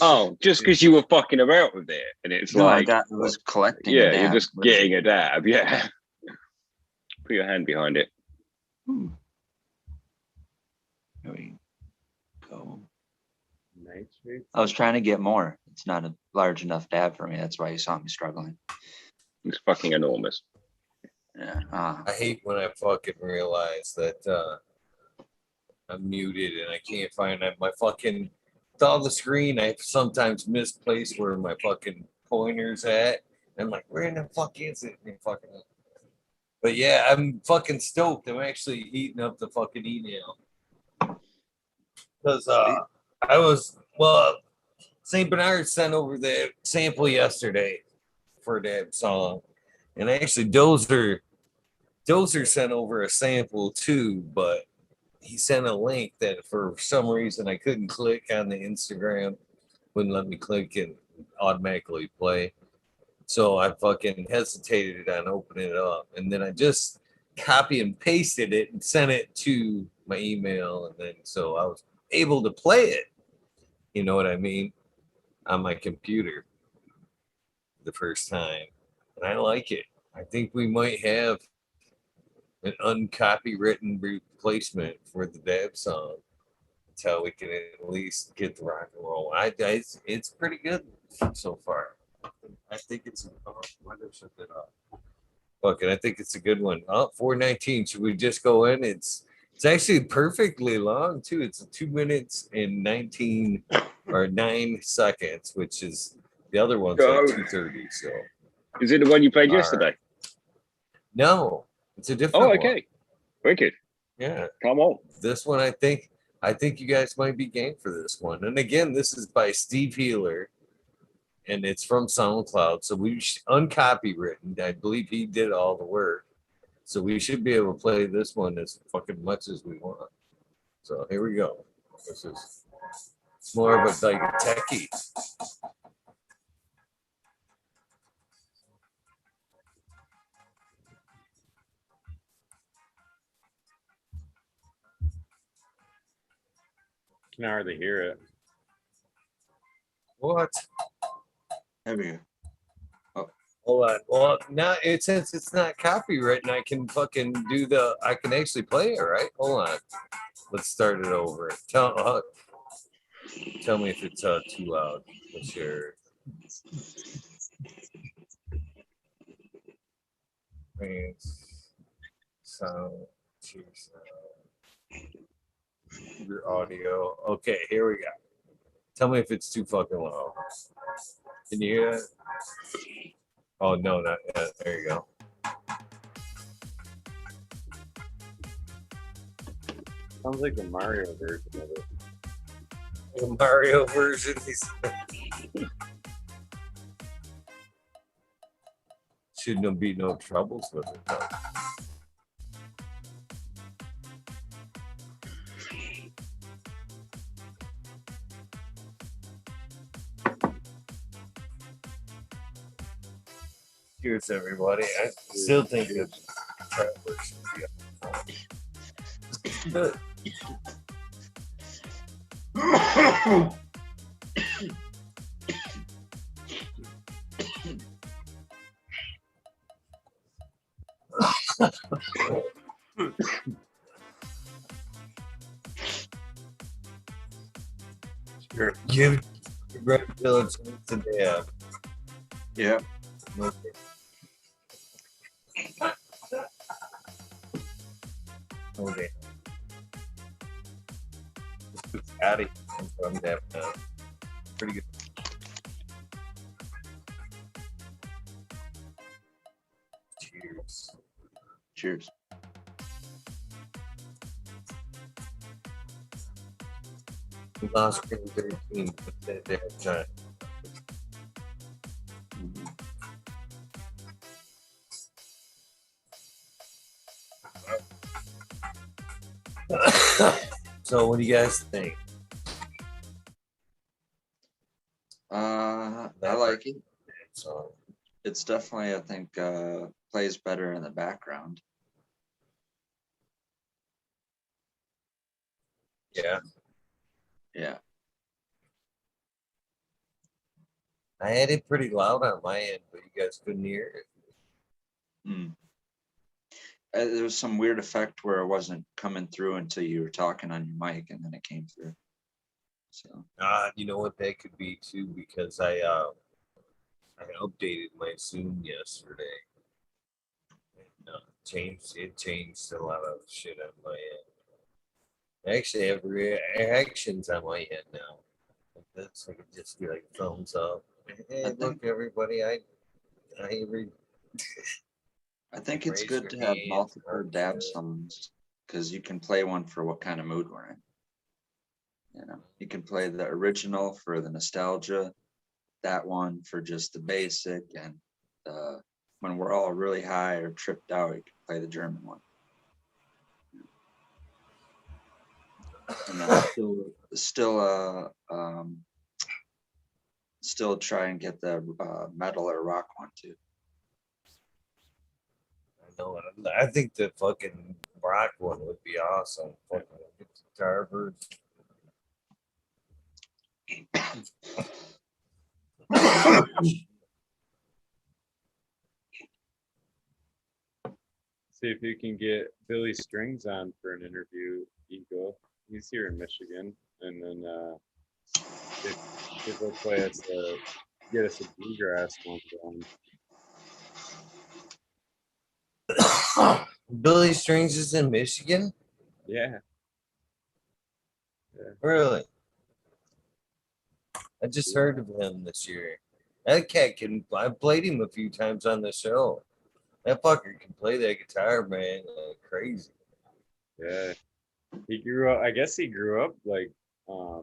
Oh, just because you were fucking about with it, and it's No, like, I was collecting. yeah, a dab. you're just getting a dab. Yeah. Put your hand behind it. Here we go. I was trying to get more. It's not a large enough dab for me. That's why you saw me struggling. It's fucking enormous. Yeah. I hate when I fucking realize that I'm muted and I can't find my fucking. With all the screen, I sometimes misplace where my fucking pointer's at. I'm like, where in the fuck is it? And fucking. But yeah, I'm fucking stoked. I'm actually eating up the fucking email because I was St. Bernard sent over the sample yesterday for that song, and actually Dozer sent over a sample too, but he sent a link that for some reason I couldn't click on the Instagram, wouldn't let me click and automatically play. So I fucking hesitated on opening it up, and then I just copy and pasted it and sent it to my email, and then so I was able to play it. You know what I mean? On my computer the first time, and I like it. I think we might have an uncopywritten replacement for the dab song. That's how we can at least get the rock and roll. It's pretty good so far. I think it's fucking. I think it's a good one. Oh, 4:19. Should we just go in? It's actually perfectly long too. It's 2 minutes and 19 or 9 seconds, which is the other one's like 2:30. So is it the one you played yesterday? No, it's a different Oh, one. okay. Wicked. Yeah. Come on. This one, I think you guys might be game for this one. And again, this is by Steve Healer, and it's from SoundCloud. So we uncopywritten. I believe he did all the work. So we should be able to play this one as fucking much as we want. So here we go. It's more of a like a techie. Can hardly hear it. What? There we go. Hold on. Well, now since it's not copywritten, I can fucking I can actually play it, right? Hold on. Let's start it over. Tell me if it's too loud. What's your sound? Your audio. Okay, here we go. Tell me if it's too fucking loud. Can you hear it? Oh no, not yet. There you go. Sounds like the Mario version of it. The Mario version. Shouldn't be no troubles with it. No. Cheers, everybody. I still think that Travelers should be good. Sure. Give Red Village to dab. Yeah. Okay. Okay. Addy from that. Pretty good. Cheers. Cheers. We lost Green 13, but they have time. So what do you guys think? I That like it. So It's definitely, I think, plays better in the background. yeah, Yeah. I had it pretty loud on my end, but you guys couldn't hear it. Mm. There was some weird effect where it wasn't coming through until you were talking on your mic, and then it came through. So You know what that could be too, because I updated my Zoom yesterday. And, changed a lot of shit on my end. I actually have reactions on my end now. That's I could just be like thumbs up. Hey, look, everybody! I I think it's raise good your to have hand, multiple dab songs because you can play one for what kind of mood we're in. You know, you can play the original for the nostalgia, that one for just the basic, and when we're all really high or tripped out, you can play the German one. And then still try and get the metal or rock one too. I know. I think the fucking rock one would be awesome. Fucking guitar version. See if you can get Billy Strings on for an interview, Eagle. He's here in Michigan, and then if he'll play us get us a bluegrass one going. Billy Strings is in Michigan? Yeah. Really? I just heard of him this year. That cat can. I played him a few times on the show. That fucker can play that guitar, man, like crazy. Yeah. He grew up. I guess he grew up like I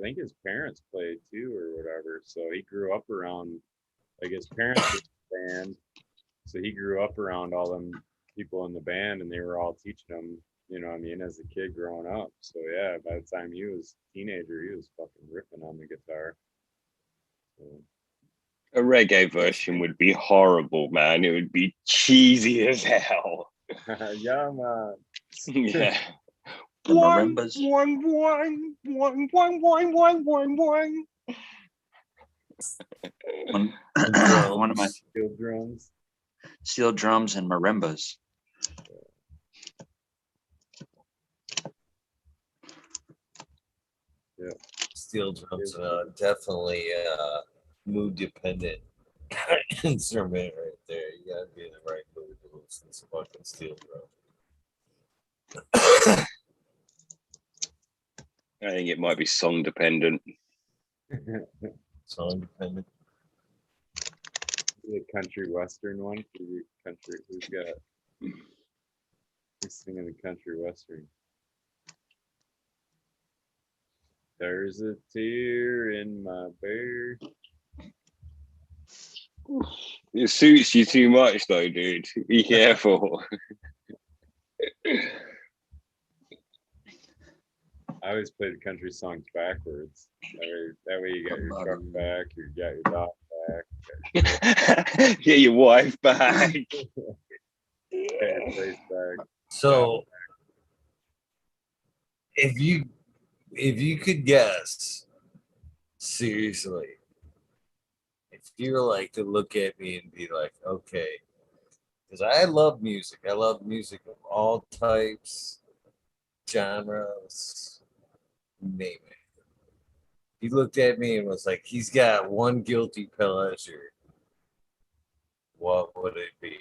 think his parents played too or whatever. So he grew up around like his parents were in the band. So he grew up around all them people in the band, and they were all teaching him, you know what I mean, as a kid growing up. So yeah, by the time he was a teenager, he was fucking ripping on the guitar. So. A reggae version would be horrible, man. It would be cheesy as hell. Yeah, man. Yeah. The marimbas. One of my steel drums. Steel drums and marimbas. Yeah. Steel drums, definitely mood dependent instrument right there. You gotta be in the right mood to listen to fucking steel drum. I think it might be song dependent. Song dependent. The country western one for the country. Who's singing the country western? There's a tear in my bear. It suits you too much, though, dude. Be careful. I always play the country songs backwards. That way you got your truck back, you got your dog back. Get your wife back. Get your place back. So, if you could guess, seriously, if you were like to look at me and be like, okay, because I love music. I love music of all types, genres, name it. He looked at me and was like, he's got one guilty pleasure. What would it be?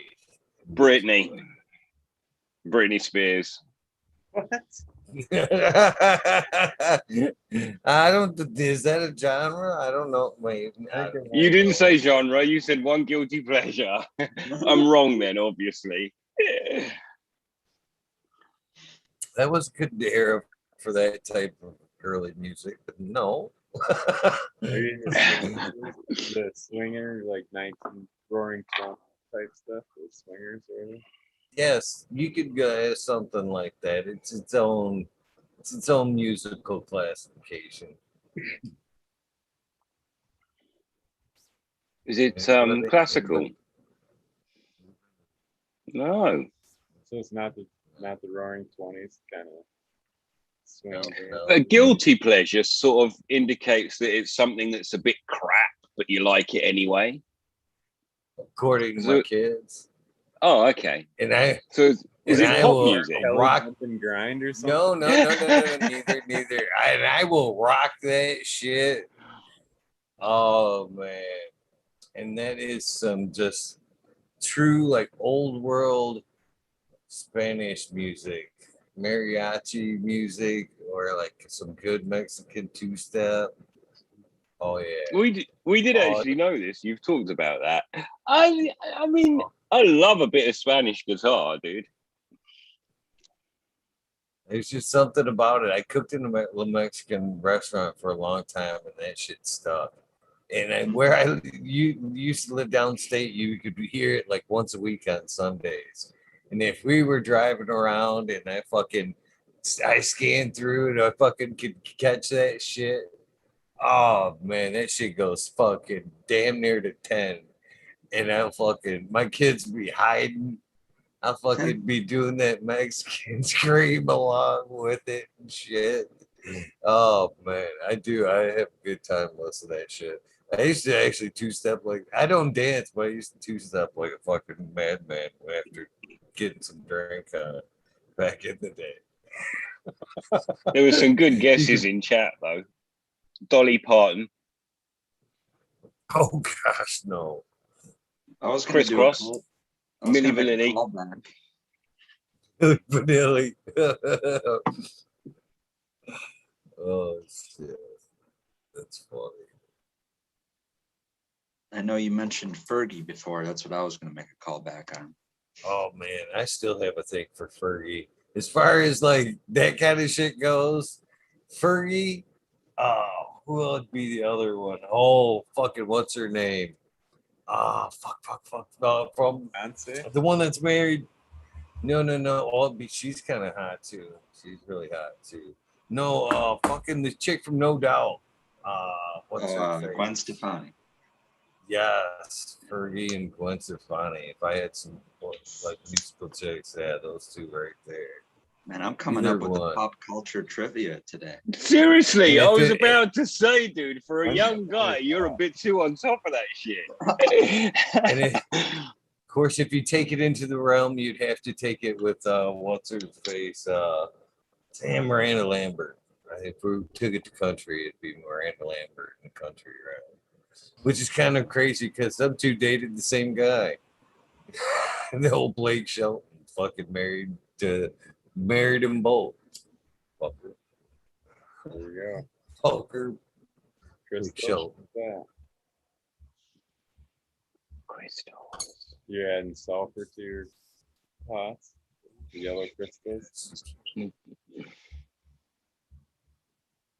Britney Spears. What? I don't. Is that a genre? I don't know. Wait, You didn't say genre. You said one guilty pleasure. I'm wrong then, obviously. That was good era for that type of early music, but no. Maybe the swinger, like 19 Roaring 20 type stuff, the swingers or anything. Yes, you could go something like that. It's its own musical classification. Is it What are they- classical? No. So it's not the Roaring Twenties kind of swing. No, band. no. A guilty pleasure sort of indicates that it's something that's a bit crap, but you like it anyway. According to So- my kids. Oh, okay. And I So is And it I pop will music? Kelly rock. Bump and Grind or something. No, neither. And I will rock that shit. Oh man. And that is some just true like old world Spanish music, mariachi music, or like some good Mexican two-step. Oh yeah. We did Oh, actually know this. You've talked about that. I mean, I love a bit of Spanish guitar, dude. There's just something about it. I cooked in a Mexican restaurant for a long time, and that shit stuck. And you used to live downstate, you could hear it like once a week on Sundays. And if we were driving around and I scanned through and I fucking could catch that shit. Oh man, that shit goes fucking damn near to 10. And my kids be hiding. I'll fucking be doing that Mexican scream along with it and shit. Oh man, I do. I have a good time listening to that shit. I used to actually two-step like I don't dance, but I used to two-step like a fucking madman after getting some drink on it back in the day. There were some good guesses in chat though. Dolly Parton, Oh gosh, no. I was going Chris to do Cross, a call. I was Milli going to make a Vanilli. call back. Vanilli. Oh shit. That's funny. I know you mentioned Fergie before. That's what I was going to make a call back on. Oh man, I still have a thing for Fergie. As far as like that kind of shit goes, Fergie. Oh, who would be the other one? Oh, fucking, what's her name? Fuck. From Beyonce? the one that's married. No. She's kind of hot too. She's really hot too. No, fucking the chick from No Doubt. What's her face? Gwen Stefani. Yes, Fergie and Gwen Stefani. If I had some like musical chicks, yeah, those two right there. Man, I'm coming Either up with one. the pop culture trivia today. Seriously, And I if was it- about to say, dude, for a young guy, you're a bit too on top of that shit. Of course, if you take it into the realm, you'd have to take it with what's her face? Miranda Lambert. If we took it to country, it'd be Miranda Lambert in the country realm. Which is kind of crazy because them two dated the same guy. The old Blake Shelton fucking married them both. Fucker. There we go. Fucker. Crystal. Shelton. Yeah. Crystals. You're adding sulfur to your pots. The yellow crystals.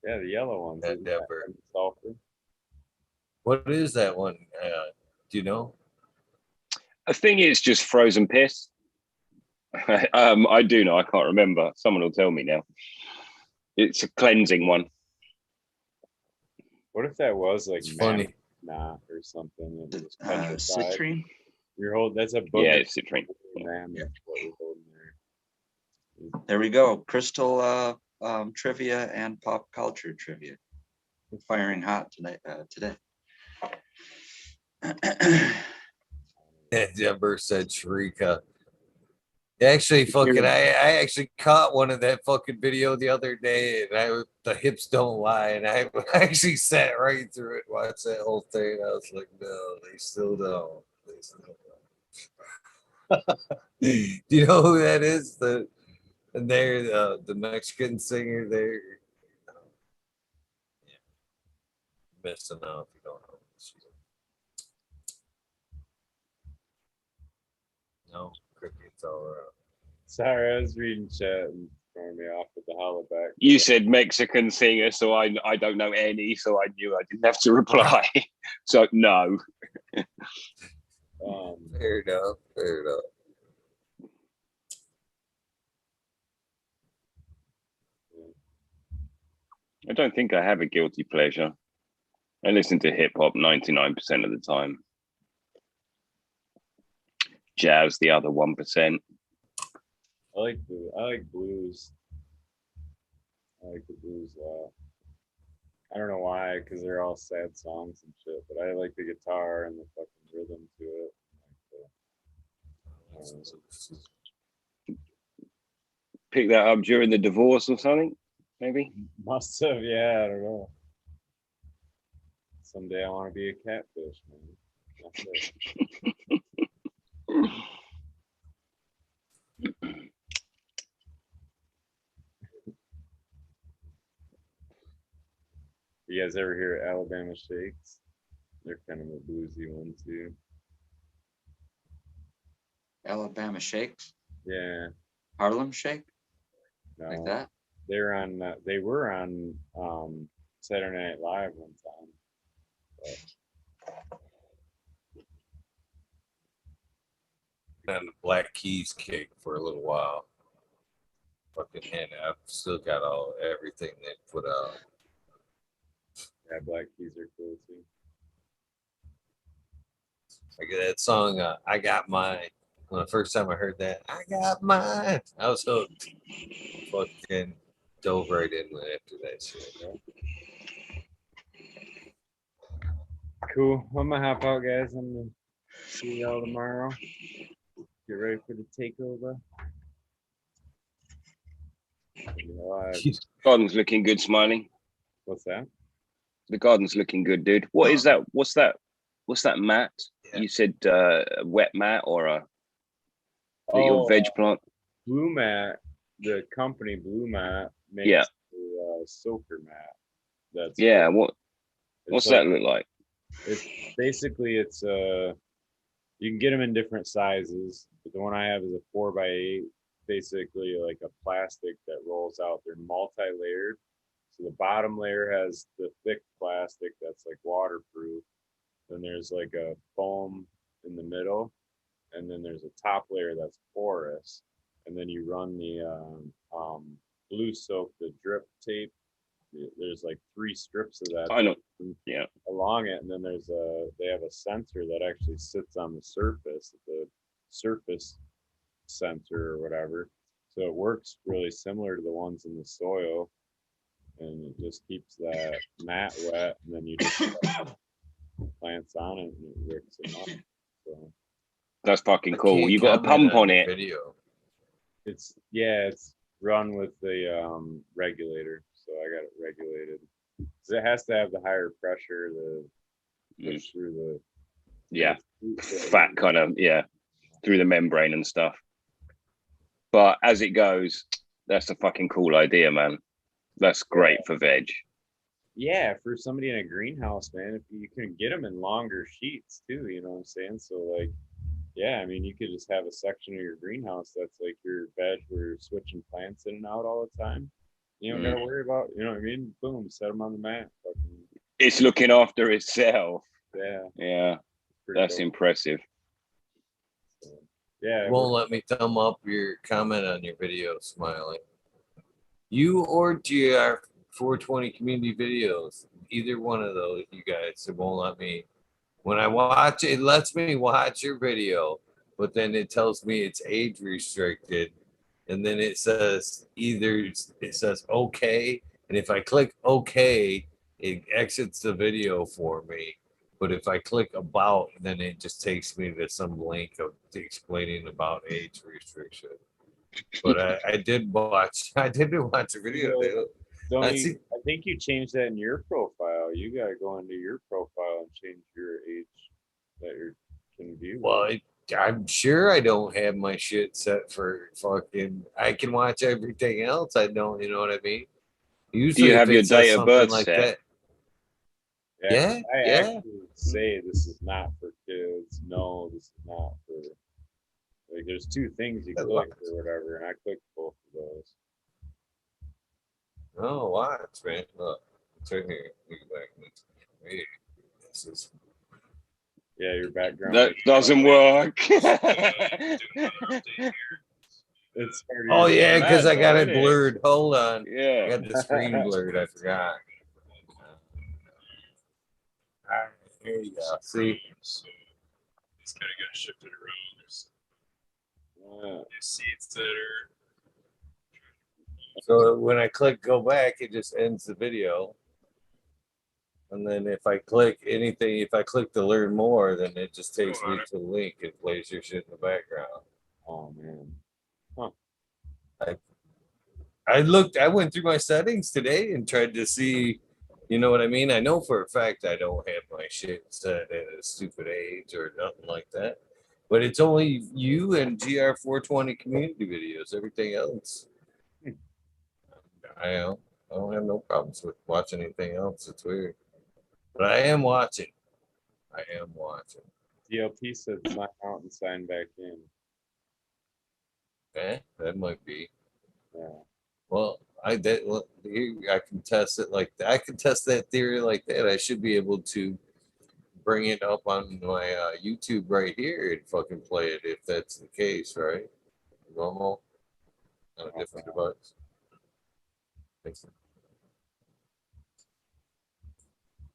Yeah, the yellow ones. That isn't never. one sulfur. What is that one? Do you know? I think it's just frozen piss. I do know. I can't remember. Someone will tell me now. It's a cleansing one. What if that was like It's funny. Nah or something? It was petrified. Citrine. That's a booger. Yeah, it's citrine. Man, Yeah. that's what we're holding there. There we go. Crystal trivia and pop culture trivia. We're firing hot tonight. Today. Denver said Sharika. Actually, I actually caught one of that fucking video the other day, and the hips don't lie, and I actually sat right through it, watched that whole thing. I was like, no, they still don't. They still don't. Do you know who that is? The Mexican singer there. Yeah. Missing out if you don't know. No, crickets all around. Sorry, I was reading chat and throwing me off with the hollow back. You said Mexican singer, so I don't know any, so I knew I didn't have to reply. So no. Fair enough. I don't think I have a guilty pleasure. I listen to hip hop 99% of the time. jazz the other 1%. I like blues. I like the blues a lot. I don't know why, because they're all sad songs and shit, but I like the guitar and the fucking rhythm to it. Pick that up during the divorce or something, maybe. Must have, yeah, I don't know. Someday I want to be a catfish, man. That's it. You guys ever hear Alabama Shakes? They're kind of a bluesy one too. Alabama Shakes, Yeah, Harlem Shake, no, like that. they're on. They were on Saturday Night Live one time. On the Black Keys kick for a little while. Fucking hand, I've still got everything they put out. Yeah, Black Keys are cool too. Like that song, I Got Mine. When the first time I heard that, I got mine, I was hooked. Fucking dove right in after that shit. Cool. I'm gonna hop out, guys. I'm gonna see y'all tomorrow. Get ready for the takeover. Garden's looking good, Smiley. What's that? The garden's looking good, dude. What is that? What's that? What's that mat? Yeah. You said a wet mat or a your veg plant? Blue Mat, the company Blue Mat makes the soaker mat. That's Yeah. cool. What's like, that look like? It's basically you can get them in different sizes, but the one I have is a 4x8, basically like a plastic that rolls out. They're multi-layered. So the bottom layer has the thick plastic that's like waterproof. Then there's like a foam in the middle, and then there's a top layer that's porous. And then you run the blue soak, the drip tape. There's like 3 strips of that. I know. Yeah. Along it, and then they have a sensor that actually sits on the surface sensor or whatever. So it works really similar to the ones in the soil, and it just keeps that mat wet, and then you just plants on it and it wicks them up. So That's fucking I cool. can't You got a comment pump on the it. Video. it's run with the regulator. So I got it regulated. 'Cause it has to have the higher pressure to push through the Fat kind of through the membrane and stuff. But as it goes, that's a fucking cool idea, man. That's great for veg. Yeah, for somebody in a greenhouse, man, if you can get them in longer sheets too, you know what I'm saying? So like, yeah, I mean, you could just have a section of your greenhouse that's like your veg where you're switching plants in and out all the time. You don't gotta worry about, you know what I mean? Boom, set them on the mat. Fucking, It's looking after itself. yeah, That's dope. impressive. So, yeah, Won't let me thumb up your comment on your video, Smiley. You or GR 420 community videos, either one of those, you guys, it won't let me. When I watch it, lets me watch your video, but then it tells me it's age restricted. And then it says okay. And if I click okay, it exits the video for me. But if I click about, then it just takes me to some link of explaining about age restriction. But I did watch a video. I think you changed that in your profile. You gotta go into your profile and change your age that you can view. Well, I'm sure I don't have my shit set for fucking. I can watch everything else. I don't. You know what I mean? Usually, Do you have if your it says date of something birth like set? that, I yeah. actually say this is not for kids. No, this is not for. Like, there's 2 things you click or whatever, and I clicked both of those. Oh, watch, man. Look, it's right here. Look back. Hey, this is. Yeah, your background. That doesn't work. It's Oh yeah, because I got it isn't it? blurred. Hold on. I Yeah. got the screen blurred. I forgot. All right, there you go. See, It's kind of got shifted around. There's Seeds that are. So when I click go back, it just ends the video. And then if I click anything, if I click to learn more, then it just takes me to the link and plays your shit in the background. Oh man. I went through my settings today and tried to see, you know what I mean? I know for a fact I don't have my shit set at a stupid age or nothing like that. But it's only you and GR420 community videos. Everything else, I don't have no problems with watching anything else. It's weird. But I am watching. DLP said sign out and sign back in. That might be. Yeah. Well, I can test it like that. I can test that theory like that. I should be able to bring it up on my YouTube right here and fucking play it if that's the case, right? Normal on a different device.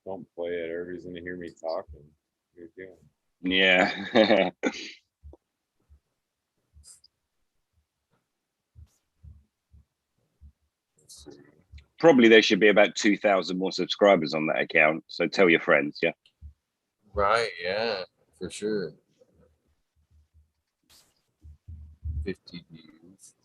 Don't play it. Everybody's gonna hear me talking. You're doing. Yeah. Probably there should be about 2,000 more subscribers on that account. So tell your friends, yeah. Right, yeah, for sure. 50 views.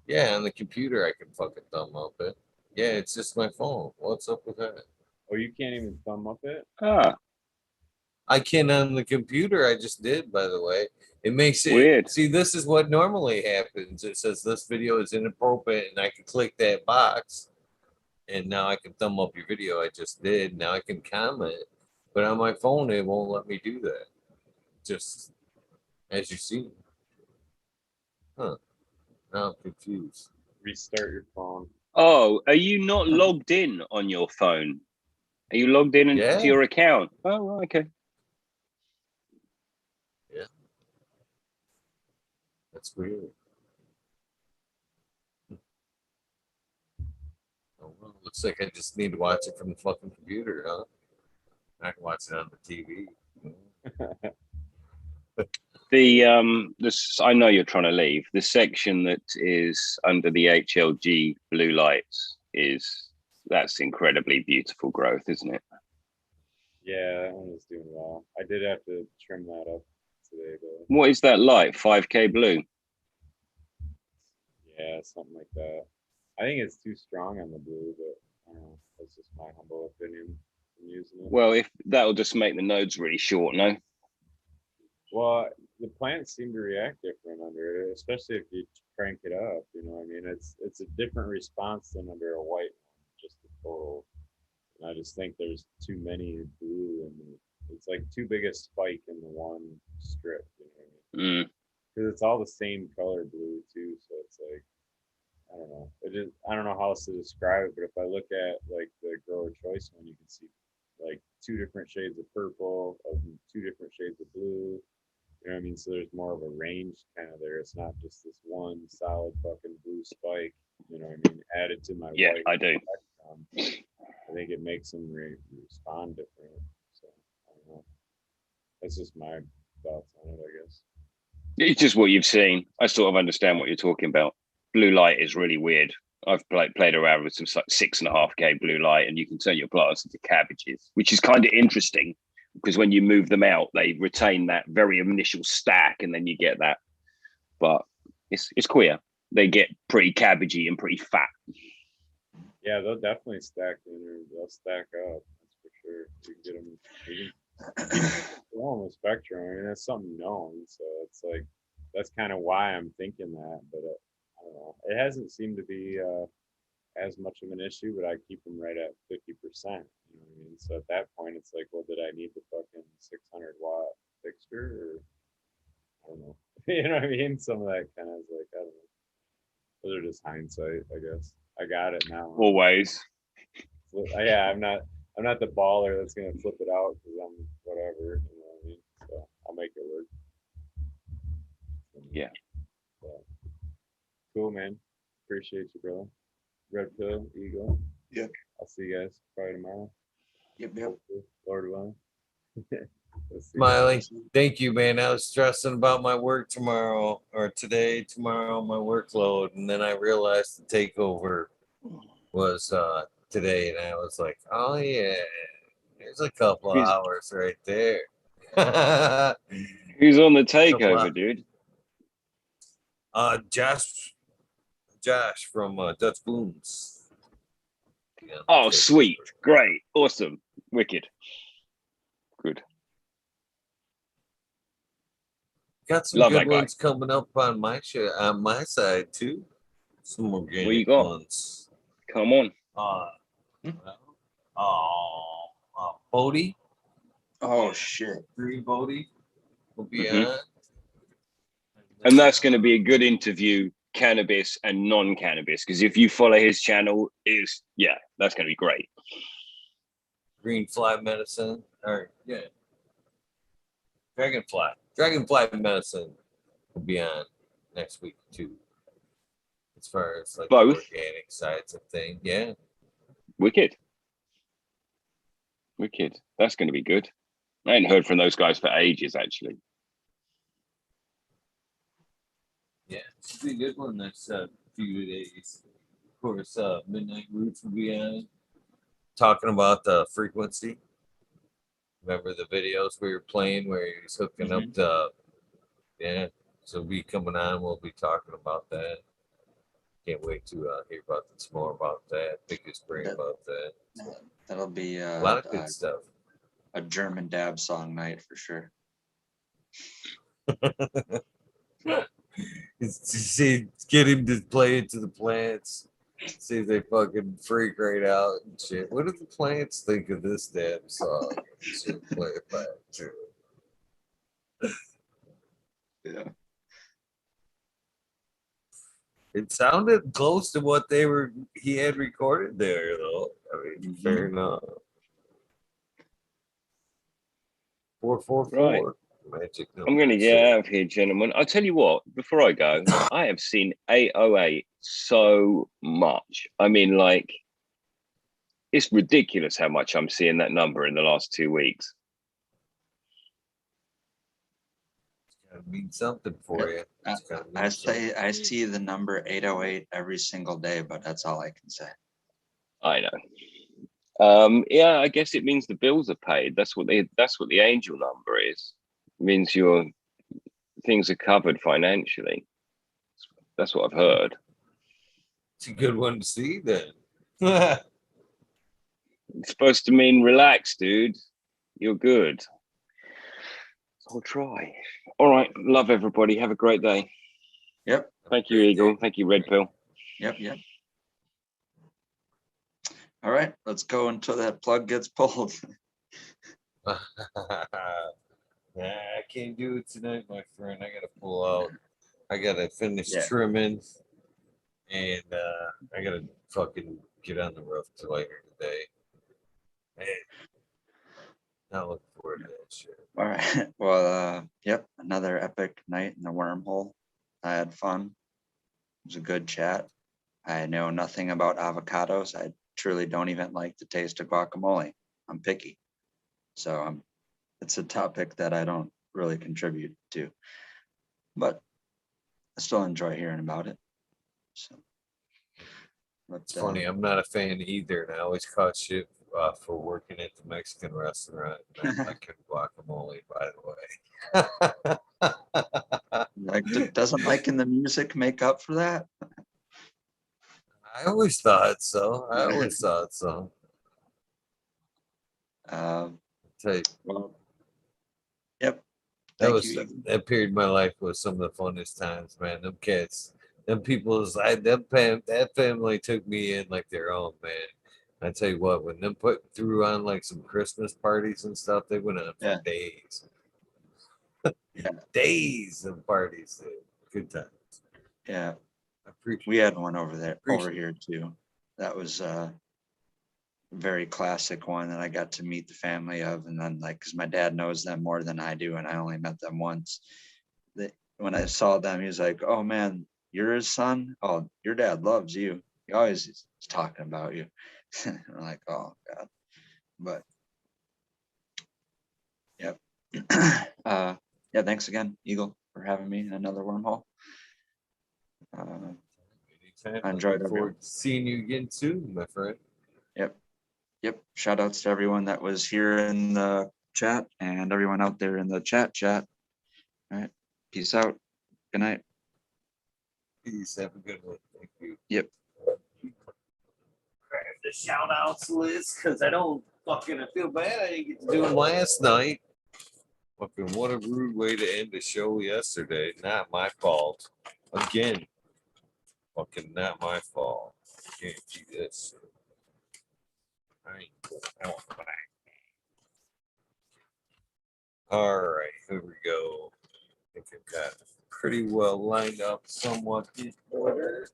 Yeah, on the computer I can fucking thumb up it. Yeah, it's just my phone. What's up with that? Oh, you can't even thumb up it? Ah, I can on the computer. I just did, by the way. It makes it weird. see. This is what normally happens. It says this video is inappropriate, and I can click that box, and now I can thumb up your video. I just did. Now I can comment, but on my phone it won't let me do that. Just as you see. Huh? Now I'm confused. Restart your phone. Oh, are you not logged in on your phone? Are you logged in Yeah. into your account? Oh, right, okay. Yeah. That's weird. Oh, well, looks like I just need to watch it from the fucking computer, huh? I can watch it on the TV. This I know you're trying to leave. The section that is under the HLG blue lights that's incredibly beautiful growth, isn't it? Yeah, that one was doing well. I did have to trim that up today, but What is that light? 5K blue? yeah, something like that. I think it's too strong on the blue, but I don't know. That's just my humble opinion from using it. Well, if that'll just make the nodes really short, no? Well, the plants seem to react different under it, especially if you crank it up. You know, what I mean, it's a different response than under a white one, just the total. And I just think there's too many blue, and it's like too big a spike in the one strip. You know what I mean? Because it's all the same color blue too, so it's like I don't know. I don't know how else to describe it, but if I look at like the grower choice one, you can see like two different shades of purple, two different shades of blue. You know what I mean? So there's more of a range kind of there. It's not just this one solid fucking blue spike. You know what I mean? Added to my Yeah, white. I do. I think it makes them respond different. So I don't know. That's just my thoughts on it, I guess. It's just what you've seen. I sort of understand what you're talking about. Blue light is really weird. I've played around with some 6.5K blue light, and you can turn your plants into cabbages, which is kind of interesting because when you move them out, they retain that very initial stack, and then you get that. But it's queer. They get pretty cabbagey and pretty fat. Yeah, they'll definitely stack in, or they'll stack up. That's for sure. You can get them. They're on the spectrum. I mean, that's something known. So it's like that's kind of why I'm thinking that. But I don't know. It hasn't seemed to be as much of an issue, but I keep them right at 50%. You know what I mean? So at that point, it's like, well, did I need the fucking 600-watt fixture, or I don't know. You know what I mean? Some of that kind of is like, I don't know. Those are just hindsight, I guess. I got it now. Always. Yeah, I'm not the baller that's gonna flip it out because I'm whatever. You know what I mean? So I'll make it work. Yeah. So, cool, man. Appreciate you, brother. Red Pill, Eagle. Yep. I'll see you guys probably tomorrow. Yep. Hopefully, Lord willing. Smiley, thank you, man. I was stressing about my work tomorrow or tomorrow, my workload. And then I realized the takeover was today. And I was like, oh, yeah, there's a couple of Who's, hours right there. Couple who's on the of- takeover, dude? Josh from Dutch Booms. Yeah, Oh, takeover. sweet. Great. Awesome. Wicked. Good. Got some Love good that guy. ones coming up on my side too. Some What you organic got? ones. Come on. Bodie, Oh shit. Green Bodie will be Mhm. on. And that's going to be a good interview, cannabis and non-cannabis, because if you follow his channel, that's going to be great. Green Fly Medicine, or yeah, Dragonfly Medicine will be on next week too. As far as like Both? the organic sides of things, yeah. Wicked. That's going to be good. I ain't heard from those guys for ages, actually. Yeah, should be a good one next few days. Of course, Midnight Roots will be on talking about the frequency. Remember the videos we were playing where he was hooking up the so we coming on, we'll be talking about that. Can't wait to hear about some more about that. Pick his brain about that. That'll be A lot of good stuff. a German dab song night for sure. See, get him to play it to the plants. See if they fucking freak right out and shit. What do the plants think of this damn song? Should play it back too. Yeah. It sounded close to what he had recorded there, though. I mean, fair enough. 444. Right. Magic number. I'm going to get out of here, gentlemen. I'll tell you what, before I go, I have seen 808 so much. I mean, like, it's ridiculous how much I'm seeing that number in the last 2 weeks. It's gotta mean something for you. I see the number 808 every single day, but that's all I can say. I know. Yeah, I guess it means the bills are paid. That's what the angel number is. It means your things are covered financially. That's what I've heard. It's a good one to see then. It's supposed to mean relax, dude. You're good. I'll try. All right. Love everybody. Have a great day. Yep. Thank you, Eagle. Thank you, Red Pill. Yep. All right, let's go until that plug gets pulled. Nah, I can't do it tonight, my friend. I gotta pull out. I gotta finish trimming, and I gotta fucking get on the roof till later today. Man, not looking forward to that shit. All right. Well, yep, another epic night in the wormhole. I had fun. It was a good chat. I know nothing about avocados. I truly don't even like the taste of guacamole. I'm picky. So it's a topic that I don't really contribute to, but I still enjoy hearing about it. So, but, It's funny. I'm not a fan either, and I always caught shit for working at the Mexican restaurant. And I like guacamole, by the way. like, doesn't liking the music make up for that? I always thought so. Tell you, Well, yep. that period of my life was some of the funnest times, man. Them kids, them people, that family took me in like their own, man. I tell you what, when them threw on like some Christmas parties and stuff, they went on for days. Days of parties, dude. Good times. Yeah. We had one over here too. That was a very classic one that I got to meet the family of. And then because my dad knows them more than I do, and I only met them once. When I saw them, he was like, "Oh man, you're his son? Oh, your dad loves you. He always is talking about you." I'm like, "Oh God." But yep, Yeah, thanks again, Eagle, for having me in another wormhole. Anytime. I enjoyed Look forward to seeing you again soon, my friend. Yep. Shout outs to everyone that was here in the chat and everyone out there in the chat. All right. Peace out. Good night. Peace. Have a good one. Thank you. Yep. Grab the shout outs list because I feel bad I didn't get to do them last night. Fucking what a rude way to end the show yesterday. Not my fault. Again. Fucking not my fault. Can't do this. I ain't going out back. All right, here we go. I think I've got pretty well lined up, somewhat in order.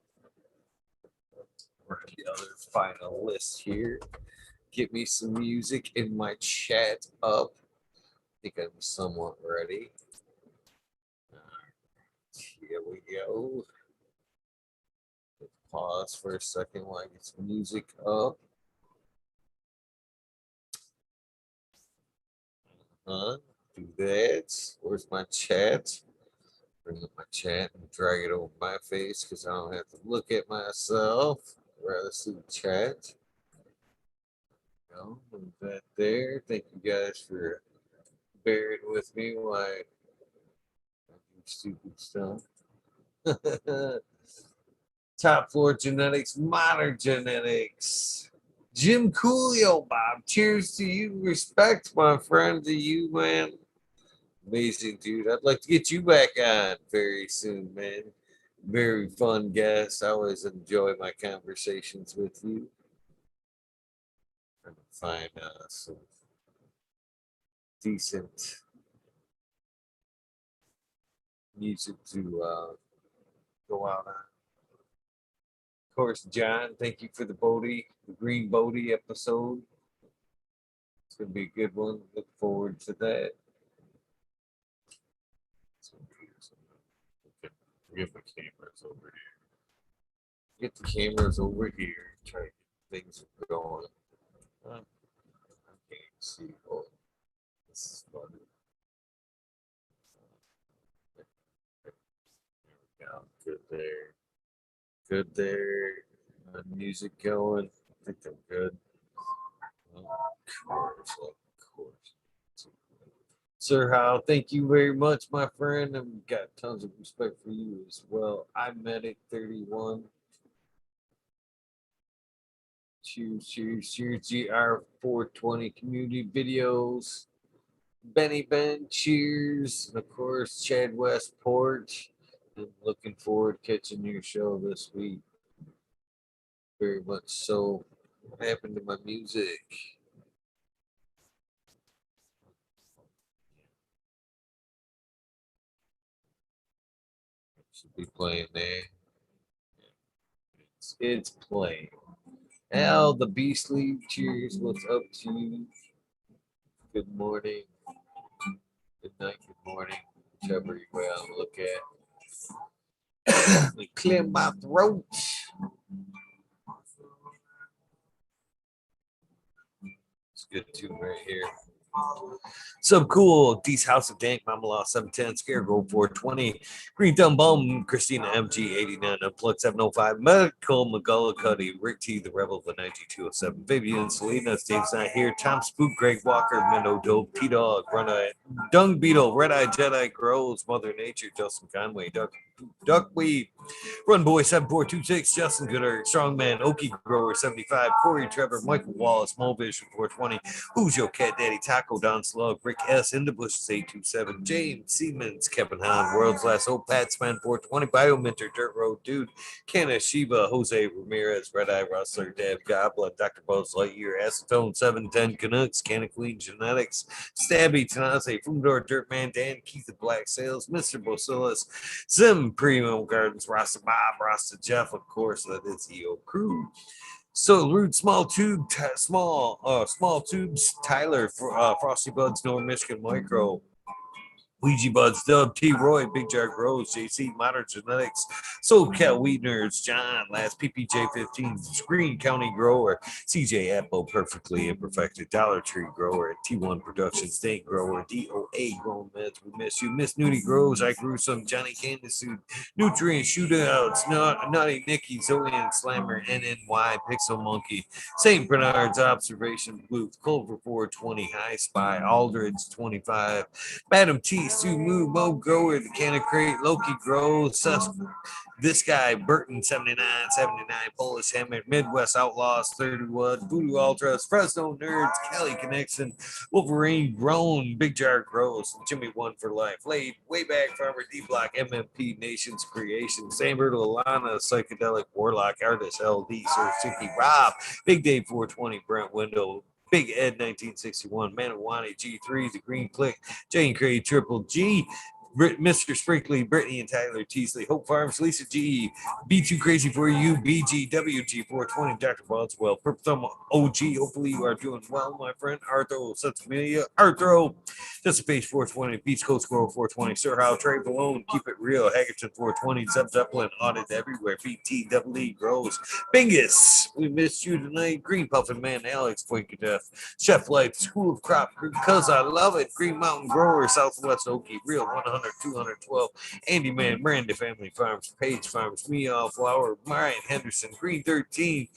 For the other final list here. Get me some music in my chat up. I think I'm somewhat ready. Here we go. Pause for a second while I get some music up. Do that. Where's my chat? Bring up my chat and drag it over my face because I don't have to look at myself. I'd rather see the chat. Move that there. Thank you guys for bearing with me while I do stupid stuff. Top Floor Genetics, Modern Genetics. Jim Coolio, Bob. Cheers to you. Respect, my friend, to you, man. Amazing, dude. I'd like to get you back on very soon, man. Very fun guest. I always enjoy my conversations with you. Trying to find some decent music to go out on. Of course, John, thank you for the green Bodie episode. It's going to be a good one. Look forward to that. Get the cameras over here. Get the cameras over here. Try to get things going. I can't see. Oh, this is funny. There we go. Good there. Good there. Music going. I think I'm good. Of course. Sir Howe, thank you very much, my friend. I've got tons of respect for you as well. I Medic 31. Cheers. GR420 community videos. Benny Ben, cheers. And of course, Chad Westport. I'm looking forward to catching your show this week. Very much so. What happened to my music? Should be playing there. It's playing. Al the Beastly, cheers. What's up to you? Good morning. Good night. Good morning. Whichever you way I look at. Let me clear my throat. It's good too right here. So cool. D's House of Dank, Mama Law 710, Scarecrow 420, Green Thumb Bum, Christina MG 89, Unplugged 705, Medical McGullicuddy, Rick T, the Rebel, the 9207, Vivian Selena, Steve's not here, Tom Spook, Greg Walker, Minnow Dope, T Dog, Run Dung Beetle, Red Eye Jedi Grows, Mother Nature, Justin Conway, Duckweed, Run Boy 7426, Justin Gooder, Strongman, Okie Grower 75, Corey Trevor, Michael Wallace, Movision 420, Who's Your Cat Daddy, Taco Don Slug, Rick S. In the Bushes 827, James Siemens, Kevin Hahn, World's Last Hope, Patsman 420, Biominter, Dirt Road Dude, Canna Shiva, Jose Ramirez, Red Eye Rustler, Dab Goblin, Dr. Buzz Lightyear, Acetone 710 Canucks, Canna Queen Genetics, Stabby Tanase, Fumdor Dirtman, Dan Keith of Black Sales, Mr. Bosilis, Zim Premium Gardens, Rasta Bob, Rasta Jeff, of course, that is EO Crew. So Rude Small Tubes, Tyler, Frosty Buds, North Michigan Micro, Ouija Buds, Dub, T. Roy, Big Jar Grows, JC, Modern Genetics, SoCal Weed Nerds, John, Last PPJ15, Screen County Grower, CJ Apple, Perfectly Imperfected, Dollar Tree Grower, T1 Productions, State Grower, DOA Grown Meds, we miss you, Miss Nudie Grows, I Grew Some, Johnny Candace, Nutrient Shootouts, Naughty Nicky, Zoe and Slammer, NNY, Pixel Monkey, St. Bernard's Observation Booth, Culver 420, High Spy, Aldridge 25, Madam T, Sue Moo, Mo Grower, The Canna Crate, Loki Grows, this guy, Burton 79, Polish Hammer, Midwest Outlaws 31, Voodoo Ultras, Fresno Nerds, Kelly Connection, Wolverine Grown, Big Jar Grows, Jimmy One for Life, Laid, Way Back Farmer D Block, MMP Nations Creation, Sambert Alana, Psychedelic Warlock, Artist LD, Sir Suki Rob, Big Dave 420, Brent Window, Big Ed 1961, Manawani G3, The Green Click, Jane Cray, Triple G, Mr. Sprinkley, Brittany and Tyler Teasley, Hope Farms, Lisa G, Be Too Crazy For You, BG, WG 420, Dr. Boswell, Purple Thumb OG. Hopefully you are doing well, my friend. Arthro, Sensimilia, Arthro, Just Page 420, Beach Coast Squirrel 420, Sir How, Trey Balone, Keep It Real, Haggerton 420, Zeb Zeppelin, Audit Everywhere, BT, Double E, Grows, Bingus, we missed you tonight, Green Puffin Man, Alex, Point of Death, Chef Life, School of Crop, Because I Love It, Green Mountain Grower, Southwest Okie, Real 100, 212, Andy Man, Miranda Family Farms, Page Farms, Meow Flower, Brian Henderson, Green 13,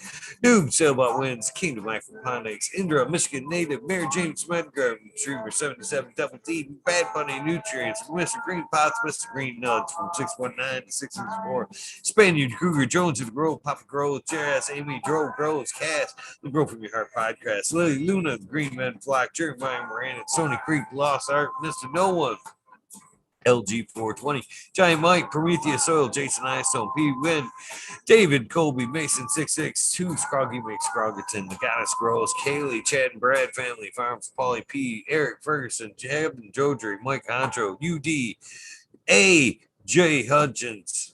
Noob Sailboat Wins, Kingdom Aquaponics, Indra, Michigan Native, Mary James Medgarden, Streamer 77, Double D, Bad Bunny Nutrients, Mr. Green Pots, Mr. Green Nuts from 619 to 664, Spaniard, Kruger, Jones of the Grove, Papa Grows, Jazz, Amy, Drove Grows, Cass, The Grow From Your Heart Podcast, Lily Luna, The Green Men Flock, Jeremiah Moran, Sony Creek, Lost Art, Mr. No One, LG 420, Giant Mike, Prometheus Oil, Jason Eyestone, P. Win, David, Colby, Mason 662, Scroggy Mix, Scroggerton, The Goddess Grows, Kaylee, Chad and Brad Family Farms, Paulie P, Eric Ferguson, Jeb and Jodry, Mike Honcho, UD, A. J. Hudgens,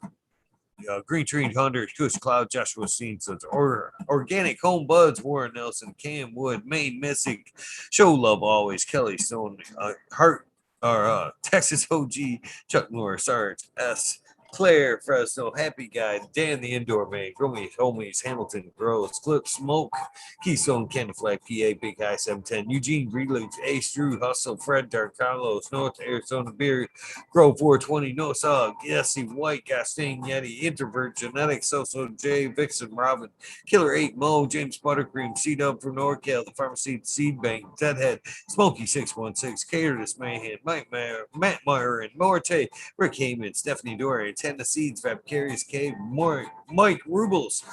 Green Tree Hunter, Kush Cloud, Joshua Seensons, Organic Home Buds, Warren Nelson, Cam Wood, Maine Missing, Show Love Always, Kelly Stone, Heart, Texas OG, Chuck Norris, Sarge S, Claire Fresno, Happy Guy, Dan the Indoor Man, Gromy Homies, Hamilton Grows, Clip Smoke, Keystone, Candy Flag, PA, Big High 710, Eugene Greenleaf, Ace Drew, Hustle, Fred, Dark Carlos, North Arizona Beer, Grow 420, No Saw, Jesse White, Gastain Yeti, Introvert, Genetics, Soso J, Vixen, Robin, Killer 8, Mo, James Buttercream, C-Dub from NorCal, The Pharmacy Seed Bank, Deadhead, Smokey 616, Cater This Mayhem, Mike Mayer, Matt Meyer, and Morte, Rick Heyman, Stephanie Dorian, Tenda Seeds, Fabcarious Cave, Mike Rubles,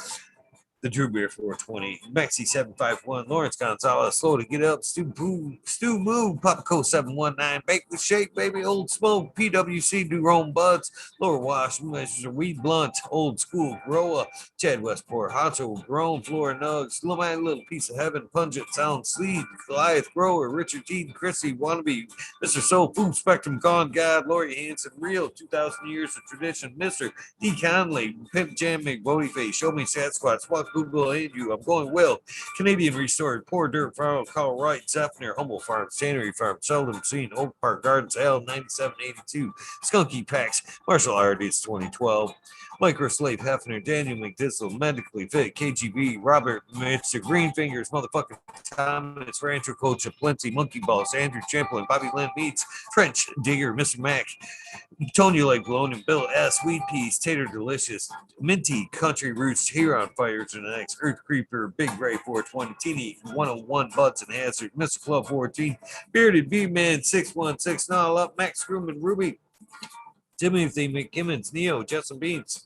The Drew Beer 420, Maxi 751, Lawrence Gonzalez, Slow to Get Up, Stu Moo, Popco 719, Bake the Shake, Baby, Old Smoke, PWC, Do Rome Buds, Lower Wash, Measures, Weed Blunt, Old School, Groa, Chad Westport, Honcho, Grown, Flora Nugs, Little Piece of Heaven, Pungent Sound, Sleep, Goliath Grower, Richard Dean, Chrissy, Wannabe, Mr. Soul, Food Spectrum, Gone God, Lori Hanson, Real, 2,000 Years of Tradition, Mr. D. Conley, Pimp Jam, McBodie Face, Show Me Sad Squad, Swat Google and you. I'm going well. Canadian Restored, Poor Dirt Farm, Carl Wright, Zephyr, Humble Farms, Tannery Farm, Sheldon Scene, Oak Park Gardens, L9782, Skunky Packs, Martial Artists 2012, Micro Slave Hefner, Daniel McDizzle, Medically Fit, KGB, Robert, Mr. Greenfingers, Motherfucking Thomas, Rancher Coach of Plenty, Monkey Boss, Andrew Champlin, Bobby Lynn Meats, Trench Digger, Mr. Mac, Tonya Lake Blown and Bill S, Sweet Peas, Tater Delicious, Minty, Country Roots, Huron Fires and X, Earth Creeper, Big Ray 420, Teeny 101, Butts and Hazard, Mr. Club 14, Bearded B-Man 616, Null Up, Max Groom and Ruby, Timothy McKimmons, Neo, Justin Beans,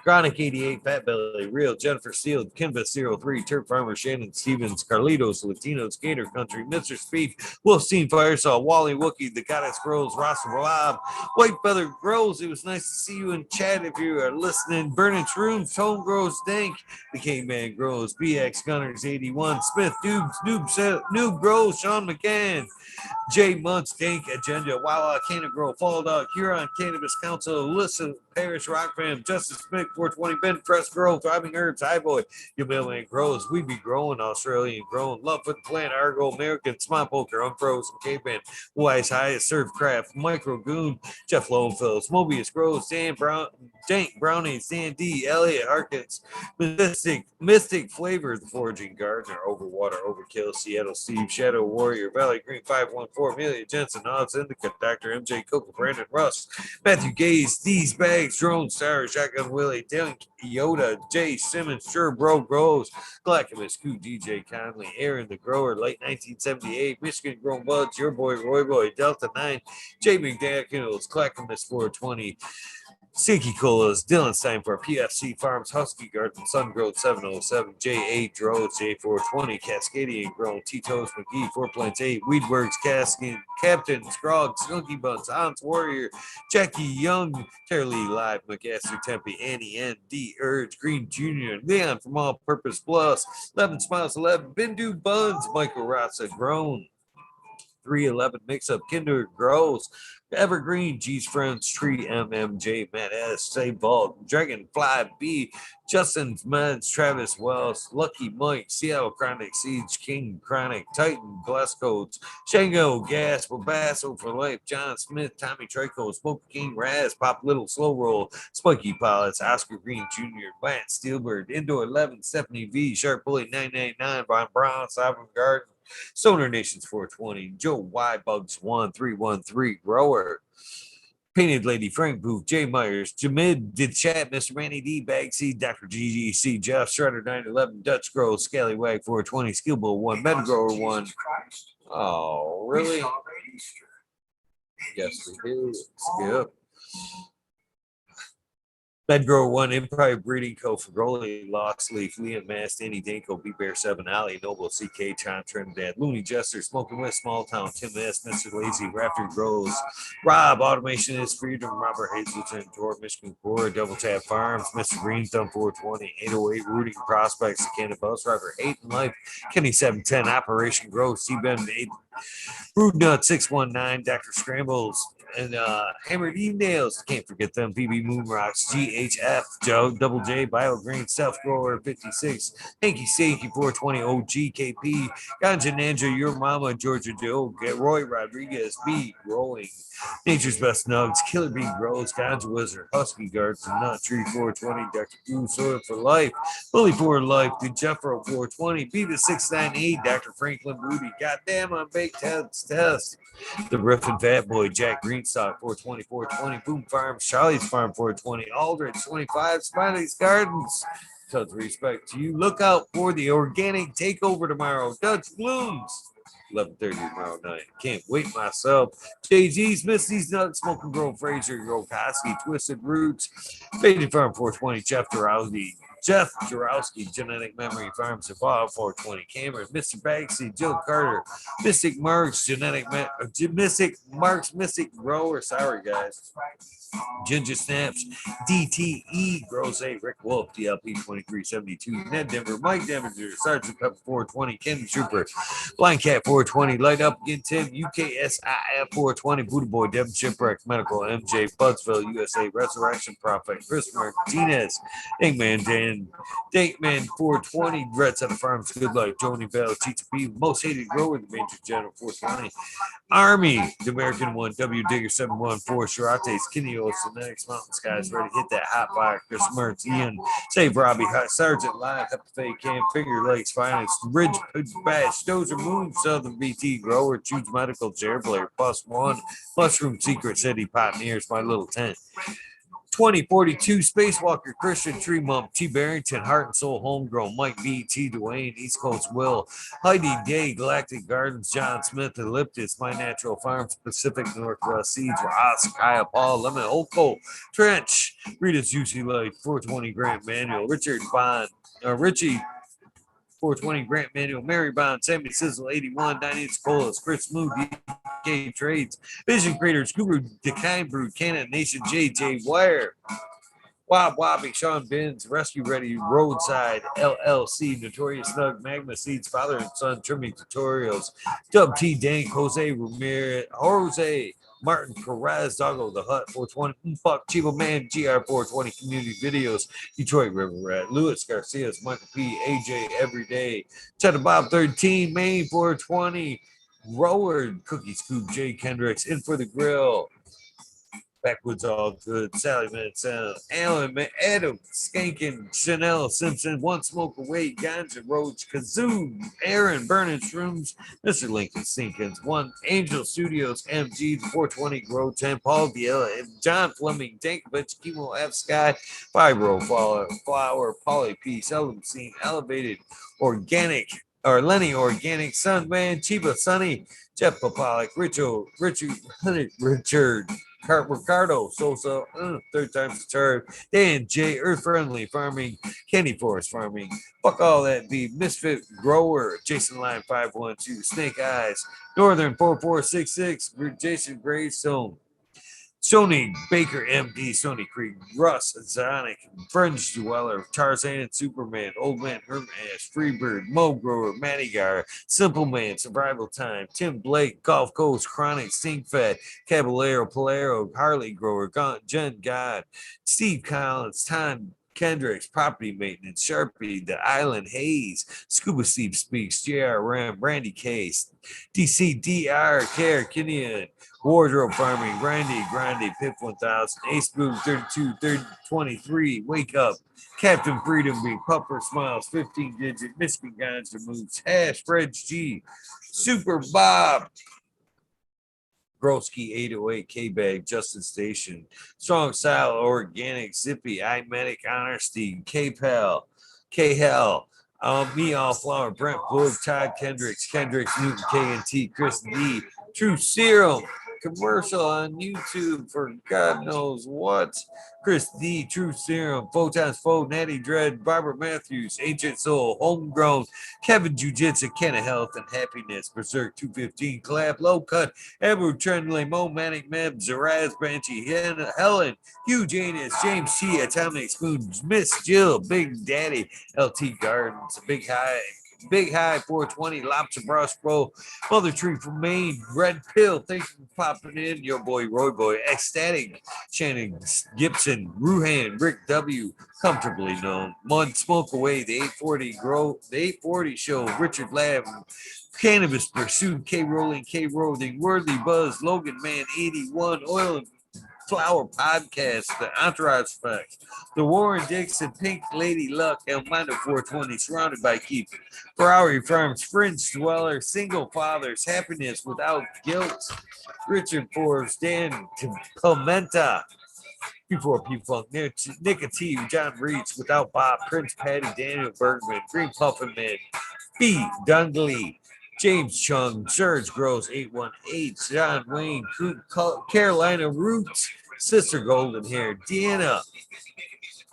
Chronic 88, Fat Belly, Real, Jennifer Steele, Canvas 03, Turf Farmer, Shannon Stevens, Carlitos, Latinos, Gator Country, Mr. Speed, Wolfstein Firesaw, Wally Wookie, The Goddess Grows, Ross Rob, White Feather Grows. It was nice to see you in chat if you are listening. Burning Shrooms, Tone Grows, Dank, The Caveman Grows, BX Gunners 81, Smith, Noob Grows, Sean McCann, Jay Muntz, Dank Agenda, Wawa Canna Grow, Fall Dog, Huron Cannabis Council, Alyssa Parish, Rock Fam, Justice Smith, 420, Ben, Press Grove, Thriving Herbs, High Boy, Your Mailman Grows, We Be Growing, Australian Grown, Love for the Plant, Argo, American, Smart Poker, Unfrozen, Caveman, Wise Highest, Surf Craft, Micro Goon, Jeff Lowenfels, Mobius Grows, Dan Brown, Dank Brownies, Dan D, Elliot Harkins, Mystic Flavors, The Foraging Gardener, Overwater, Overkill, Seattle Steve, Shadow Warrior, Valley Green, 514, Amelia Jensen, Odds Indica, Dr. MJ Coco, Brandon Russ, Matthew Gaze, These Bags, Drone Star, Shotgun Willie, Dylan Yoda, Jay Simmons, Sure Bro Grows, Clackamas, Q, DJ Conley, Aaron the Grower, late 1978, Michigan Grown Buds, Your Boy Roy Boy, Delta 9, Jay McDaniels, Clackamas 420, Stinky Colas, Dylan Steinfort, PFC Farms, Husky Garden, Sun Growth 707, J8 Drodes, J420, Cascadian Grown, Tito's McGee, 4.8, Weedworks, Cascade, Captain, Scrog, Skunky Buns, Hans Warrior, Jackie Young, Terry Lee Live, McAster Tempe, Annie N, D Urge, Green Jr., Leon from All Purpose Plus, 11 Smiles 11, Bindu Buns, Michael Rasa Grown, 311 Mix Up, Kinder Grows, Evergreen, G's Friends, Tree, MMJ, Matt S, Say Vault, Dragonfly B, Justin Meds, Travis Wells, Lucky Mike, Seattle Chronic, Siege King Chronic, Titan, Glasscodes, Shango, Gas, Babasso for Life, John Smith, Tommy Trico, Smoke King, Raz, Pop Little, Slow Roll, Spiky Pilots, Oscar Green Jr., Matt Steelbird, Indoor 11, Stephanie V, Sharp Bully 999, Von Brown, Sovereign Garden, Sonar Nations 420, Joe Y Bugs 1313, Grower, Painted Lady, Frank Booth, Jay Myers, Jamid, Did Chat, Mr. Manny D, Bagseed, Dr. GGC, Jeff Shredder 911, Dutch Grow, Scallywag 420, Skillbull 1, Medgrower 1. Oh, really? Yes, we do. Skip. Bedgrower 1, Empire Breeding Co. for Growley, Lost Leaf, Liam Mast, Andy Danko, B Bear 7, Ali, Noble, CK, John Trinidad, Looney Jester, Smoking West, Small Town, Tim S, Mr. Lazy, Raptor Grows, Rob, Automation is Freedom, Robert Hazleton, George Michigan Core, Double Tap Farms, Mr. Green Thumb 420, 808, Rooting Prospects, Canada Bus Driver, 8 in Life, Kenny 710, Operation Growth, C-Ben 8, Brood Nut 619, Dr. Scrambles, and Hammered E Nails. Can't forget them. BB Moon Rocks, GHF, Joe, Double J, Bio Green, Self Grower 56, Hanky Stanky 420, OGKP, Ganja Ninja, Your Mama, Georgia Joe, Get Roy Rodriguez, B, Growing, Nature's Best Nugs, Killer Bee Grows, Ganja Wizard, Husky Guards, Nut Tree 420, Dr. Blue Soil for Life, Bully for Life, the Jeffro 420, Beavis 698, Dr. Franklin Booty, Goddamn on Baked Heads Test, the Riffin' Fat Boy, Jack Greenstock 420, 420, Boom Farms, Charlie's Farm 420, Aldrich 25, Smiley's Gardens. Tons of respect to you. Look out for the organic takeover tomorrow. Dutch Blooms. 11:30 tomorrow night. Can't wait myself. JG's, Misty's Nuts, Smoking Grove, Fraser, Yokoski, Twisted Roots, Faded Farm 420, Jeff Jarowski, Genetic Memory Farms, Evolve 420, Cameron, Mr. Bagsy, Jill Carter, Mystic Marks, Mystic Marks, Mystic Grower. Sorry, guys. Ginger Snaps, DTE, Gross A, Rick Wolf, DLP 2372, Ned Denver, Mike Demeter, Sergeant Pepper 420, Ken Trooper, Blind Cat 420, Light Up Again Tim, UKSIF 420, Buddha Boy, Devin Shipwreck, Medical, MJ, Budsville, USA, Resurrection Prophet, Chris Martinez, Dankman Dan, Dankman 420, Reds at the Farms, Good Life, Joni Bell, Cheats B, Most Hated Grower, the Major General 420, Army, the American one, W Digger 714, Shirates, Kineos, the next Mountain Skies, ready to hit that hot fire. Chris Mertz, Ian, Save Robbie, Hot Sergeant Live, Hepafe Cam, Finger Lakes, Finest, Ridge Bash, Dozer Moon, Southern BT, Grower, Choose Medical, Chair Player, Plus One, Mushroom Secret City, Pioneers, My Little Tent. 2042 Spacewalker, Christian Tree Mump, T. Barrington, Heart and Soul Homegrown, Mike B. T. Dwayne, East Coast Will, Heidi Day, Galactic Gardens, John Smith, Elliptis, My Natural Farms, Pacific Northwest Seeds, Ross, Kaya Paul, Lemon, Oko, Trench, Rita's Juicy Light, 420 Grant Manual, Richard Bond, Richie, 420 Grant Manual, Mary Bond, Sammy Sizzle, 81, 9 Inch Colas, Chris Mood, DK Trades, Vision Creators, Guru, Decline Brood, Cannon Nation, JJ Wire, Wob Wobby, Sean Binns, Rescue Ready, Roadside, LLC, Notorious Snug, Magma Seeds, Father and Son, Trimming Tutorials, Dub T. Dank, Jose Ramirez, Jose Martin Perez, Doggo, The Hut, 420, Fuck, Chivo Man, GR420, Community Videos, Detroit River Rat, Louis Garcia's, Michael P, AJ, Everyday, Cheddar Bob 13, Maine 420, Rower, Cookie Scoop, Jay Kendricks, In for the Grill, Backwoods All Good, Sally Mansell, Alan, Adam, Skankin, Chanel Simpson, One Smoke Away, Ganja Roach, Kazoo, Aaron, Burning Shrooms, Mr. Lincoln Sinkins, One Angel Studios, MG, 420 Grow 10, Paul Viella, and John Fleming, Dankovich, Chemo F Sky, Fibro, Flower, Polly P, Seldom Seen, Elevated, Organic, or Lenny Organic, Sunman, Chiba Sunny, Jeff Papalik, Richard, Ricardo Sosa, third time's the charm. Dan J, Earth Friendly Farming, Candy Forest Farming, Fuck All That Be, Misfit Grower, Jason Line 512, Snake Eyes, Northern 4466, Jason Gravestone, Sony Baker MD, Sony Creek, Russ Zonic, Fringe Dweller, Tarzan Superman, Old Man Herm Ash, Freebird, Mo Grower, Matty Gar, Simple Man, Survival Time, Tim Blake, Gulf Coast, Chronic, Stink Fat, Caballero, Polero, Harley Grower, Jen God, Steve Collins, Tom Kendricks, Property Maintenance, Sharpie, The Island Haze, Scuba Steve Speaks, JRM, Randy Case, DCDR, Care, Kenyan, Wardrobe Farming, Grandy, Pip 1000, Ace Boom 32, 23, Wake Up, Captain Freedom Bee, Pupper Smiles, 15 Digit, Michigan Ganja Moves, Hash, Fred G, Super Bob, Broski 808, K-Bag, Justin Station, Strong Style, Organic, Zippy, iMedic, Honesty, K-Pal, K-Hell, Me All Flower, Brent Boog, Todd Kendricks, Newton, K&T, Chris D, True Serum, commercial on YouTube for God knows what. Chris D, True Serum, Photons Foe, Natty Dread, Barbara Matthews, Ancient Soul, Homegrown, Kevin Jiu-Jitsu, Kenna Health and Happiness, Berserk 215, Collab, Low Cut, Edward Trendley, Mo Manic Meb, Zaraz Banshee, Helen, Hugh Janus, James T, Atomic Spoon, Miss Jill, Big Daddy, LT Gardens, Big High 420, Lobster Brush Pro, Mother Tree from Maine, Red Pill, thanks for popping in, your boy Roy Boy, Ecstatic, Shannon Gibson, Ruhan, Rick W, comfortably known, Mud Smoke Away, the 840 show, Richard Lab, Cannabis Pursuit, K Rolling, Worthy Buzz, Logan Man 81, Oil and Flower Podcast, the Entourage Effect, the Warren Dixon, Pink Lady Luck, El Mando 420, Surrounded by Keep, Ferrari Farms, Fringe Dweller, Single Fathers, Happiness Without Guilt, Richard Forbes, Dan Pimenta, before P-Funk, Nick T, John Reach, Without Bob, Prince Patty, Daniel Bergman, Green Puffin Man, B. Dungley, James Chung, Serge Gross, 818, John Wayne, Carolina Roots, Sister Golden Hair, Deanna,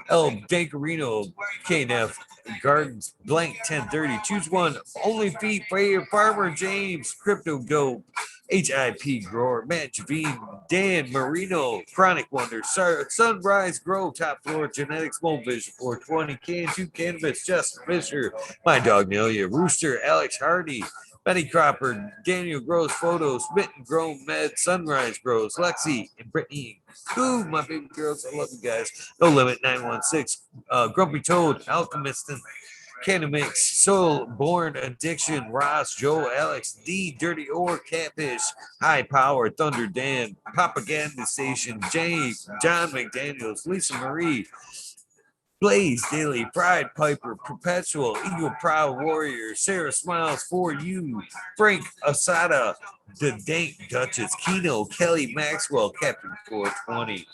El Dankarino, KNF, Gardens, Blank 1030, choose one, Only Feet, Farmer James, Crypto Dope, HIP Grower, Matt Javine, Dan Marino, Chronic Wonder, Sunrise Grow, Top Floor, Genetics, Mole Vision 420, Can2 Cannabis, Justin Fisher, My Dog Nelia, Rooster, Alex Hardy, Betty Cropper, Daniel Grows Photos, Mitten Grown Med, Sunrise Grows, Lexi, and Brittany. Ooh, my baby girls, I love you guys. No Limit 916, Grumpy Toad, Alchemist, and Canamix, Soul, Born Addiction, Ross, Joe, Alex, D, Dirty Or, Catfish, High Power, Thunder Dan, Propaganda Station, James, John McDaniels, Lisa Marie, Blaze Daily, Pride Piper, Perpetual, Eagle Proud Warrior, Sarah Smiles for You, Frank Asada, The Dank Duchess, Keno, Kelly Maxwell, Captain 420.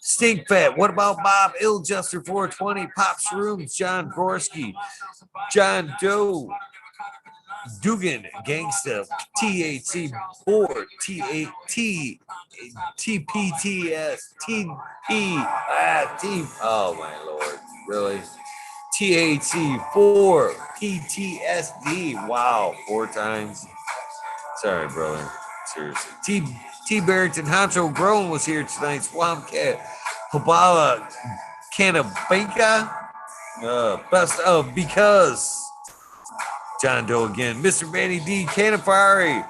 Stink Fat, what about Bob Iljuster 420, Pops Rooms, John Gorski, John Doe, Dugan, Gangsta, THC Board, TPTS, Team, oh my lord, really? THC4, PTSD, wow, 4 times. Sorry, brother, seriously. T. Barrington, Honcho Grown was here tonight, Swamp Cat, Habala, Canabanca, best of because John Doe again, Mr. Manny D, Canafari,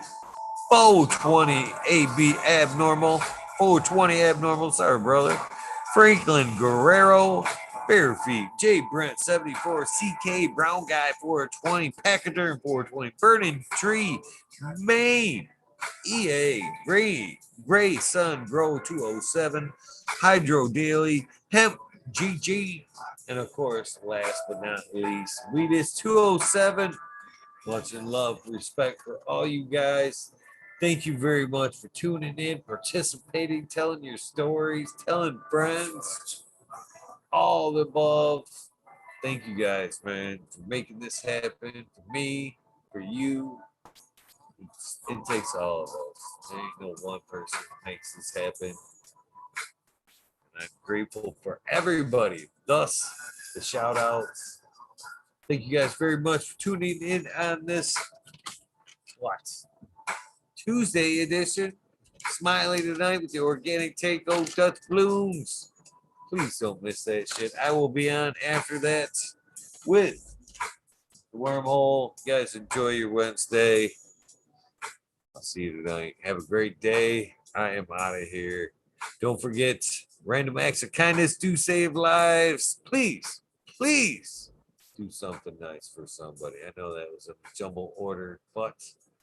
420 AB Abnormal. 420 Abnormal. Sorry, brother. Franklin Guerrero. Bare Feet. J Brent 74. CK Brown Guy 420. Pachyderm 420. Burning Tree. Maine. EA. Gray Sun Grow 207. Hydro Daily. Hemp GG. And of course, last but not least, Weed is 207. Much in love, respect for all you guys. Thank you very much for tuning in, participating, telling your stories, telling friends, all the above. Thank you guys, man, for making this happen for me, for you. It takes all of us. There ain't no one person that makes this happen. And I'm grateful for everybody. Thus, the shout outs. Thank you guys very much for tuning in on this Tuesday edition. Smiling tonight with the organic takeover Dutch Blooms. Please don't miss that shit. I will be on after that with the wormhole. You guys enjoy your Wednesday. I'll see you tonight. Have a great day. I am out of here. Don't forget, random acts of kindness do save lives. Please, please do something nice for somebody. I know that was a jumble order, but